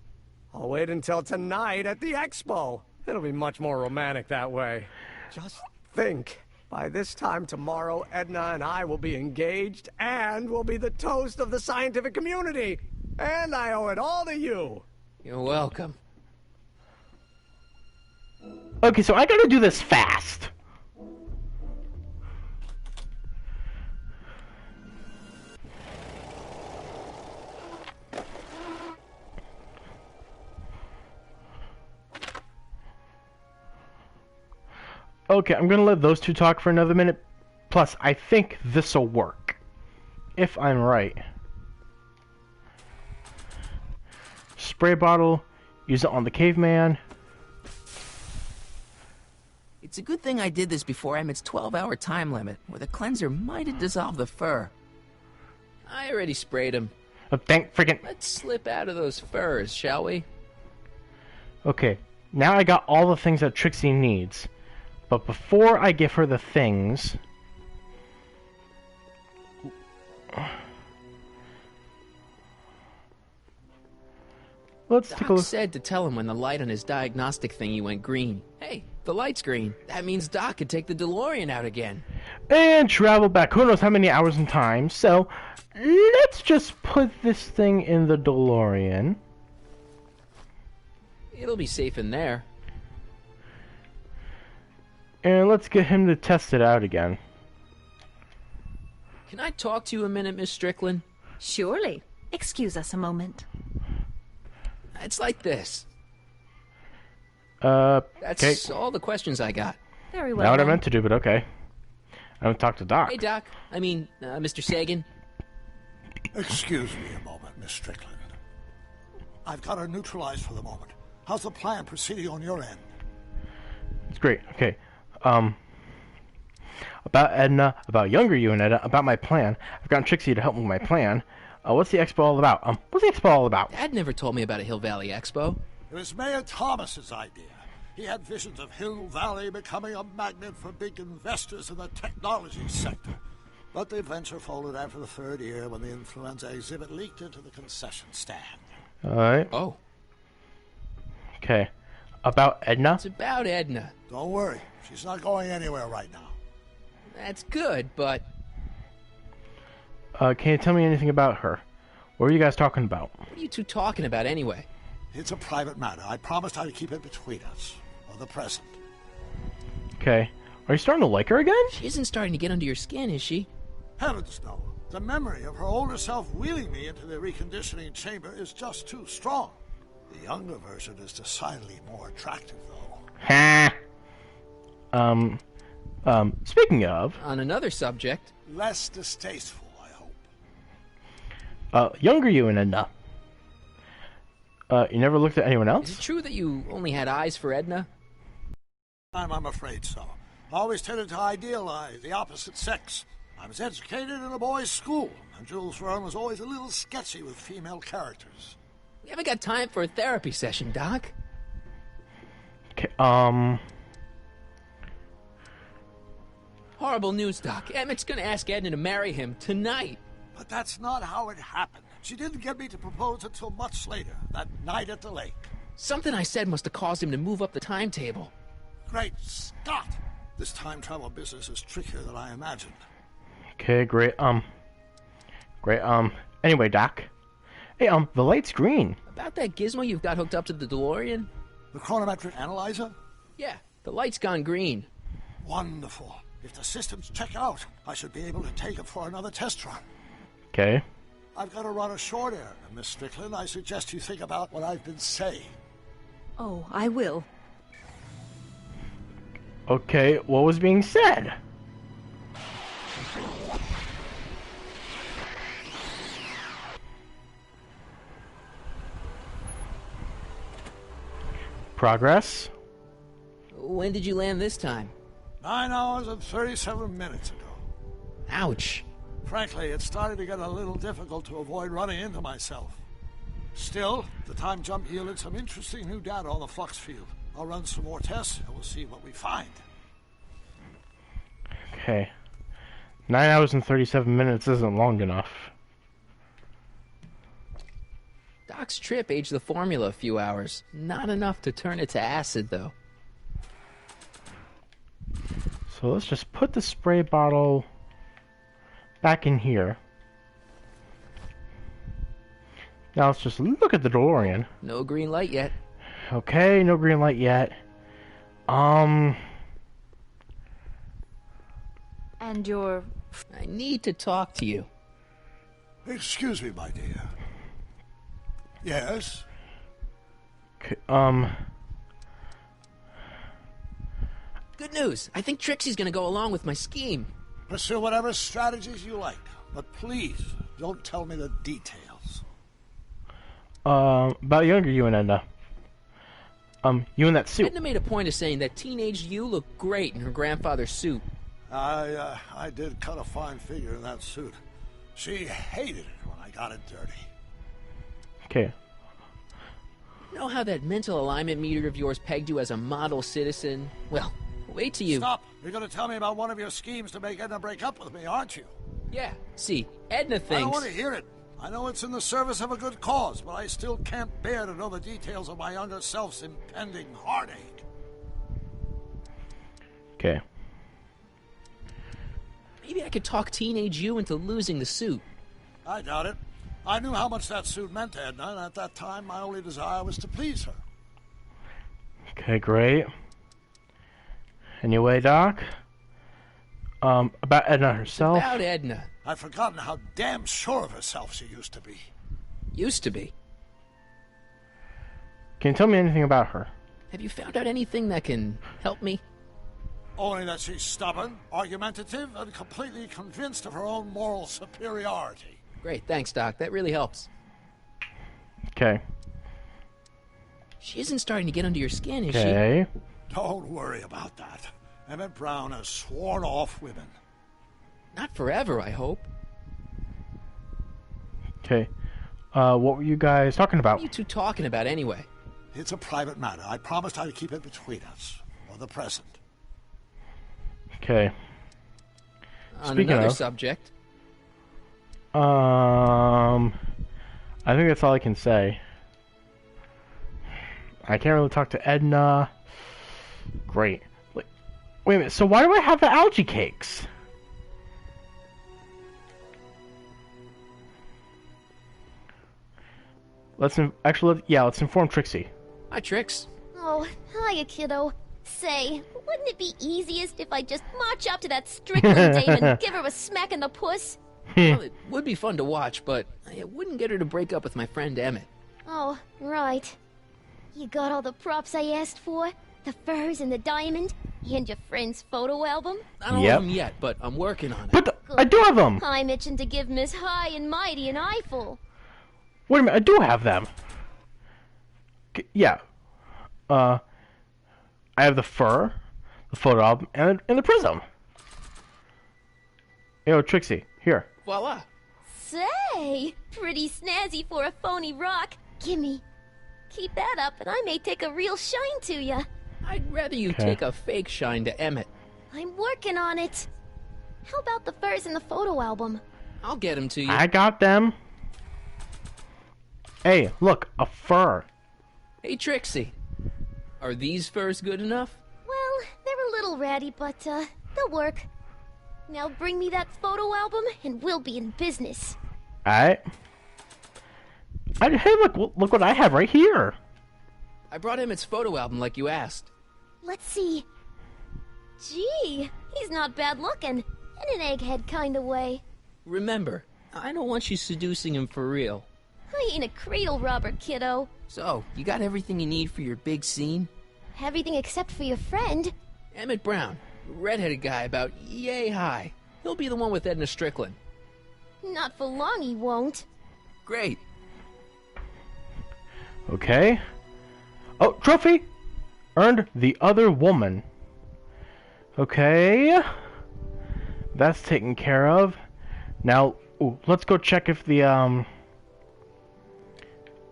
I'll wait until tonight at the expo. It'll be much more romantic that way. Just think. By this time tomorrow, Edna and I will be engaged and will be the toast of the scientific community. And I owe it all to you. You're welcome. Okay, so I gotta do this fast. Okay, I'm gonna let those two talk for another minute. Plus, I think this'll work. If I'm right. Spray bottle, use it on the caveman. It's a good thing I did this before Emmett's 12-hour time limit, where the cleanser might have dissolved the fur. I already sprayed him. Thank freaking... Let's slip out of those furs, shall we? Okay, now I got all the things that Trixie needs. But before I give her the things... Let's take a Doc look. said to tell him when the light on his diagnostic thingy went green. Hey, the light's green. That means Doc could take the DeLorean out again. And travel back who knows how many hours in time. So, let's just put this thing in the DeLorean. It'll be safe in there. And let's get him to test it out again. Can I talk to you a minute, Miss Strickland? Surely. Excuse us a moment. It's like this. Okay. That's all the questions I got. Very well. Not what I then. meant to do, but okay. I don't talk to Doc. Hey, Doc. I mean, Mr. Sagan. Excuse me a moment, Miss Strickland. I've got her neutralized for the moment. How's the plan proceeding on your end? It's great. Okay. About Edna, about younger you and Edna, about my plan. I've gotten Trixie to help me with my plan. What's the expo all about? What's the expo all about? Dad never told me about a Hill Valley Expo. It was Mayor Thomas's idea. He had visions of Hill Valley becoming a magnet for big investors in the technology sector. But the venture folded after the third year when the influenza exhibit leaked into the concession stand. Alright. Oh. Okay. About Edna? It's about Edna. Don't worry. She's not going anywhere right now. That's good, but... Can you tell me anything about her? What are you guys talking about? What are you two talking about anyway? It's a private matter. I promised I'd keep it between us. For the present. Okay. Are you starting to like her again? She isn't starting to get under your skin, is she? Heavens, no. The memory of her older self wheeling me into the reconditioning chamber is just too strong. The younger version is decidedly more attractive, though. Ha! Speaking of... On another subject... Less distasteful, I hope. Younger you and Edna. You never looked at anyone else? Is it true that you only had eyes for Edna? I'm afraid so. I always tended to idealize the opposite sex. I was educated in a boys' school, and Jules Verne was always a little sketchy with female characters. We haven't got time for a therapy session, Doc. Okay, Horrible news, Doc. Emmett's gonna ask Edna to marry him tonight. But that's not how it happened. She didn't get me to propose until much later, that night at the lake. Something I said must have caused him to move up the timetable. Great Scott! This time travel business is trickier than I imagined. Okay, great, anyway, Doc. Hey, the light's green. About that gizmo you've got hooked up to the DeLorean? The chronometric analyzer? Yeah, the light's gone green. Wonderful. If the systems check out, I should be able to take it for another test run. Okay. I've got to run a short errand, Miss Strickland. I suggest you think about what I've been saying. Oh, I will. Okay, what was being said? Progress? When did you land this time? 9 hours and 37 minutes ago. Ouch. Frankly, it started to get a little difficult to avoid running into myself. Still, the time jump yielded some interesting new data on the flux field. I'll run some more tests and we'll see what we find. Okay. 9 hours and 37 minutes isn't long enough. Doc's trip aged the formula a few hours. Not enough to turn it to acid, though. So let's just put the spray bottle back in here. Now let's just look at the DeLorean. No green light yet. Okay, no green light yet. And your... I need to talk to you. Excuse me, my dear. Yes? Okay, Good news. I think Trixie's gonna go along with my scheme. Pursue whatever strategies you like, but please don't tell me the details. About younger you and Edna. You in that suit. Edna made a point of saying that teenage you looked great in her grandfather's suit. I did cut a fine figure in that suit. She hated it when I got it dirty. Okay. You know how that mental alignment meter of yours pegged you as a model citizen? Well, wait till you... Stop! You're going to tell me about one of your schemes to make Edna break up with me, aren't you? Yeah, see, Edna thinks... I don't want to hear it. I know it's in the service of a good cause, but I still can't bear to know the details of my younger self's impending heartache. Okay. Maybe I could talk teenage you into losing the suit. I doubt it. I knew how much that suit meant to Edna, and at that time, my only desire was to please her. Okay, great. Anyway, Doc, about Edna herself. About Edna. I've forgotten how damn sure of herself she used to be. Used to be? Can you tell me anything about her? Have you found out anything that can help me? Only that she's stubborn, argumentative, and completely convinced of her own moral superiority. Great, thanks, Doc. That really helps. Okay. She isn't starting to get under your skin, is she? Don't worry about that. Emmett Brown has sworn off women. Not forever, I hope. Okay. What were you guys talking about? What are you two talking about anyway? It's a private matter. I promised I'd keep it between us. For the present. Okay. On Speaking another of, subject. I think that's all I can say. I can't really talk to Edna. Great. Wait a minute, so why do I have the algae cakes? let's inform Trixie. Hi, Trix. Oh, hiya, kiddo. Say, wouldn't it be easiest if I just march up to that Strickland dame and give her a smack in the puss? Well, it would be fun to watch, but I wouldn't get her to break up with my friend Emmett. Oh, right. You got all the props I asked for? The furs and the diamond? And your friend's photo album? I don't have them yet, but I'm working on it. But I do have them! I'm itching to give Miss High and Mighty an eyeful. Wait a minute, I do have them. Yeah. I have the fur, the photo album, and the prism. Yo, Trixie, here. Voila. Say, pretty snazzy for a phony rock. Gimme. Keep that up, and I may take a real shine to ya. I'd rather you take a fake shine to Emmett. I'm working on it. How about the furs in the photo album? I'll get them to you. I got them. Hey, look, a fur. Hey, Trixie. Are these furs good enough? Well, they're a little ratty, but, they'll work. Now bring me that photo album, and we'll be in business. Alright. Hey, look what I have right here. I brought Emmett's photo album like you asked. Let's see. Gee, he's not bad looking. In an egghead kind of way. Remember, I don't want you seducing him for real. I ain't a cradle robber, kiddo. So, you got everything you need for your big scene? Everything except for your friend. Emmett Brown, redheaded guy about yay high. He'll be the one with Edna Strickland. Not for long he won't. Great. Okay. Oh, trophy! Earned the other woman. Okay. That's taken care of. Now, let's go check if the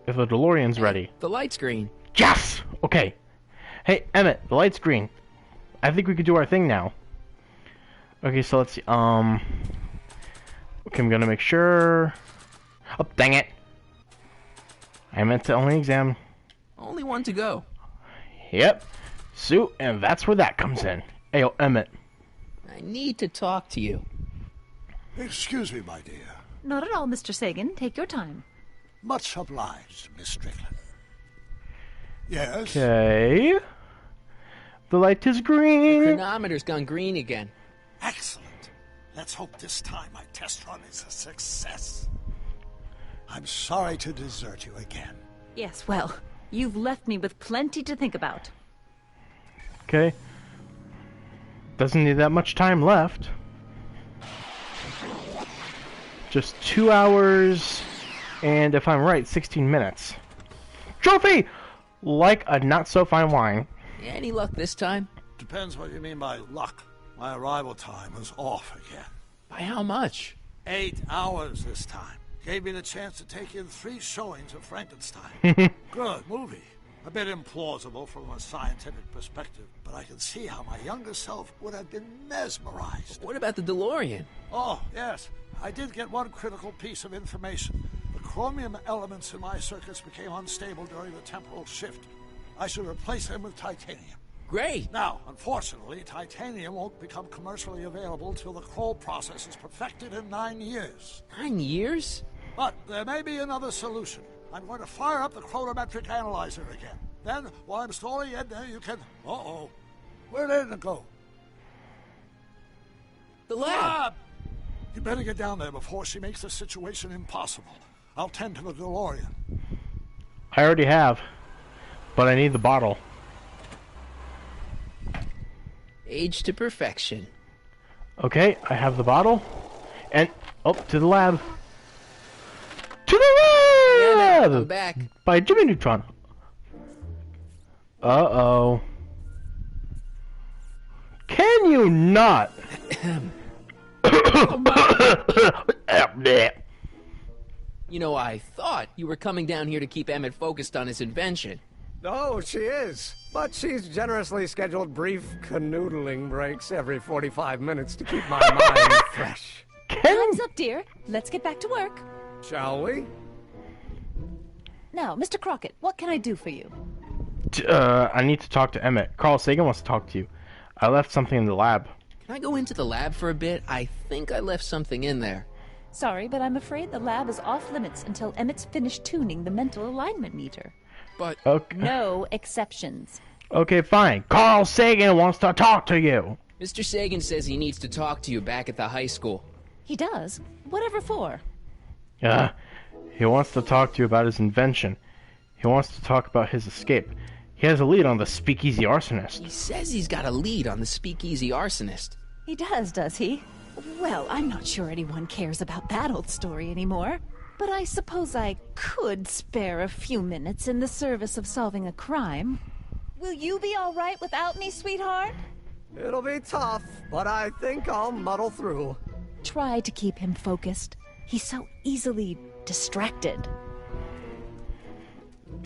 DeLorean's ready. The light's green. Yes! Okay. Hey, Emmett, the light's green. I think we could do our thing now. Okay, so let's see. Okay, I'm gonna make sure. Oh, dang it! I meant to only examine. Only one to go. Yep. So, and that's where that comes in. Hey, Emmett. I need to talk to you. Excuse me, my dear. Not at all, Mr. Sagan. Take your time. Much obliged, Miss Strickland. Yes? Okay. The light is green. The chronometer's gone green again. Excellent. Let's hope this time my test run is a success. I'm sorry to desert you again. Yes, well, you've left me with plenty to think about. Okay. Doesn't need that much time left. Just 2 hours, and if I'm right, 16 minutes. Trophy! Like a not-so-fine wine. Any luck this time? Depends what you mean by luck. My arrival time was off again. By how much? 8 hours this time. Gave me the chance to take in 3 showings of Frankenstein. Good movie. A bit implausible from a scientific perspective, but I can see how my younger self would have been mesmerized. What about the DeLorean? Oh, yes. I did get one critical piece of information. The chromium elements in my circuits became unstable during the temporal shift. I should replace them with titanium. Great. Now, unfortunately, titanium won't become commercially available till the Kroll process is perfected in 9 years. 9 years? But there may be another solution. I'm going to fire up the chronometric analyzer again. Then, while I'm stalling Edna, you can... Uh-oh. Where did Edna go? The lab! You better get down there before she makes the situation impossible. I'll tend to the DeLorean. I already have, but I need the bottle. Age to perfection. Okay, I have the bottle. And, to the lab. To the lab! I'm back. By Jimmy Neutron. Uh-oh. Can you not? You know, I thought you were coming down here to keep Emmett focused on his invention. Oh, she is. But she's generously scheduled brief canoodling breaks every 45 minutes to keep my mind fresh. Time's up, dear. Let's get back to work. Shall we? Now, Mr. Crockett, what can I do for you? I need to talk to Emmett. Carl Sagan wants to talk to you. I left something in the lab. Can I go into the lab for a bit? I think I left something in there. Sorry, but I'm afraid the lab is off limits until Emmett's finished tuning the mental alignment meter. But no exceptions. Okay, fine. Carl Sagan wants to talk to you. Mr. Sagan says he needs to talk to you back at the high school. He does? Whatever for? He wants to talk to you about his invention. He wants to talk about his escape. He has a lead on the speakeasy arsonist. He says he's got a lead on the speakeasy arsonist. He does he? Well, I'm not sure anyone cares about that old story anymore. But I suppose I could spare a few minutes in the service of solving a crime. Will you be all right without me, sweetheart? It'll be tough, but I think I'll muddle through. Try to keep him focused. He's so easily distracted.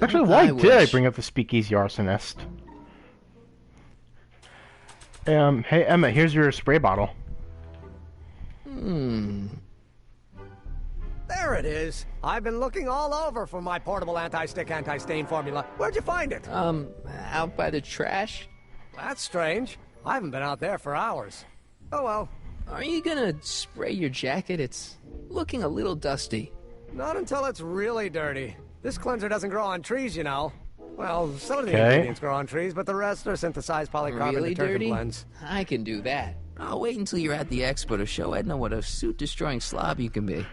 Actually, why did I bring up the speakeasy arsonist? Hey, Emma, here's your spray bottle. There it is. I've been looking all over for my portable anti-stick, anti-stain formula. Where'd you find it? Out by the trash. That's strange. I haven't been out there for hours. Oh well. Are you gonna spray your jacket? It's looking a little dusty. Not until it's really dirty. This cleanser doesn't grow on trees, you know. Well, some of the ingredients grow on trees, but the rest are synthesized polycarbonate Really detergent dirty? blends. I can do that. I'll wait until you're at the expo to show Edna what a suit-destroying slob you can be.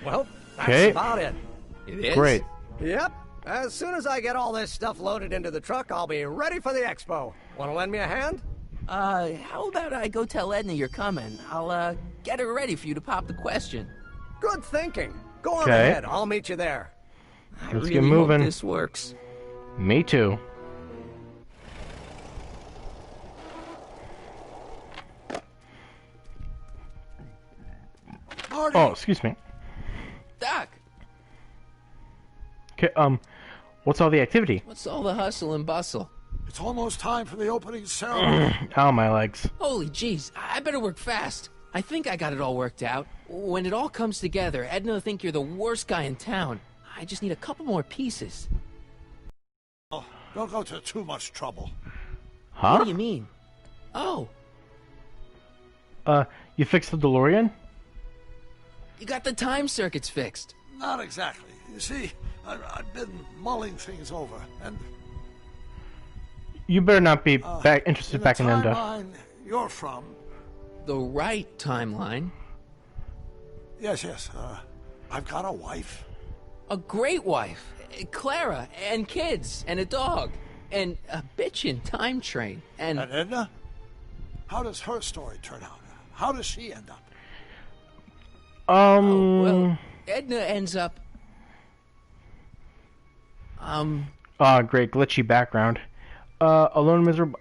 Well, that's about it. It is? Great. Yep. As soon as I get all this stuff loaded into the truck, I'll be ready for the expo. Want to lend me a hand? How about I go tell Edna you're coming? I'll, get her ready for you to pop the question. Good thinking. Go on ahead. I'll meet you there. Let's get moving. Hope this works. Me too. Marty. Oh, excuse me. Doc! Okay, what's all the activity? What's all the hustle and bustle? It's almost time for the opening ceremony. Ow, my legs. Holy jeez, I better work fast. I think I got it all worked out. When it all comes together, Edna will think you're the worst guy in town. I just need a couple more pieces. Oh, don't go to too much trouble. Huh? What do you mean? Oh. You fixed the DeLorean? You got the time circuits fixed. Not exactly. You see, I've been mulling things over, and... You better not be interested back in the Enda. timeline you're from... The right timeline? Yes. I've got a wife. A great wife. Clara, and kids, and a dog, and a bitchin' time train, and... And Edna? How does her story turn out? How does she end up? Oh, well, Edna ends up... Great, glitchy background. Alone miserable,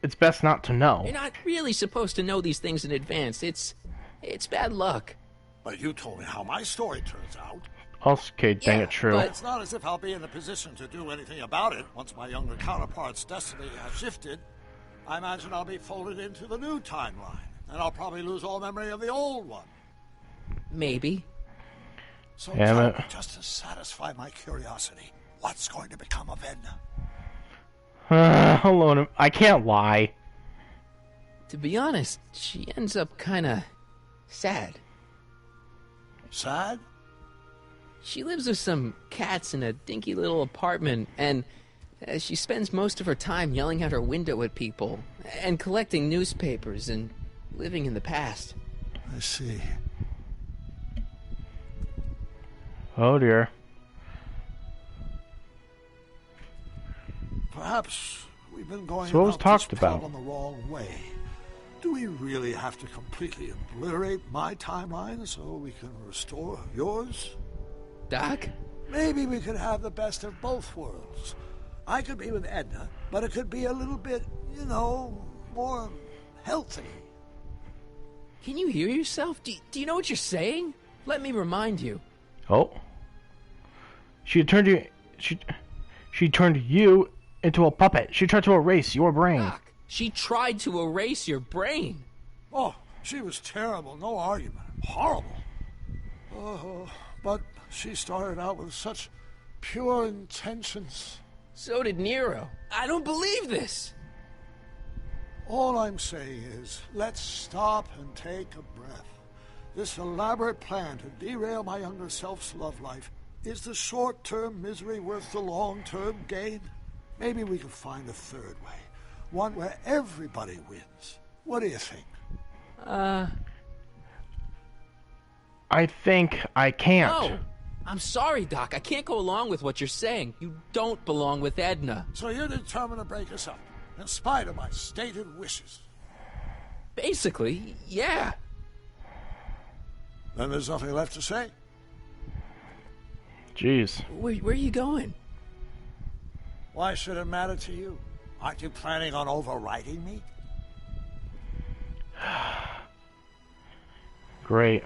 it's best not to know. You're not really supposed to know these things in advance. It's bad luck. But you told me how my story turns out. Okay, dang it, true. But it's not as if I'll be in a position to do anything about it once my younger counterpart's destiny has shifted. I imagine I'll be folded into the new timeline, and I'll probably lose all memory of the old one. Maybe. So tell me, just to satisfy my curiosity, what's going to become of Edna? Alone, I can't lie. To be honest, she ends up kinda sad. Sad? She lives with some cats in a dinky little apartment, and she spends most of her time yelling out her window at people, and collecting newspapers, and living in the past. I see. Oh dear. Perhaps we've been going So what was about this talked about? problem the wrong way. Do we really have to completely obliterate my timeline so we can restore yours? Doc? Maybe we could have the best of both worlds. I could be with Edna, but it could be a little bit, you know, more healthy. Can you hear yourself? Do you know what you're saying? Let me remind you. Oh. She turned you... She turned you into a puppet. She tried to erase your brain. Doc, she tried to erase your brain. Oh, she was terrible. No argument. Horrible. Oh, but she started out with such pure intentions. So did Nero. I don't believe this. All I'm saying is, let's stop and take a breath. This elaborate plan to derail my younger self's love life, is the short-term misery worth the long-term gain? Maybe we could find a third way. One where everybody wins. What do you think? I think I can't. No! I'm sorry, Doc. I can't go along with what you're saying. You don't belong with Edna. So you're determined to break us up, in spite of my stated wishes? Basically, yeah. Then there's nothing left to say. Jeez. Where are you going? Why should it matter to you? Aren't you planning on overriding me? Great.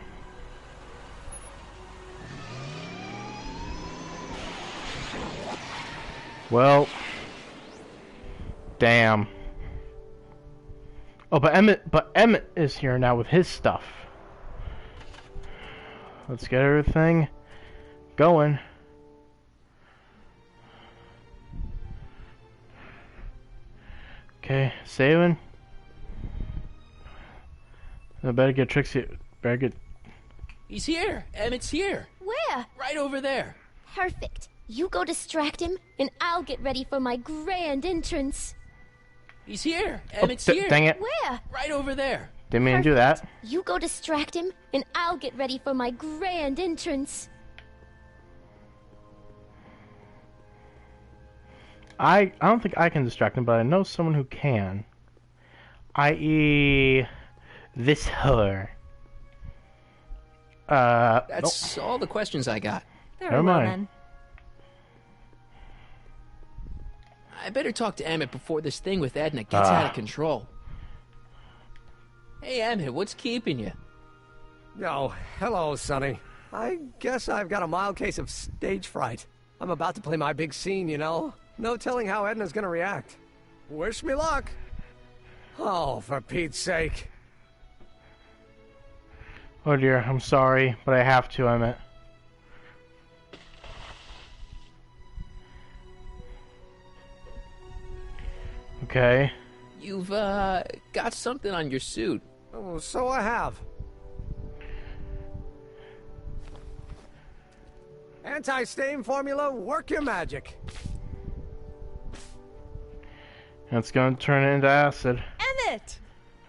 Well, damn. Oh, but Emmett is here now with his stuff. Let's get everything going. Okay, saving. I better get Trixie. Better get. He's here. Emmett's here. Where? Right over there. Perfect. You go distract him, and I'll get ready for my grand entrance. He's here. Emmett's here. Dang it. Where? Right over there. Didn't mean to do that. You go distract him, and I'll get ready for my grand entrance. I don't think I can distract him, but I know someone who can. I.e. this whore. That's all the questions I got. Very well, then. I better talk to Emmett before this thing with Edna gets out of control. Hey, Emmett, what's keeping you? Oh, hello, Sonny. I guess I've got a mild case of stage fright. I'm about to play my big scene, you know? No telling how Edna's gonna react. Wish me luck. Oh, for Pete's sake. Oh dear, I'm sorry, but I have to, Emmett. Okay. You've, got something on your suit. Oh, so I have. Anti-stain formula, work your magic. It's gonna turn into acid. Emmett!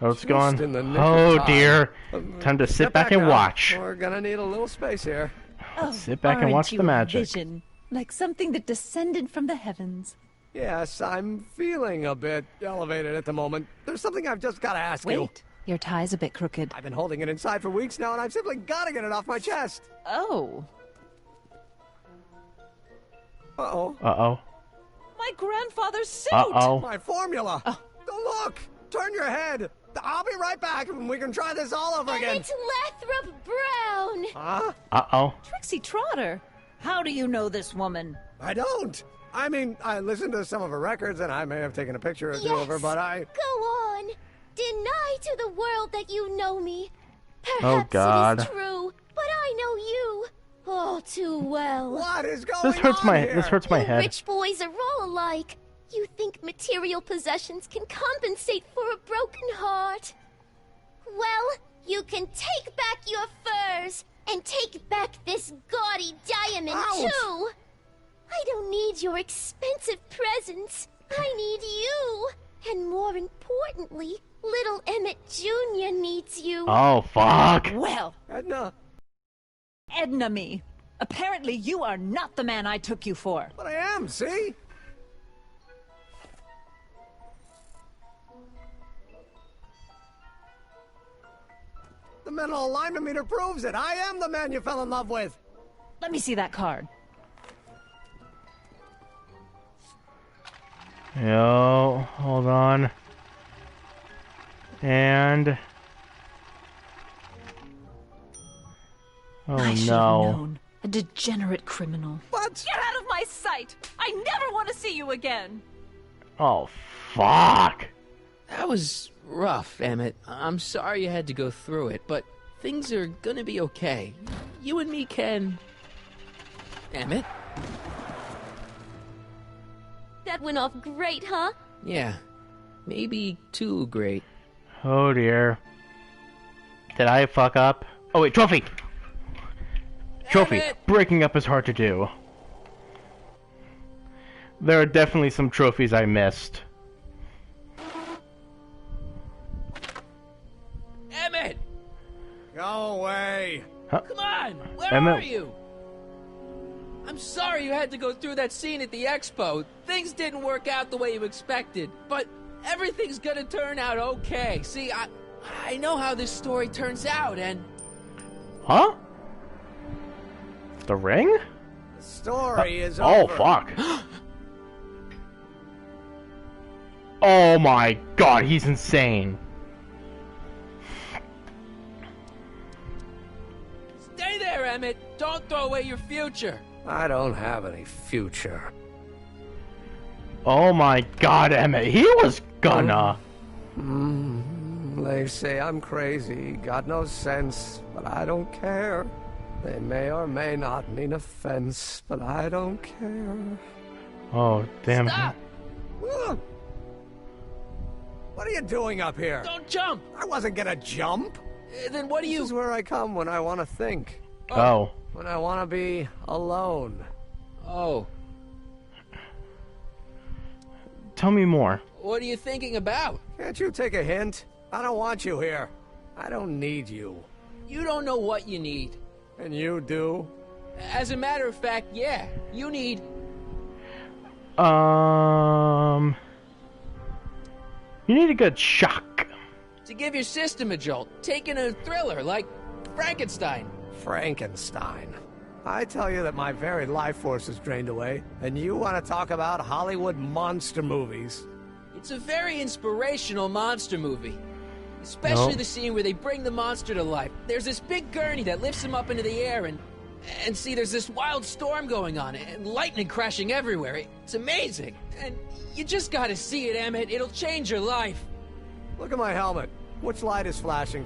Oh, it's gone. In the nick Oh of time. dear. Time to sit back and now. watch. We're gonna need a little space here. Oh, Sit back and watch aren't you the magic. a vision, like something that descended from the heavens. Yes, I'm feeling a bit elevated at the moment. There's something I've just got to ask you. Wait, your tie's a bit crooked. I've been holding it inside for weeks now, and I've simply got to get it off my chest. Oh. Uh-oh. Uh-oh. My grandfather's suit! Uh-oh. My formula! Oh. Look! Turn your head! I'll be right back, and we can try this all over again. It's Lathrop Brown! Huh? Uh-oh. Trixie Trotter! How do you know this woman? I don't! I mean, I listened to some of her records, and I may have taken a picture or two of her, but I... Go on! Deny to the world that you know me. Perhaps Oh, God. it is true, but I know you all too well. What is going This hurts on my here? this hurts my You head. rich boys are all alike. You think material possessions can compensate for a broken heart. Well, you can take back your furs and take back this gaudy diamond, Ouch. too. I don't need your expensive presents. I need you. And more importantly, little Emmett Jr. needs you. Oh, fuck. Well, Edna. Edna me. Apparently you are not the man I took you for. But I am, see? The mental alignment meter proves it. I am the man you fell in love with. Let me see that card. Yo, hold on. And... Oh, I should have no. known. A degenerate criminal. What? Get out of my sight! I never want to see you again! Oh, fuck. That was rough, Emmett. I'm sorry you had to go through it, but things are gonna be okay. You and me can... Emmett? That went off great, huh? Yeah. Maybe too great. Oh, dear. Did I fuck up? Oh wait, trophy! Trophy. Emmett! Breaking up is hard to do. There are definitely some trophies I missed. Emmett! Go away! Huh? Come on! Where Emmett. are you? I'm sorry you had to go through that scene at the expo. Things didn't work out the way you expected, but everything's gonna turn out okay. See, I know how this story turns out, and... Huh? The ring? The story is Oh, over. fuck. Oh my god, he's insane. Stay there, Emmett! Don't throw away your future! I don't have any future. Oh my god, Emmett, he was gonna. They say I'm crazy, got no sense, but I don't care. They may or may not mean offense, but I don't care. Oh, damn. Stop! What are you doing up here? Don't jump! I wasn't gonna jump. Then what do you... This is where I come when I want to think. Oh. When I want to be alone. Oh. Tell me more. What are you thinking about? Can't you take a hint? I don't want you here. I don't need you. You don't know what you need. And you do? As a matter of fact, yeah. You need... You need a good shock. to give your system a jolt. Take in a thriller like Frankenstein. Frankenstein. I tell you that my very life force is drained away, and you want to talk about Hollywood monster movies. It's a very inspirational monster movie. Especially the scene where they bring the monster to life. There's this big gurney that lifts him up into the air, and see, there's this wild storm going on, and lightning crashing everywhere. It's amazing. And you just gotta see it, Emmett. It'll change your life. Look at my helmet. Which light is flashing?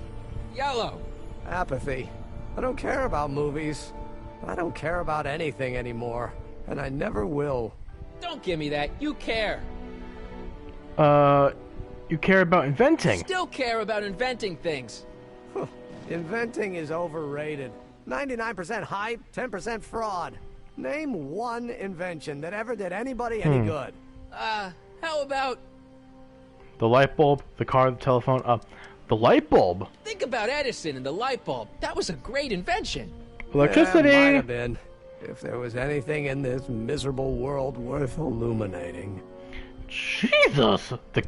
Yellow. Apathy. I don't care about movies. I don't care about anything anymore. And I never will. Don't give me that. You care. You care about inventing. Still care about inventing things. Inventing is overrated. 99% hype, 10% fraud. Name one invention that ever did anybody any good. How about... The light bulb, the car, the telephone, the light bulb? Think about Edison and the light bulb. That was a great invention. Electricity! Yeah, might have been. If there was anything in this miserable world worth illuminating. Jesus! The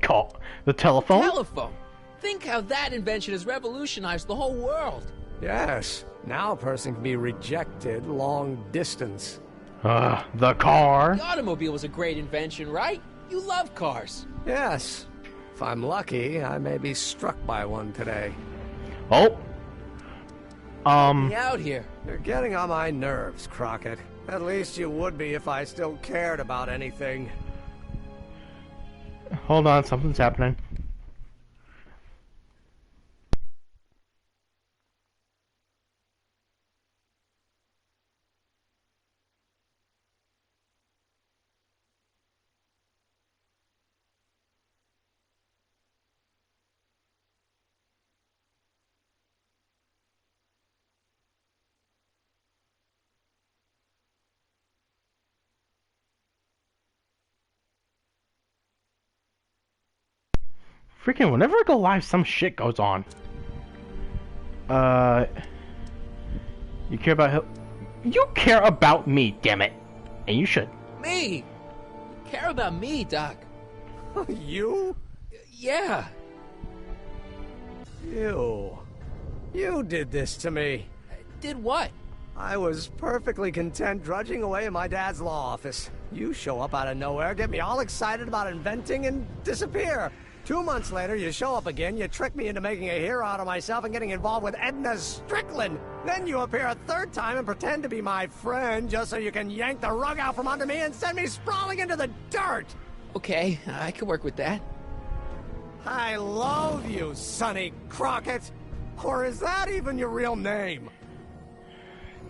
telephone? Telephone! Think how that invention has revolutionized the whole world. Yes. Now a person can be rejected long distance. The car? The automobile was a great invention, right? You love cars. Yes. If I'm lucky, I may be struck by one today. Oh. Me out here. You're getting on my nerves, Crockett. At least you would be if I still cared about anything. Hold on, something's happening. Freaking, whenever I go live, some shit goes on. You care about You care about me, damn it. And you should. Me? You care about me, Doc. You? Yeah. You did this to me. Did what? I was perfectly content drudging away in my dad's law office. You show up out of nowhere, get me all excited about inventing, and disappear. 2 months later, you show up again, you trick me into making a hero out of myself and getting involved with Edna Strickland. Then you appear a third time and pretend to be my friend just so you can yank the rug out from under me and send me sprawling into the dirt. Okay, I can work with that. I loathe you, Sonny Crockett. Or is that even your real name?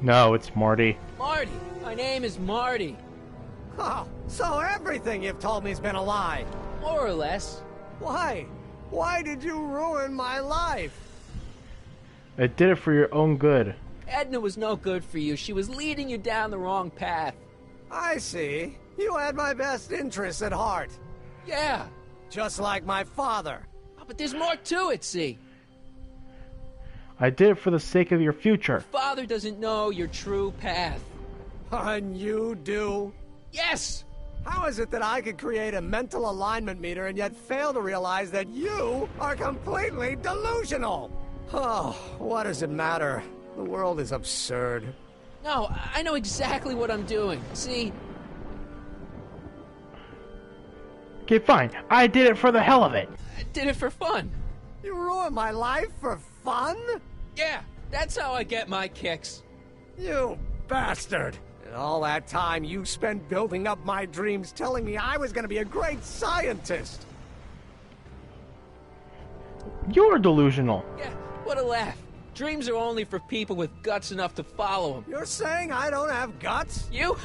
No, it's Marty. Marty. My name is Marty. Oh, so everything you've told me's been a lie. More or less. Why? Why did you ruin my life? I did it for your own good. Edna was no good for you. She was leading you down the wrong path. I see. You had my best interests at heart. Yeah. Just like my father. Oh, but there's more to it, see? I did it for the sake of your future. Father doesn't know your true path. And you do? Yes! How is it that I could create a mental alignment meter and yet fail to realize that you are completely delusional? Oh, what does it matter? The world is absurd. No, I know exactly what I'm doing. See? Okay, fine. I did it for the hell of it. I did it for fun. You ruined my life for fun? Yeah, that's how I get my kicks. You bastard. And all that time you spent building up my dreams, telling me I was going to be a great scientist. You're delusional. Yeah, what a laugh. Dreams are only for people with guts enough to follow them. You're saying I don't have guts? You?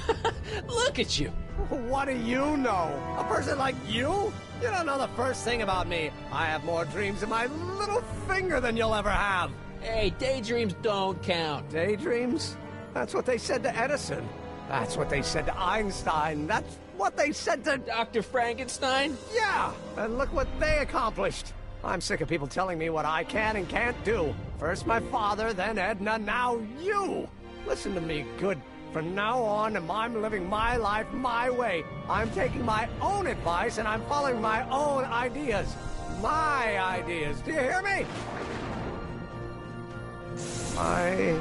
Look at you. What do you know? A person like you? You don't know the first thing about me. I have more dreams in my little finger than you'll ever have. Hey, daydreams don't count. Daydreams? That's what they said to Edison. That's what they said to Einstein. That's what they said to Dr. Frankenstein? Yeah, and look what they accomplished. I'm sick of people telling me what I can and can't do. First my father, then Edna, now you. Listen to me, good. From now on, I'm living my life my way. I'm taking my own advice and I'm following my own ideas. My ideas. Do you hear me? My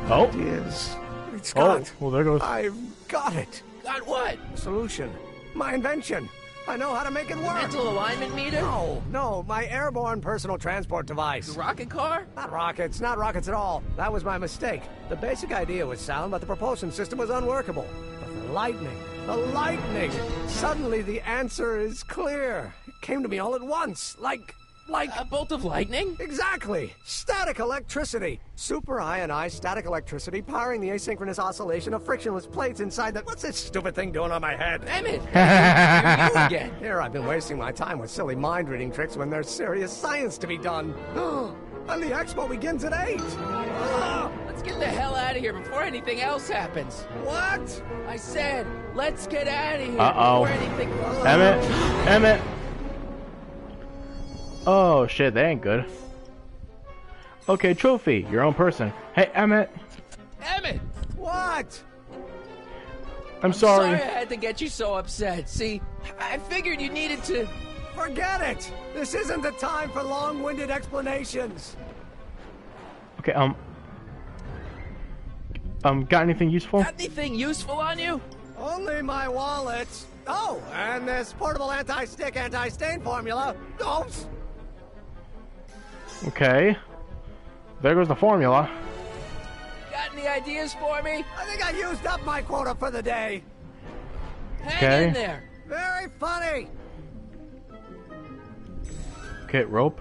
ideas. It's got. Well, there goes. I've got it. Got what? Solution. My invention. I know how to make it work. Mental alignment meter? No, my airborne personal transport device. The rocket car? Not rockets at all. That was my mistake. The basic idea was sound, but the propulsion system was unworkable. But the lightning! Suddenly the answer is clear. It came to me all at once, like a bolt of lightning? Exactly! Static electricity! Super ionized static electricity powering the asynchronous oscillation of frictionless plates inside the... What's this stupid thing doing on my head? Emmett! You again! Here I've been wasting my time with silly mind-reading tricks when there's serious science to be done. And the expo begins at 8! Let's get the hell out of here before anything else happens. What? I said, let's get out of here before anything... Emmett! Oh shit, that ain't good. Okay, trophy, your own person. Hey, Emmett! What? I'm sorry. I had to get you so upset. See, I figured you needed to... Forget it! This isn't the time for long-winded explanations. Okay, got anything useful? Got anything useful on you? Only my wallet. Oh, and this portable anti-stick, anti-stain formula. Oops! Okay. There goes the formula. Got any ideas for me? I think I used up my quota for the day. Hang in there. Very funny. Okay, rope.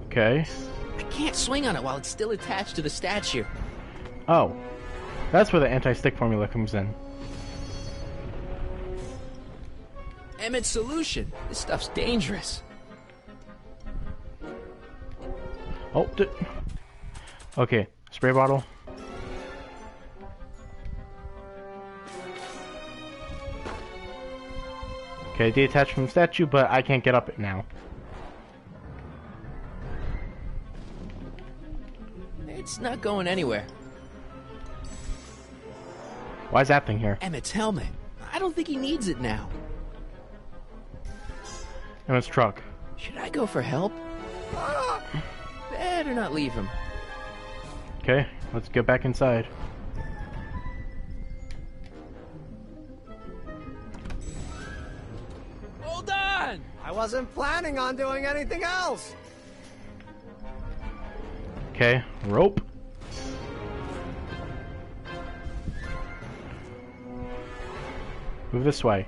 Okay. I can't swing on it while it's still attached to the statue. Oh. That's where the anti-stick formula comes in. Emmett's solution. This stuff's dangerous. Oh, okay. Spray bottle. Okay, detached from statue, but I can't get up it now. It's not going anywhere. Why is that thing here? Emmett's helmet. I don't think he needs it now. Emmett's truck. Should I go for help? Better not leave him. Okay, let's get back inside. Hold on! I wasn't planning on doing anything else. Okay, rope. Move this way.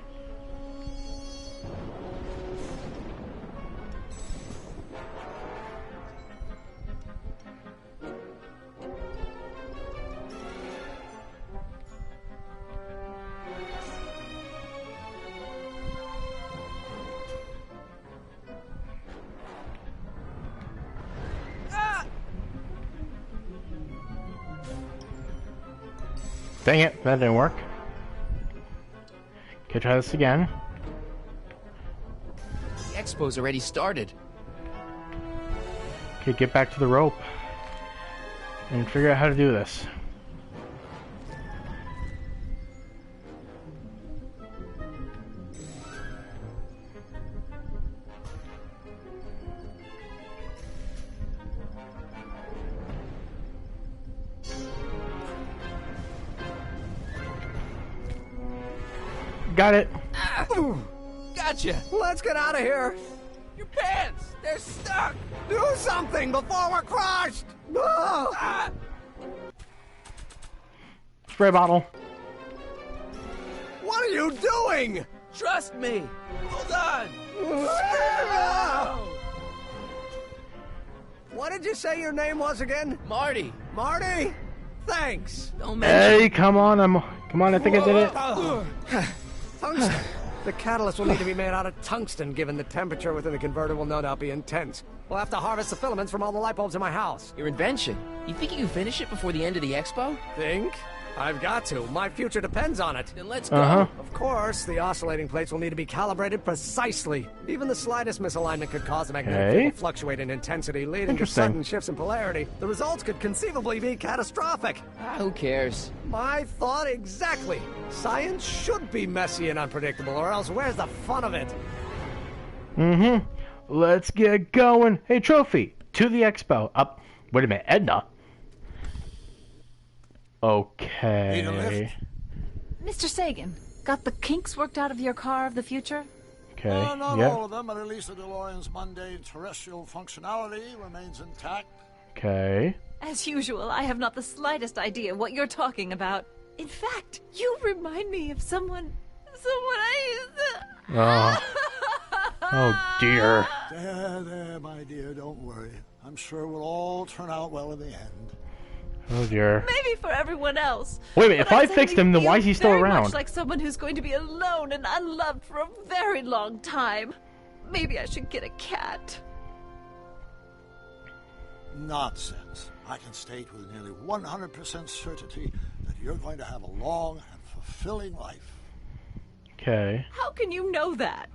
Dang it, that didn't work. Okay, try this again. The expo's already started. Okay, get back to the rope. And figure out how to do this. Got it. Gotcha. Let's get out of here. Your pants, they're stuck. Do something before we're crushed. Ah! Spray bottle. What are you doing? Trust me. Hold on. What did you say your name was again? Marty. Marty? Thanks. Don't mention. Hey, come on, I think I did it. Tungsten. The catalyst will need to be made out of tungsten, given the temperature within the converter will no doubt be intense. We'll have to harvest the filaments from all the light bulbs in my house. Your invention. You think you can finish it before the end of the expo? Think? I've got to. My future depends on it. Then let's go. Of course, the oscillating plates will need to be calibrated precisely. Even the slightest misalignment could cause the magnetic field to fluctuate in intensity, leading to sudden shifts in polarity. The results could conceivably be catastrophic. Who cares? My thought exactly. Science should be messy and unpredictable, or else where's the fun of it? Let's get going. Hey, Trophy, to the expo. Up. Wait a minute, Edna. Okay. Mr. Sagan, got the kinks worked out of your car of the future? Okay. Not all of them, but at least the DeLorean's mundane terrestrial functionality remains intact. Okay. As usual, I have not the slightest idea what you're talking about. In fact, you remind me of someone I used to... Oh, dear. There, my dear, don't worry. I'm sure we'll all turn out well in the end. Oh, dear. Maybe for everyone else. Wait a minute, if I fixed him, then why is he still very around? Much like someone who's going to be alone and unloved for a very long time. Maybe I should get a cat. Nonsense. I can state with nearly 100% certainty that you're going to have a long and fulfilling life. Okay. How can you know that?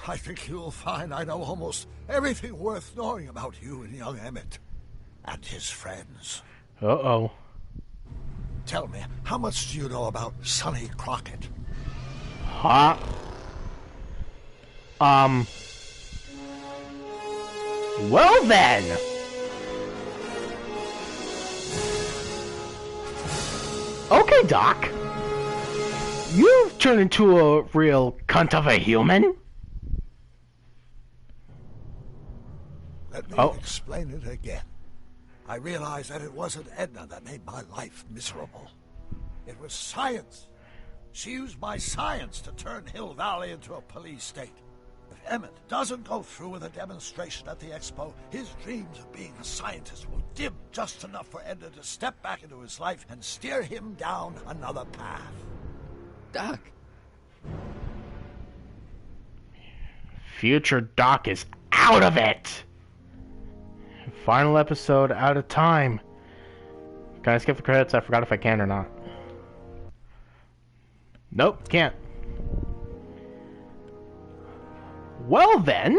I think you'll find I know almost everything worth knowing about you and young Emmett. And his friends. Uh-oh. Tell me, how much do you know about Sonny Crockett? Huh? Well then! Okay, Doc. You've turned into a real cunt of a human. Let me explain it again. I realized that it wasn't Edna that made my life miserable. It was science. She used my science to turn Hill Valley into a police state. If Emmett doesn't go through with a demonstration at the expo, his dreams of being a scientist will dim just enough for Edna to step back into his life and steer him down another path. Doc. Future Doc is out of it! Final episode out of time. Can I skip the credits? I forgot if I can or not. Nope, can't. Well then.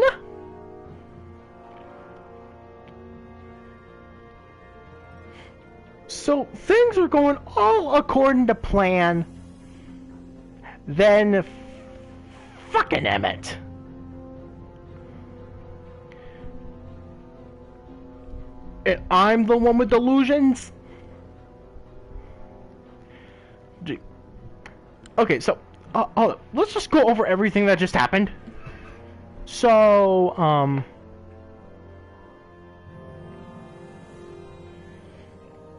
So things are going all according to plan. Then fucking Emmett. And I'm the one with delusions? Okay, so let's just go over everything that just happened. So,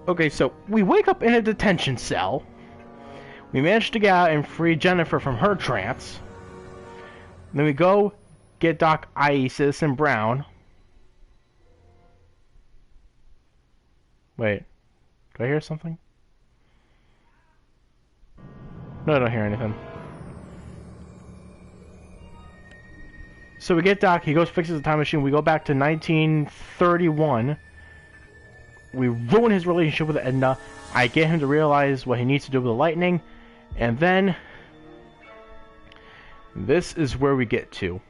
okay, so we wake up in a detention cell. We manage to get out and free Jennifer from her trance. Then we go get Doc, i.e. Citizen Brown. Wait, do I hear something? No, I don't hear anything. So we get Doc, he goes fixes the time machine, we go back to 1931. We ruin his relationship with Edna, I get him to realize what he needs to do with the lightning, and then this is where we get to.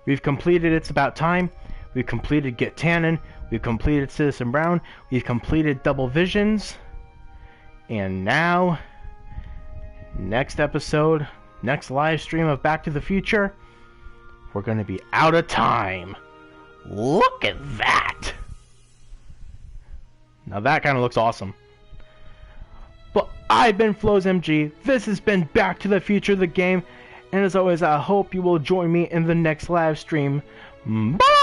We've completed It's About Time. We've completed Get Tannen. We've completed Citizen Brown. We've completed Double Visions. And now, next episode, next live stream of Back to the Future, we're going to be out of time. Look at that! Now that kind of looks awesome. But I've been Floz MG. This has been Back to the Future, the game. And as always, I hope you will join me in the next live stream. Bye!